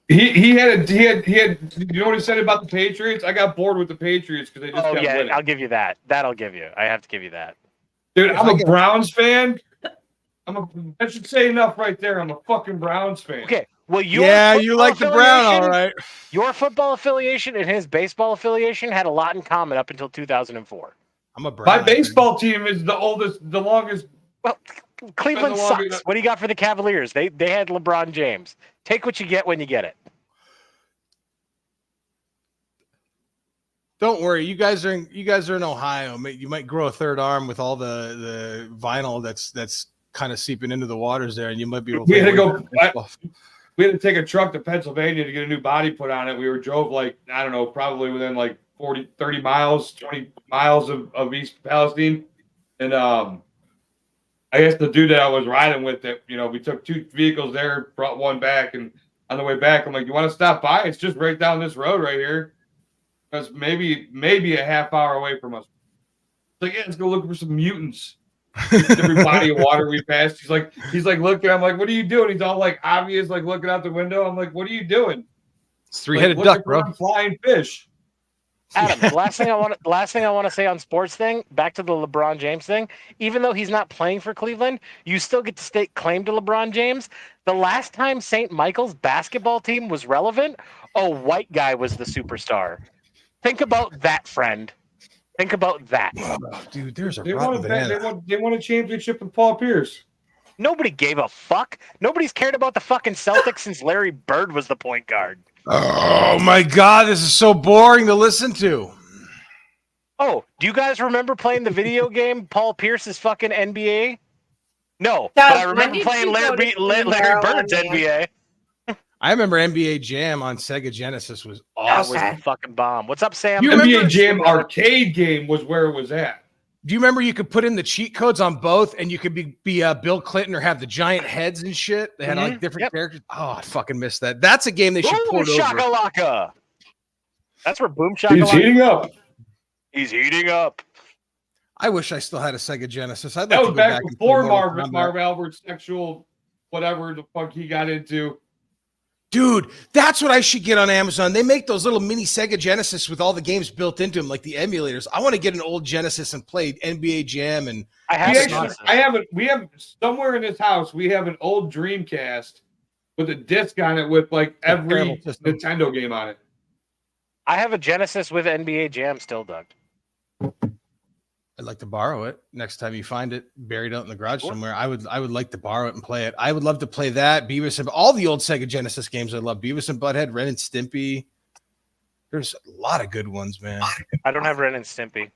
He had. You know what he said about the Patriots? I got bored with the Patriots because they just oh kept yeah, winning. I'll give you that. That I'll give you. I have to give you that. Dude, If I'm I a get- Browns fan. I should say enough right there. I'm a fucking Browns fan. Okay, well, your Yeah, you football like the brown, all affiliation- right. Your football affiliation and his baseball affiliation had a lot in common up until 2004. I'm a brown. My fan. baseball team is the longest. Well, Cleveland Been the longer- sucks. What do you got for the Cavaliers? They had LeBron James. Take what you get when you get it. Don't worry, you guys are in Ohio. You might grow a third arm with all the vinyl that's kind of seeping into the waters there, and you might be able to. We had to go- avoid baseball. We had to take a truck to Pennsylvania to get a new body put on it. We drove like, I don't know, probably within like 30 miles, 20 miles of East Palestine. And I guess the dude that I was riding with, that, we took 2 vehicles there, brought one back, and on the way back, I'm like, you want to stop by? It's just right down this road right here. That's maybe a half hour away from us. It's like, yeah, let's go look for some mutants. Every body of water we passed, he's like looking. I'm like, what are you doing? He's all like obvious, like looking out the window. I'm like, what are you doing? It's three-headed Like, duck, looking bro. for flying fish. Adam, the last thing I want to say on sports thing, back to the LeBron James thing, even though he's not playing for Cleveland, you still get to stake claim to LeBron James. The last time St. Michael's basketball team was relevant, a white guy was the superstar. Think about that, friend. Think about that. Dude, there's a They rotten won, banana. they won a championship with Paul Pierce. Nobody gave a fuck. Nobody's cared about the fucking Celtics since Larry Bird was the point guard. Oh my god, this is so boring to listen to. Oh, do you guys remember playing the video game Paul Pierce's fucking NBA? No, Doug, but I when remember did playing you go Larry to Larry Bird's Bird, NBA. I remember NBA Jam on Sega Genesis was That awesome. was Okay. the fucking bomb. What's up, Sam? You remember- NBA Jam arcade game was where it was at. Do you remember you could put in the cheat codes on both, and you could be Bill Clinton or have the giant heads and shit? They had like different Yep. characters. Oh, I fucking missed that. That's a game they should Boom port over. shakalaka. That's where Boom He's shakalaka. heating up. He's heating up. I wish I still had a Sega Genesis. I'd like That to was go back back and before play Mortal Kombat. Marv Albert's sexual whatever the fuck he got into. Dude, that's what I should get on Amazon. They make those little mini Sega Genesis with all the games built into them, like the emulators. I want to get an old Genesis and play NBA Jam. And I have We a actually, Genesis. we have somewhere in this house, we have an old Dreamcast with a disc on it with like Terrible every system. Nintendo game on it. I have a Genesis with NBA Jam still, Doug. I'd like to borrow it next time you find it buried out in the garage somewhere. I would like to borrow it and play it. I would love to play that. Beavis and all the old Sega Genesis games I love. Beavis and Butthead, Ren and Stimpy. There's a lot of good ones, man. I don't have Ren and Stimpy.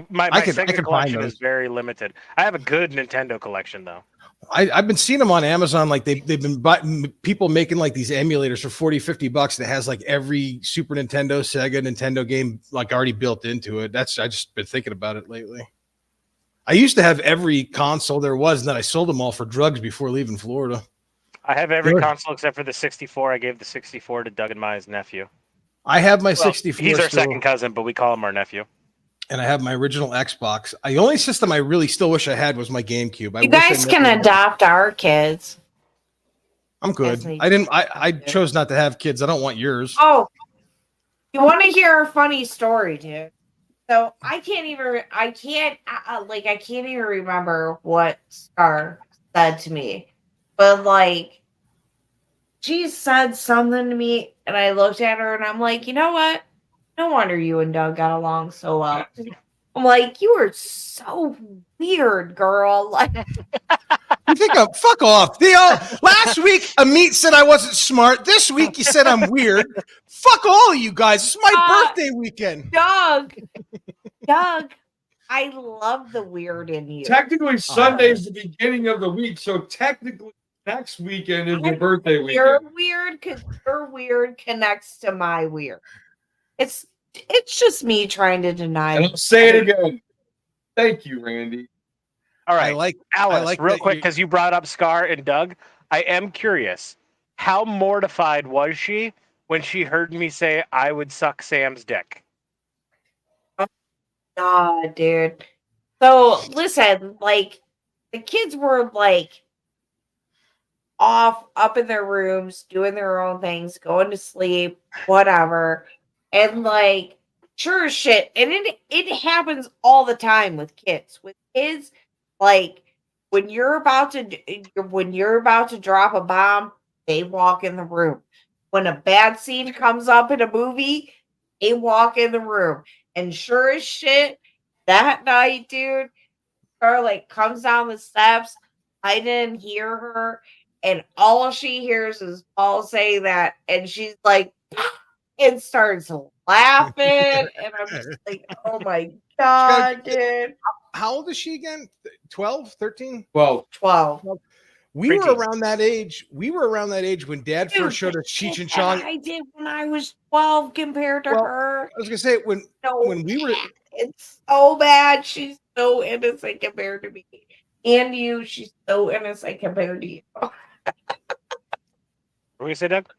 My I Sega could find collection those. is very limited. I have a good Nintendo collection though. I've been seeing them on Amazon. Like they've been people making like these emulators for $40-$50 that has like every Super Nintendo, Sega, Nintendo game like already built into it. I just been thinking about it lately. I used to have every console there was, and then I sold them all for drugs before leaving Florida. I have every console except for the 64. I gave the 64 to Doug and Maya's nephew. I have my 64. He's our still, second cousin, but we call him our nephew. and I have my original Xbox. The only system I really still wish I had was my GameCube. You guys can adopt our kids. I'm good. Disney. I chose not to have kids. I don't want yours. Oh, you want to hear a funny story, dude? So I can't even remember what Scar said to me, but like, she said something to me, and I looked at her, and I'm like, you know what? No wonder you and Doug got along so well. I'm like, you were so weird, girl. Like, You think I'm fuck off? Last week Amit said I wasn't smart. This week you said I'm weird. Fuck all of you guys. It's my birthday weekend. Doug, I love the weird in you. Technically, Sunday's the beginning of the week, so technically next weekend is your birthday weekend. You're weird because your weird connects to my weird. It's just me trying to deny. And I'll say it again. Thank you, Randy. All right, Alice, real quick, you- because you brought up Scar and Doug. I am curious. How mortified was she when she heard me say I would suck Sam's dick? God, dude. So listen, like the kids were like off up in their rooms, doing their own things, going to sleep, whatever. And like sure as shit. And it happens all the time with kids. With kids, like when you're about to drop a bomb, they walk in the room. When a bad scene comes up in a movie, they walk in the room. And sure as shit, that night, dude, Scarlett comes down the steps. I didn't hear her. And all she hears is Paul say that. And she's like, and starts laughing. And I'm just like, oh my God, dude. How old is she again? 12, 13? Well, 12. We were around that age. We were around that age when Dad first showed us Cheech and Chong. I did when I was 12 compared to her. I was gonna say when we were. It's so bad. She's so innocent compared to me. And you, she's so innocent compared to you. What were you say, Doug?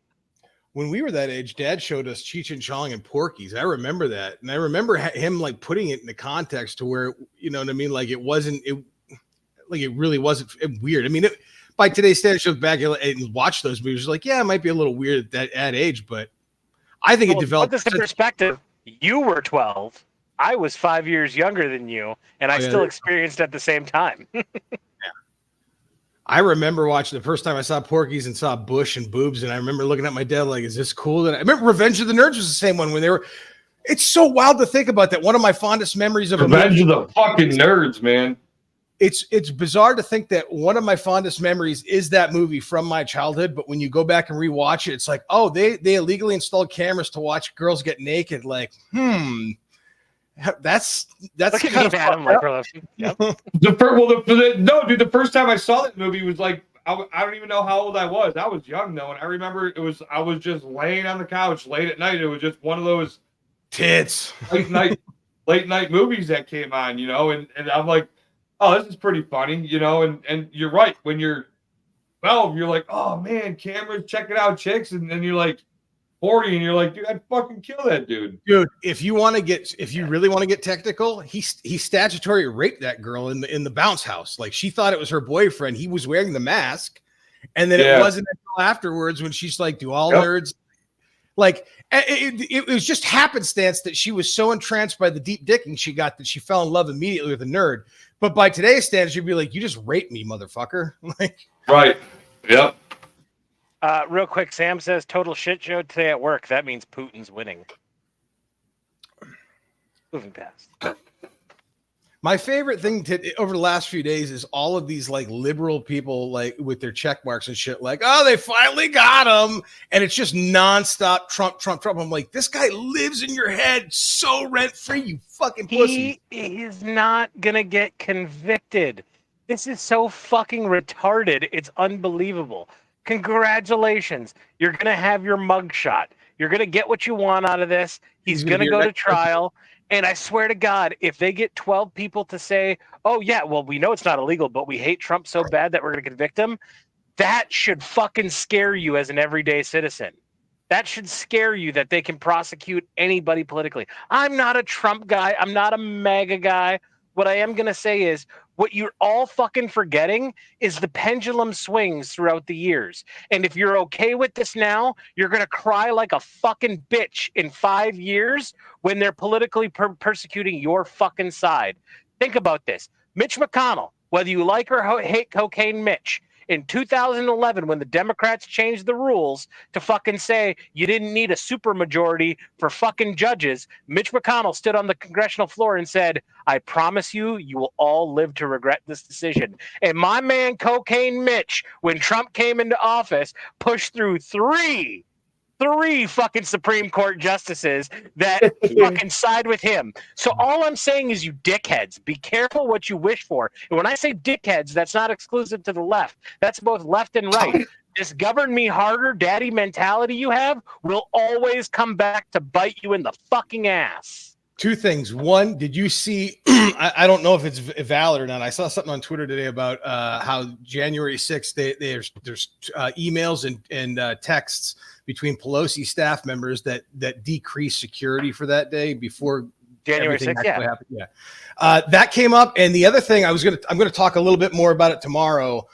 When we were that age, Dad showed us Cheech and Chong and Porky's. I remember that, and I remember him like putting it in the context to where, you know what I mean, like it really wasn't weird. I mean, by today's standards, look back and watch those movies, like yeah, it might be a little weird at that age, but I think it developed. Put this in perspective. You were 12. I was 5 years younger than you, and I still experienced at the same time. I remember watching the first time I saw Porky's and saw Bush and boobs, and I remember looking at my dad like, "Is this cool?" And I remember Revenge of the Nerds was the same one when they were. It's so wild to think about that. One of my fondest memories of Revenge of the fucking Nerds, man. It's bizarre to think that one of my fondest memories is that movie from my childhood. But when you go back and rewatch it, it's like, oh, they illegally installed cameras to watch girls get naked. Like, that's kind of Yep. The first time I saw that movie was like I don't even know how old I was. I was young though, and I remember I was just laying on the couch late at night. It was just one of those tits late night movies that came on, you know, and I'm like, oh, this is pretty funny, you know, and you're right. When you're 12, you're like, oh man, cameras, check it out, chicks, and then you're like 40 and you're like, dude, I'd fucking kill that dude. If you really want to get technical, he statutory raped that girl in the bounce house. Like she thought it was her boyfriend. He was wearing the mask, and then it wasn't until afterwards when she's like, do all nerds like it was just happenstance that she was so entranced by the deep dicking she got that she fell in love immediately with a nerd. But by today's standards, you'd be like, you just raped me, motherfucker. Like, right. Yep. Real quick, Sam says total shit show today at work. That means Putin's winning. Moving past. My favorite thing over the last few days is all of these like liberal people like with their check marks and shit like, oh, they finally got him. And it's just nonstop Trump, Trump, Trump. I'm like, this guy lives in your head so rent free, you fucking pussy. He is not going to get convicted. This is so fucking retarded. It's unbelievable. Congratulations. You're going to have your mugshot. You're going to get what you want out of this. He's going to go to trial. And I swear to God, if they get 12 people to say, oh, yeah, well, we know it's not illegal, but we hate Trump so bad that we're going to convict him, that should fucking scare you as an everyday citizen. That should scare you that they can prosecute anybody politically. I'm not a Trump guy. I'm not a MAGA guy. What I am going to say is what you're all fucking forgetting is the pendulum swings throughout the years. And if you're okay with this now, you're going to cry like a fucking bitch in 5 years when they're politically persecuting your fucking side. Think about this. Mitch McConnell, whether you like or hate Cocaine Mitch, in 2011, when the Democrats changed the rules to fucking say you didn't need a supermajority for fucking judges, Mitch McConnell stood on the congressional floor and said, I promise you, you will all live to regret this decision. And my man, Cocaine Mitch, when Trump came into office, pushed through three fucking Supreme Court justices that fucking side with him. So all I'm saying is, you dickheads, be careful what you wish for. And when I say dickheads, that's not exclusive to the left. That's both left and right. This govern me harder daddy mentality you have will always come back to bite you in the fucking ass. Two things. One, did you see, I don't know if it's valid or not. I saw something on Twitter today about how January 6th, there's emails and texts between Pelosi staff members that decrease security for that day before January 6th, yeah. Happened. Yeah. That came up. And the other thing I'm going to talk a little bit more about it tomorrow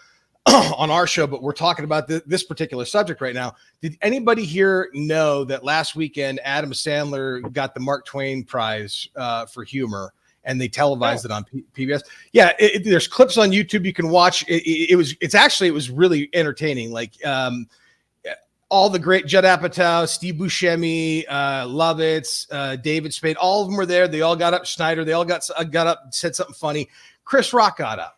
on our show, but we're talking about this particular subject right now. Did anybody here know that last weekend Adam Sandler got the Mark Twain Prize for humor, and they televised it on PBS? Yeah, there's clips on YouTube you can watch. It was really entertaining. Like all the great Judd Apatow, Steve Buscemi, Lovitz, David Spade, all of them were there. They all got up. Schneider, they all got up, said something funny. Chris Rock got up.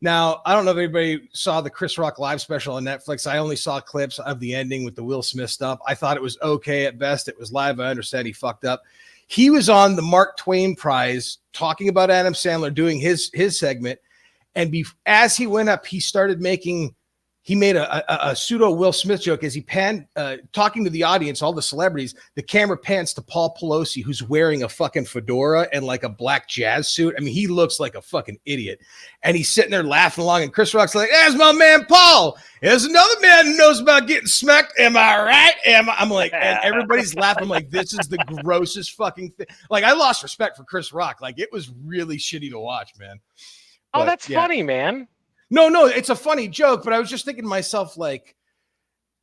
Now, I don't know if anybody saw the Chris Rock live special on Netflix. I only saw clips of the ending with the Will Smith stuff. I thought it was okay at best. It was live. I understand he fucked up. He was on the Mark Twain Prize talking about Adam Sandler doing his segment. And as he went up, he made a pseudo Will Smith joke as he panned, talking to the audience, all the celebrities. The camera pans to Paul Pelosi, who's wearing a fucking fedora and like a black jazz suit. I mean, he looks like a fucking idiot. And he's sitting there laughing along. And Chris Rock's like, "There's my man Paul. There's another man who knows about getting smacked. Am I right?" I'm like, and everybody's laughing. I'm like, this is the grossest fucking thing. Like, I lost respect for Chris Rock. Like, it was really shitty to watch, man. Oh, that's funny, man. No, it's a funny joke, but I was just thinking to myself, like,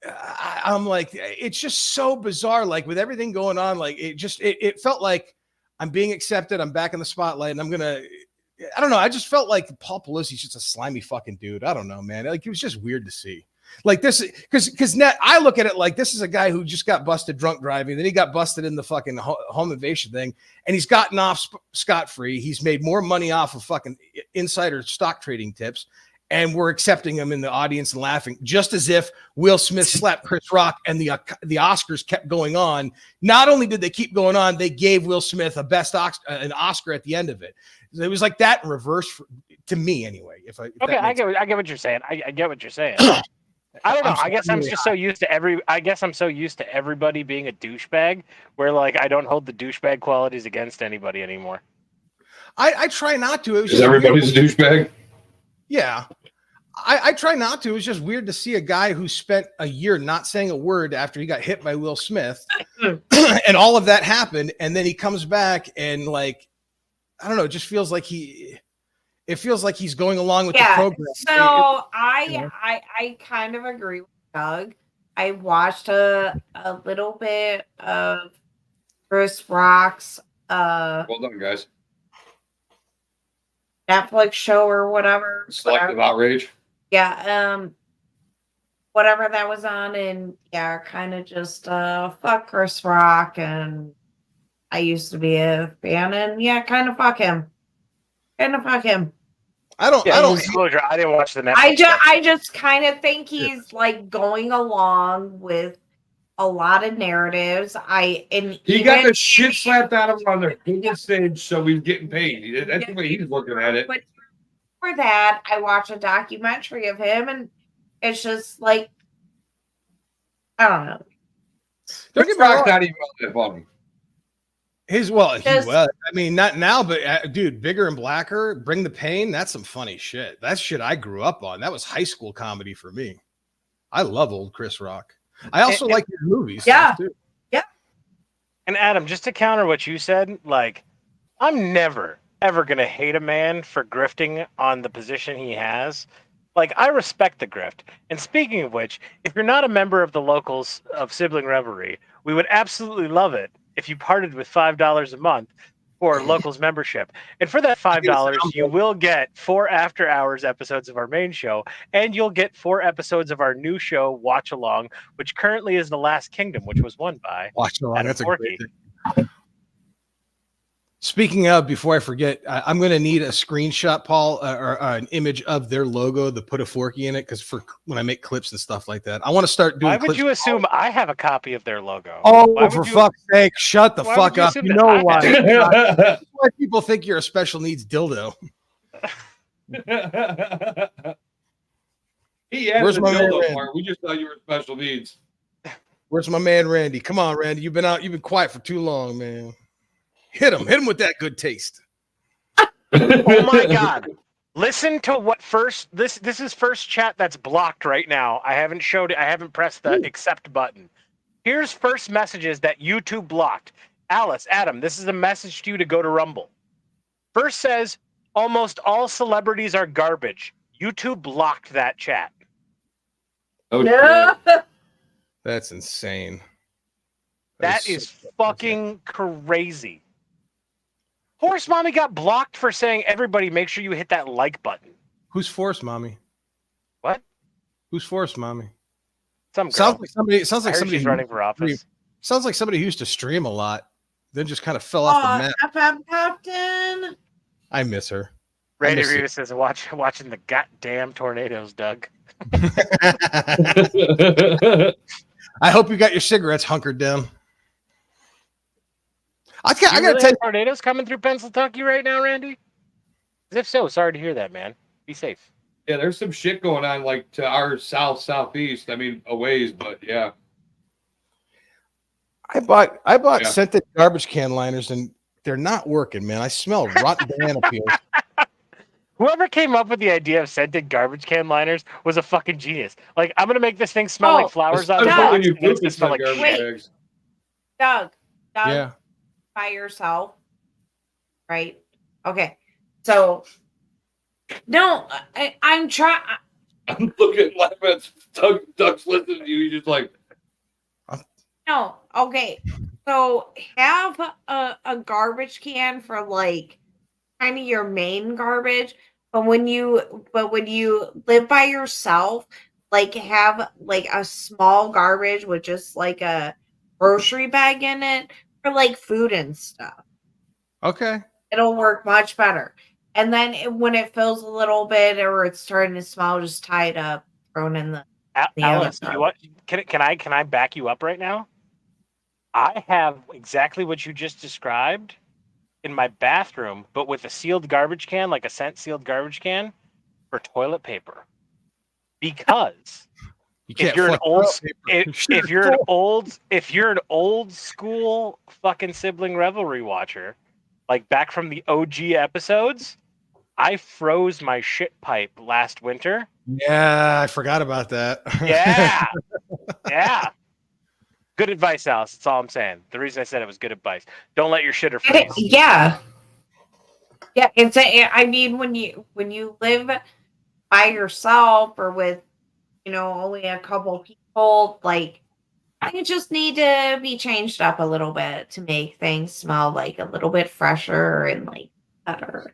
I'm like, it's just so bizarre. Like, with everything going on, like, it felt like I'm being accepted. I'm back in the spotlight, and I don't know. I just felt like Paul Pelosi's just a slimy fucking dude. I don't know, man. Like, it was just weird to see. Like this, because I look at it like this is a guy who just got busted drunk driving. Then he got busted in the fucking home invasion thing, and he's gotten off scot-free. He's made more money off of fucking insider stock trading tips. And we're accepting him in the audience and laughing, just as if Will Smith slapped Chris Rock and the Oscars kept going on. Not only did they keep going on, they gave Will Smith an Oscar at the end of it. It was like that in reverse to me, anyway. I get what you're saying. I get what you're saying. I don't know. I guess I'm just so used to I'm so used to everybody being a douchebag, where like I don't hold the douchebag qualities against anybody anymore. I try not to. It was just everybody's a douchebag. Yeah. I try not to. It was just weird to see a guy who spent a year not saying a word after he got hit by Will Smith and all of that happened. And then he comes back and like, I don't know, it just feels like he's going along with the program. So I kind of agree with Doug. I watched a little bit of Chris Rock's well done, guys. Netflix show or whatever. Selective outrage. Yeah, whatever that was on, and yeah, kind of just fuck Chris Rock, and I used to be a fan, and yeah, kind of fuck him. kind of fuck him. I don't. Yeah, I don't. disclosure. I didn't watch the Netflix. I just kind of think he's like going along with a lot of narratives. He got the shit slapped out of him on the biggest stage, so he's getting paid. That's the way he's looking at it. But for that, I watched a documentary of him, and it's just like, I don't know. Don't get me wrong. Rock's not even all that funny. He was. Just- I mean, not now, but dude, Bigger and Blacker, Bring the Pain. That's some funny shit. That's shit I grew up on. That was high school comedy for me. I love old Chris Rock. I also like his movies. Yeah. Too. And Adam, just to counter what you said, like, I'm never, ever going to hate a man for grifting on the position he has. Like, I respect the grift. And speaking of which, if you're not a member of the locals of Sibling Revelry, we would absolutely love it if you parted with $5 a month for locals membership. And for that $5, you will get 4 after hours episodes of our main show, and you'll get 4 episodes of our new show, Watch Along, which currently is The Last Kingdom, which was won by Watch Along. Adam That's a Porky. great thing. Speaking of, before I forget, I'm going to need a screenshot, Paul, or an image of their logo to put a Forky in it, because for when I make clips and stuff like that, I want to start doing. Why would clips. you assume I have a copy of their logo? Oh, Why for would you- fuck's sake! Shut the why fuck would you up. assume You that know I why? have That's why people think you're a special needs dildo. He had Where's the my man dildo Randy? part. We just thought you were special needs. Where's my man Randy? Come on, Randy. You've been quiet for too long, man. Hit him with that good taste. Oh my god. Listen to what first this is first chat that's blocked right now. I haven't showed it. I haven't pressed the accept button. Here's first messages that YouTube blocked. Alice, Adam, this is a message to you to go to Rumble. First says almost all celebrities are garbage. YouTube blocked that chat. Oh, No. That's insane. That is fucking crazy. Horse Mommy got blocked for saying everybody make sure you hit that like button. Who's Force Mommy? What? Who's Force Mommy? Some girl. Sounds like somebody. Sounds I like heard somebody she's who running for office. Sounds like somebody who used to stream a lot, then just kind of fell off the map. FM Captain. I miss her. Randy miss it. Rivas says watching the goddamn tornadoes, Doug. I hope you got your cigarettes hunkered down. I You gotta really tell have tornadoes coming through Pennsylvania right now, Randy? 'Cause if so, sorry to hear that, man. Be safe. Yeah, there's some shit going on like to our southeast. I mean, a ways, but yeah. I bought Yeah. scented garbage can liners and they're not working, man. I smell rotten banana peels. Whoever came up with the idea of scented garbage can liners was a fucking genius. Like, I'm gonna make this thing smell like flowers out of the Especially box, when you and it's poop gonna smell like garbage shit. bags. Doug, Yeah. by yourself, right? Okay, so no, I'm trying. I'm looking like it's Doug's listening to you. He's just like, No, okay, so have a garbage can for like kind of your main garbage, but when you live by yourself, like have like a small garbage with just like a grocery bag in it for like food and stuff. Okay. It'll work much better. And then when it fills a little bit or it's starting to smell, just tie it up, thrown in the Alice, other you want? Can I back you up right now? I have exactly what you just described in my bathroom, but with a sealed garbage can, like a scent sealed garbage can, for toilet paper. Because You if you're an flush old, toilet paper. if you're an old school fucking Sibling Revelry watcher, like back from the OG episodes, I froze my shit pipe last winter. Yeah, I forgot about that. Yeah, yeah. Good advice, Alice. That's all I'm saying. The reason I said it was good advice. Don't let your shitter freeze. Yeah. I mean, when you live by yourself or with, only a couple people, like, they just need to be changed up a little bit to make things smell like a little bit fresher and like better.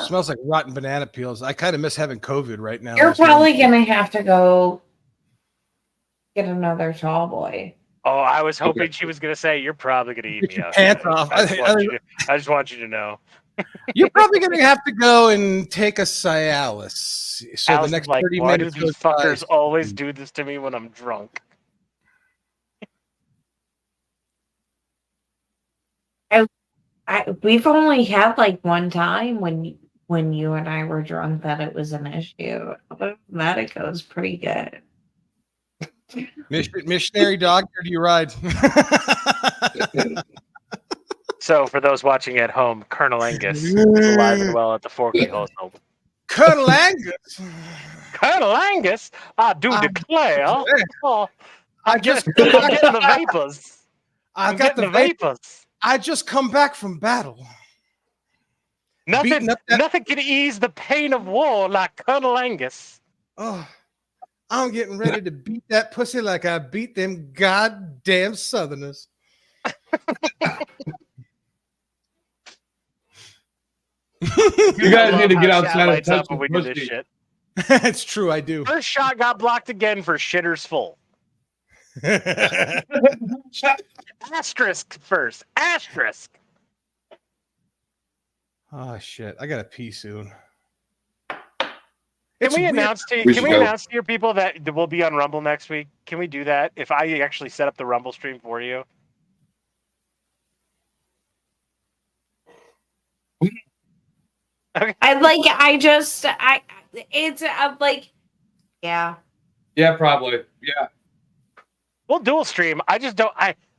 Smells like rotten banana peels. I kind of miss having COVID right now. You're probably gonna have to go get another tall boy. Oh, I was hoping she was going to say, you're probably going to eat me out. Pants off. I just want you to know. You're probably going to have to go and take a Cialis. So Alice the is next like, 30 why do minutes these goes by. fuckers always do this to me when I'm drunk? We've only had like one time when you and I were drunk that it was an issue. Other than that, it goes pretty good. Missionary dog, or do you ride? So for those watching at home, Colonel Angus is alive and well at the Forky household. Colonel Angus. Colonel Angus, I do declare. Oh, I I'm just getting the vapors. I I'm got getting the vapor. vapors. I just come back from battle. Nothing, Beating up that- nothing can ease the pain of war like Colonel Angus. Oh, I'm getting ready to beat that pussy like I beat them goddamn Southerners. You guys need to get How chat outside and lights touch up when some we do this pussy. shit. It's true, I do. First shot got blocked again for shitters full. Asterisk first. Asterisk. Oh shit! I gotta pee soon. Can we announce to We can should we go. announce to your people that we'll be on Rumble next week? Can we do that? If I actually set up the Rumble stream for you. Okay. It's like, yeah. Yeah, probably. Yeah, We'll dual stream. I just don't.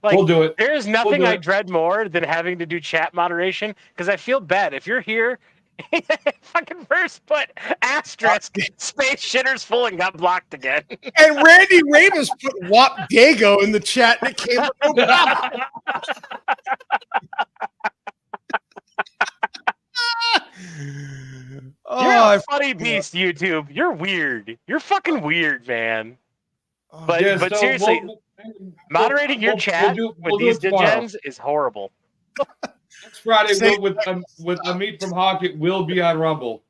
we'll do it. There is nothing do I it. dread more than having to do chat moderation because I feel bad. If you're here, fucking first put asterisk space shitters full and got blocked again. And Randy Ravens put Wap Dago in the chat and it came up. You're Oh, a funny beast, YouTube. You're weird. You're fucking weird, man. But Yeah, but so seriously, moderating your we'll chat do with these it tomorrow. degens is horrible. Next Friday, Say- with Amit from Hawkett, will be on Rumble.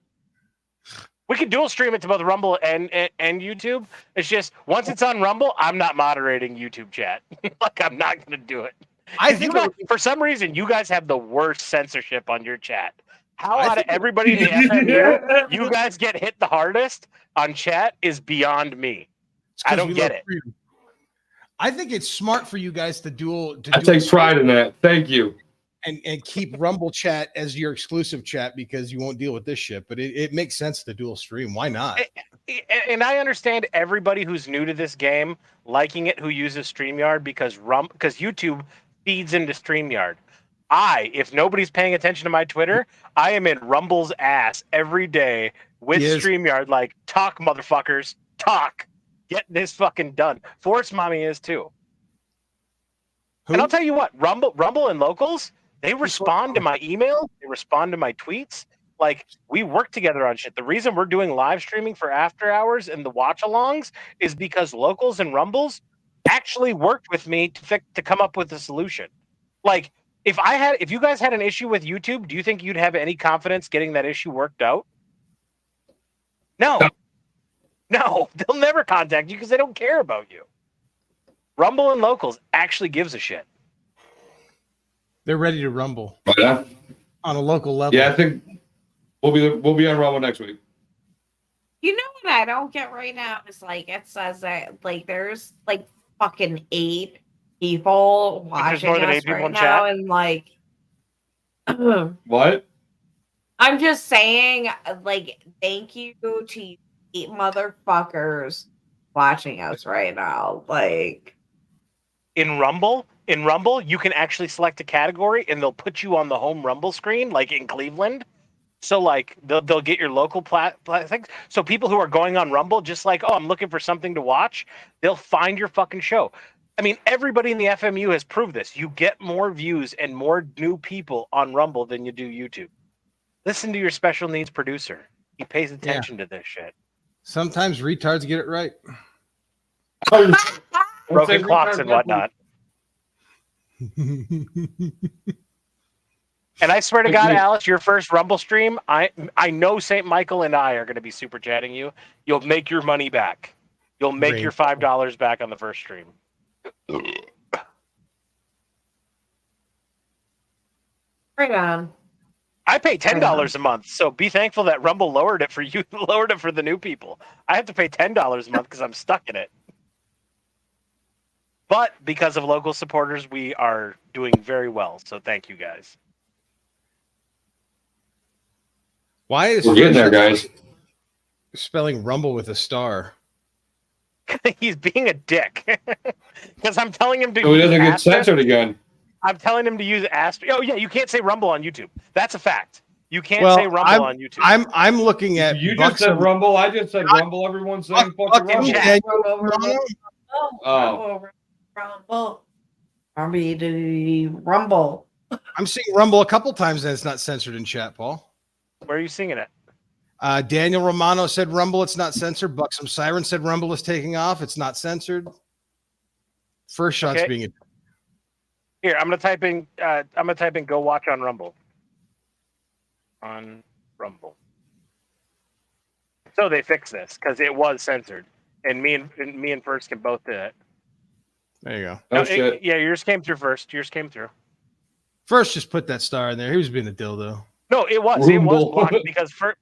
We can dual stream it to both Rumble and YouTube. It's just once it's on Rumble, I'm not moderating YouTube chat. Like I'm not going to do it. I 'Cause think you guys, for some reason, you guys have the worst censorship on your chat. How out of everybody in the FMU, you guys get hit the hardest on chat is beyond me. I don't get it. Freedom. I think it's smart for you guys to dual. I take pride in that. Thank you. And keep Rumble chat as your exclusive chat because you won't deal with this shit. But it makes sense to dual stream. Why not? And I understand everybody who's new to this game liking it who uses StreamYard because YouTube feeds into StreamYard. If nobody's paying attention to my Twitter, I am in Rumble's ass every day with StreamYard. Like, talk, motherfuckers, talk. Get this fucking done. Force Mommy is too. Who? And I'll tell you what, Rumble and Locals, they respond to my email. They respond to my tweets. Like, we work together on shit. The reason we're doing live streaming for After Hours and the watch-alongs is because Locals and Rumbles actually worked with me to come up with a solution. Like, if you guys had an issue with YouTube, do you think you'd have any confidence getting that issue worked out? No. No, they'll never contact you because they don't care about you. Rumble and Locals actually gives a shit. They're ready to rumble Oh, yeah? on a local level. Yeah, I think we'll be on Rumble next week. You know what I don't get right now is like it says that like there's like fucking 8 people watching more than us 8 people right in now, chat? and like What? I'm just saying, like, thank you to you 8 motherfuckers watching us right now. Like, In Rumble, you can actually select a category and they'll put you on the home Rumble screen, like in Cleveland. So like they'll get your local things. So people who are going on Rumble, just like, oh, I'm looking for something to watch, they'll find your fucking show. I mean, everybody in the FMU has proved this. You get more views and more new people on Rumble than you do YouTube. Listen to your special needs producer. He pays attention to this shit. Sometimes retards get it right. Broken clocks and whatnot. And I swear to God, Alice, your first Rumble stream, I know St. Michael and I are going to be super chatting you. You'll make your money back. You'll make your $5 back on the first stream. right on. I pay $10 a month, so be thankful that Rumble lowered it for you, lowered it for the new people. I have to pay $10 a month because I'm stuck in it. But because of local supporters, we are doing very well. So thank you guys. Why is We're getting there, guys. spelling Rumble with a star? He's being a dick because I'm telling him to. So he use doesn't get asterisk. censored again. I'm telling him to use asterisk. Oh yeah, you can't say Rumble on YouTube. That's a fact. You can't Well, say Rumble on YouTube. I'm looking at You just said Rumble. I just said Rumble. Everyone's saying fucking Rumble. chat. Oh. Rumble. I'm seeing Rumble a couple times and it's not censored in chat, Paul. Where are you singing it? Daniel Romano said Rumble, it's not censored. Buxom Siren said Rumble is taking off, it's not censored. First shot's Okay. being Here, I'm gonna type in. Go watch on Rumble. On Rumble. So they fixed this because it was censored, and me and First can both do it. There you go. Oh, shit. Yeah, yours came through first. Yours came through. First, just put that star in there. He was being a dildo. No, it was Rumble. blocked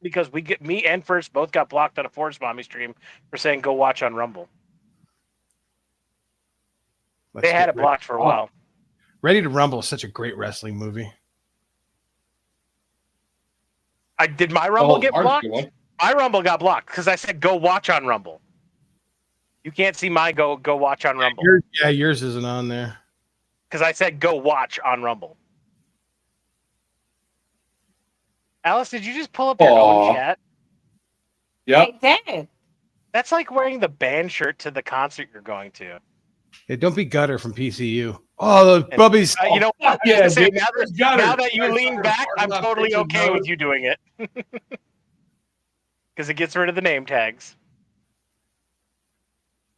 because we get me and First both got blocked on a Force Mommy stream for saying go watch on Rumble. Let's They had get it blocked for a while. Ready to Rumble is such a great wrestling movie. Did my Rumble get Mark's blocked? good one. My Rumble got blocked because I said go watch on Rumble. You can't see my go watch on Rumble Yours isn't on there. because I said go watch on Rumble. Alice, did you just pull up your own chat? Yep. I did. That's like wearing the band shirt to the concert you're going to. Yeah, don't be Gutter from PCU. Oh, those bubbies. You know, Yeah, yeah, say, dude, now that you Gutter. lean back, I'm totally okay with you doing it. Because it gets rid of the name tags.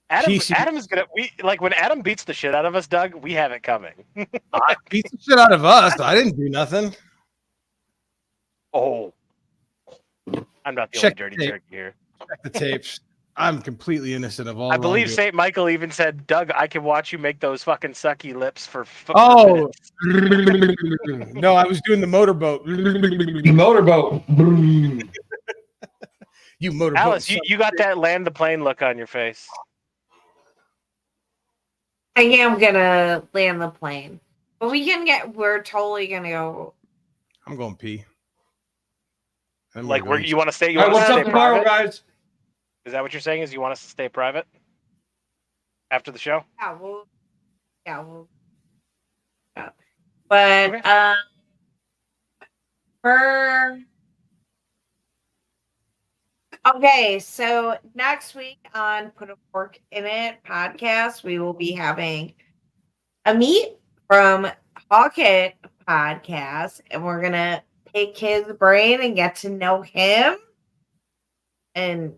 Adam is gonna when Adam beats the shit out of us, Doug, we have it coming. Beat the shit out of us. I didn't do nothing. Oh. I'm not the Check only dirty tape. turkey here. Check the tapes. I'm completely innocent of all. I believe wrongdoing. St. Michael even said, Doug, I can watch you make those fucking sucky lips for Oh minutes. no! I was doing the motorboat. The motorboat. You motorboat. Alice, you got that land the plane look on your face. I am gonna land the plane, but we're totally gonna go. I'm going pee. I'm Like, gonna where go you want to stay? You All right, want what's to up stay tomorrow, private? guys? Is that what you're saying? Is you want us to stay private after the show? Yeah, but Okay. Okay, so next week on Put a Fork in It podcast, we will be having Amit from Hawk It podcast, and we're gonna pick his brain and get to know him and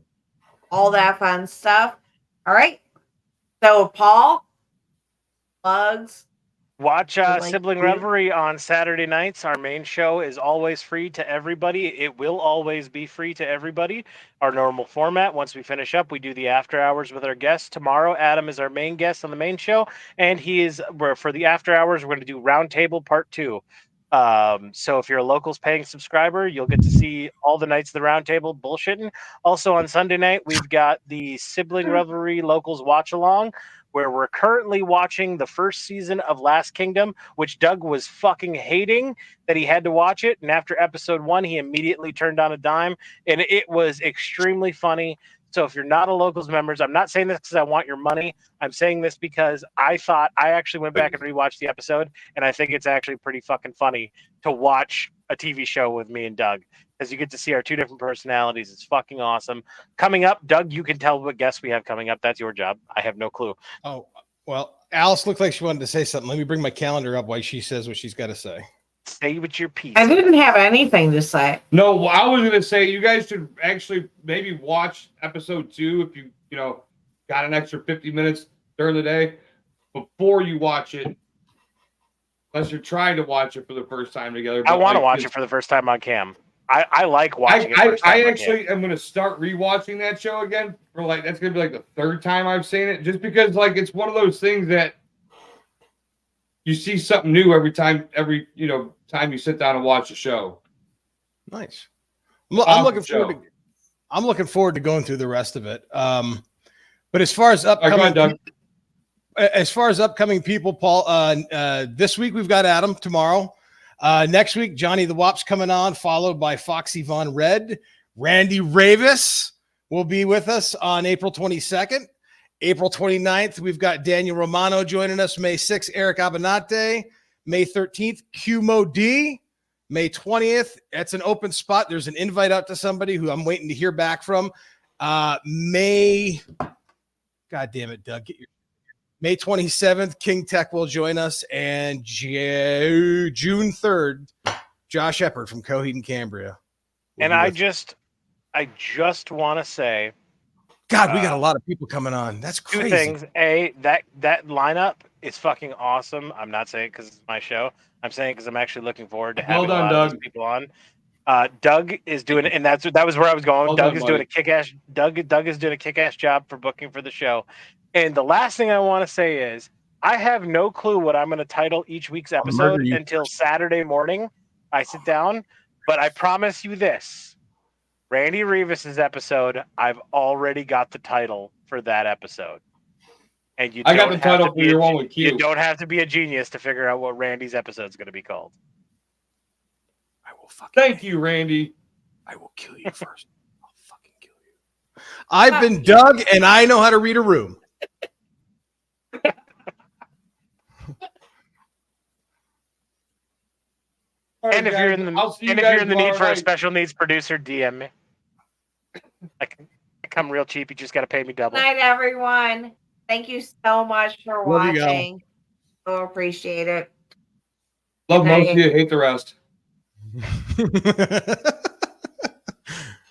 all that fun stuff. All right. So Paul, plugs. Watch Like Sibling you. Revelry on Saturday nights. Our main show is always free to everybody. It will always be free to everybody. Our normal format. Once we finish up, we do the after hours with our guests. Tomorrow, Adam is our main guest on the main show, and for the after hours, we're going to do Roundtable Part 2. So if you're a Locals paying subscriber, you'll get to see all the nights of the Roundtable bullshitting. Also on Sunday night, we've got the Sibling Revelry Locals Watch Along, where we're currently watching the first season of Last Kingdom, which Doug was fucking hating that he had to watch it. And after episode 1, he immediately turned on a dime, and it was extremely funny. So if you're not a Locals members, I'm not saying this because I want your money. I'm saying this because I actually went back and rewatched the episode, and I think it's actually pretty fucking funny to watch a TV show with me and Doug, because you get to see our two different personalities. It's fucking awesome. Coming up, Doug, you can tell what guests we have coming up. That's your job. I have no clue. Oh, well, Alice looked like she wanted to say something. Let me bring my calendar up while she says what she's got to say. Say with your piece. I didn't have anything to say. No, I was gonna say you guys should actually maybe watch episode 2 if you got an extra 50 minutes during the day before you watch it. Unless you're trying to watch it for the first time together. I want to watch it for the first time on cam. I like watching it. First time I on actually cam. am gonna start rewatching that show again for that's gonna be the third time I've seen it, just because it's one of those things that you see something new every time you sit down and watch a show. Nice. I'm looking Awesome forward to. I'm looking forward to going through the rest of it. But as far as All right, go upcoming, ahead, Doug. as far as upcoming people, Paul, this week we've got Adam tomorrow. Next week, Johnny the Wop's coming on, followed by Foxy Von Red. Randy Ravis will be with us on April 22nd. April 29th, we've got Daniel Romano joining us. May 6th, Eric Abinante. May 13th, Q-Mo D. May 20th, that's an open spot. There's an invite out to somebody who I'm waiting to hear back from. May, God damn it, Doug, May 27th, King Tech will join us. And June 3rd, Josh Shepard from Coheed and Cambria. And I just want to say, God, we got a lot of people coming on. That's crazy. Two things. A, that lineup is fucking awesome. I'm not saying it because it's my show. I'm saying because I'm actually looking forward to having a lot of these people on. Doug is doing it, and that was where I was going. Well Doug done, is doing a kick-ass. Doug is doing a kick-ass job for booking for the show. And the last thing I want to say is I have no clue what I'm going to title each week's episode until Saturday morning. I sit down, but I promise you this: Randy Revis's episode, I've already got the title for that episode. And I got the title for your one with Q. You don't have to be a genius to figure out what Randy's episode is going to be called. I will fucking. Thank you, Randy. I will kill you first. I'll fucking kill you. I've been Doug, and I know how to read a room. And if you're in the need for a special needs producer, DM me. I can come real cheap. You just got to pay me double. Good night, everyone. Thank you so much for Love you, watching. So appreciate it. Love Good night. most of you, hate the rest.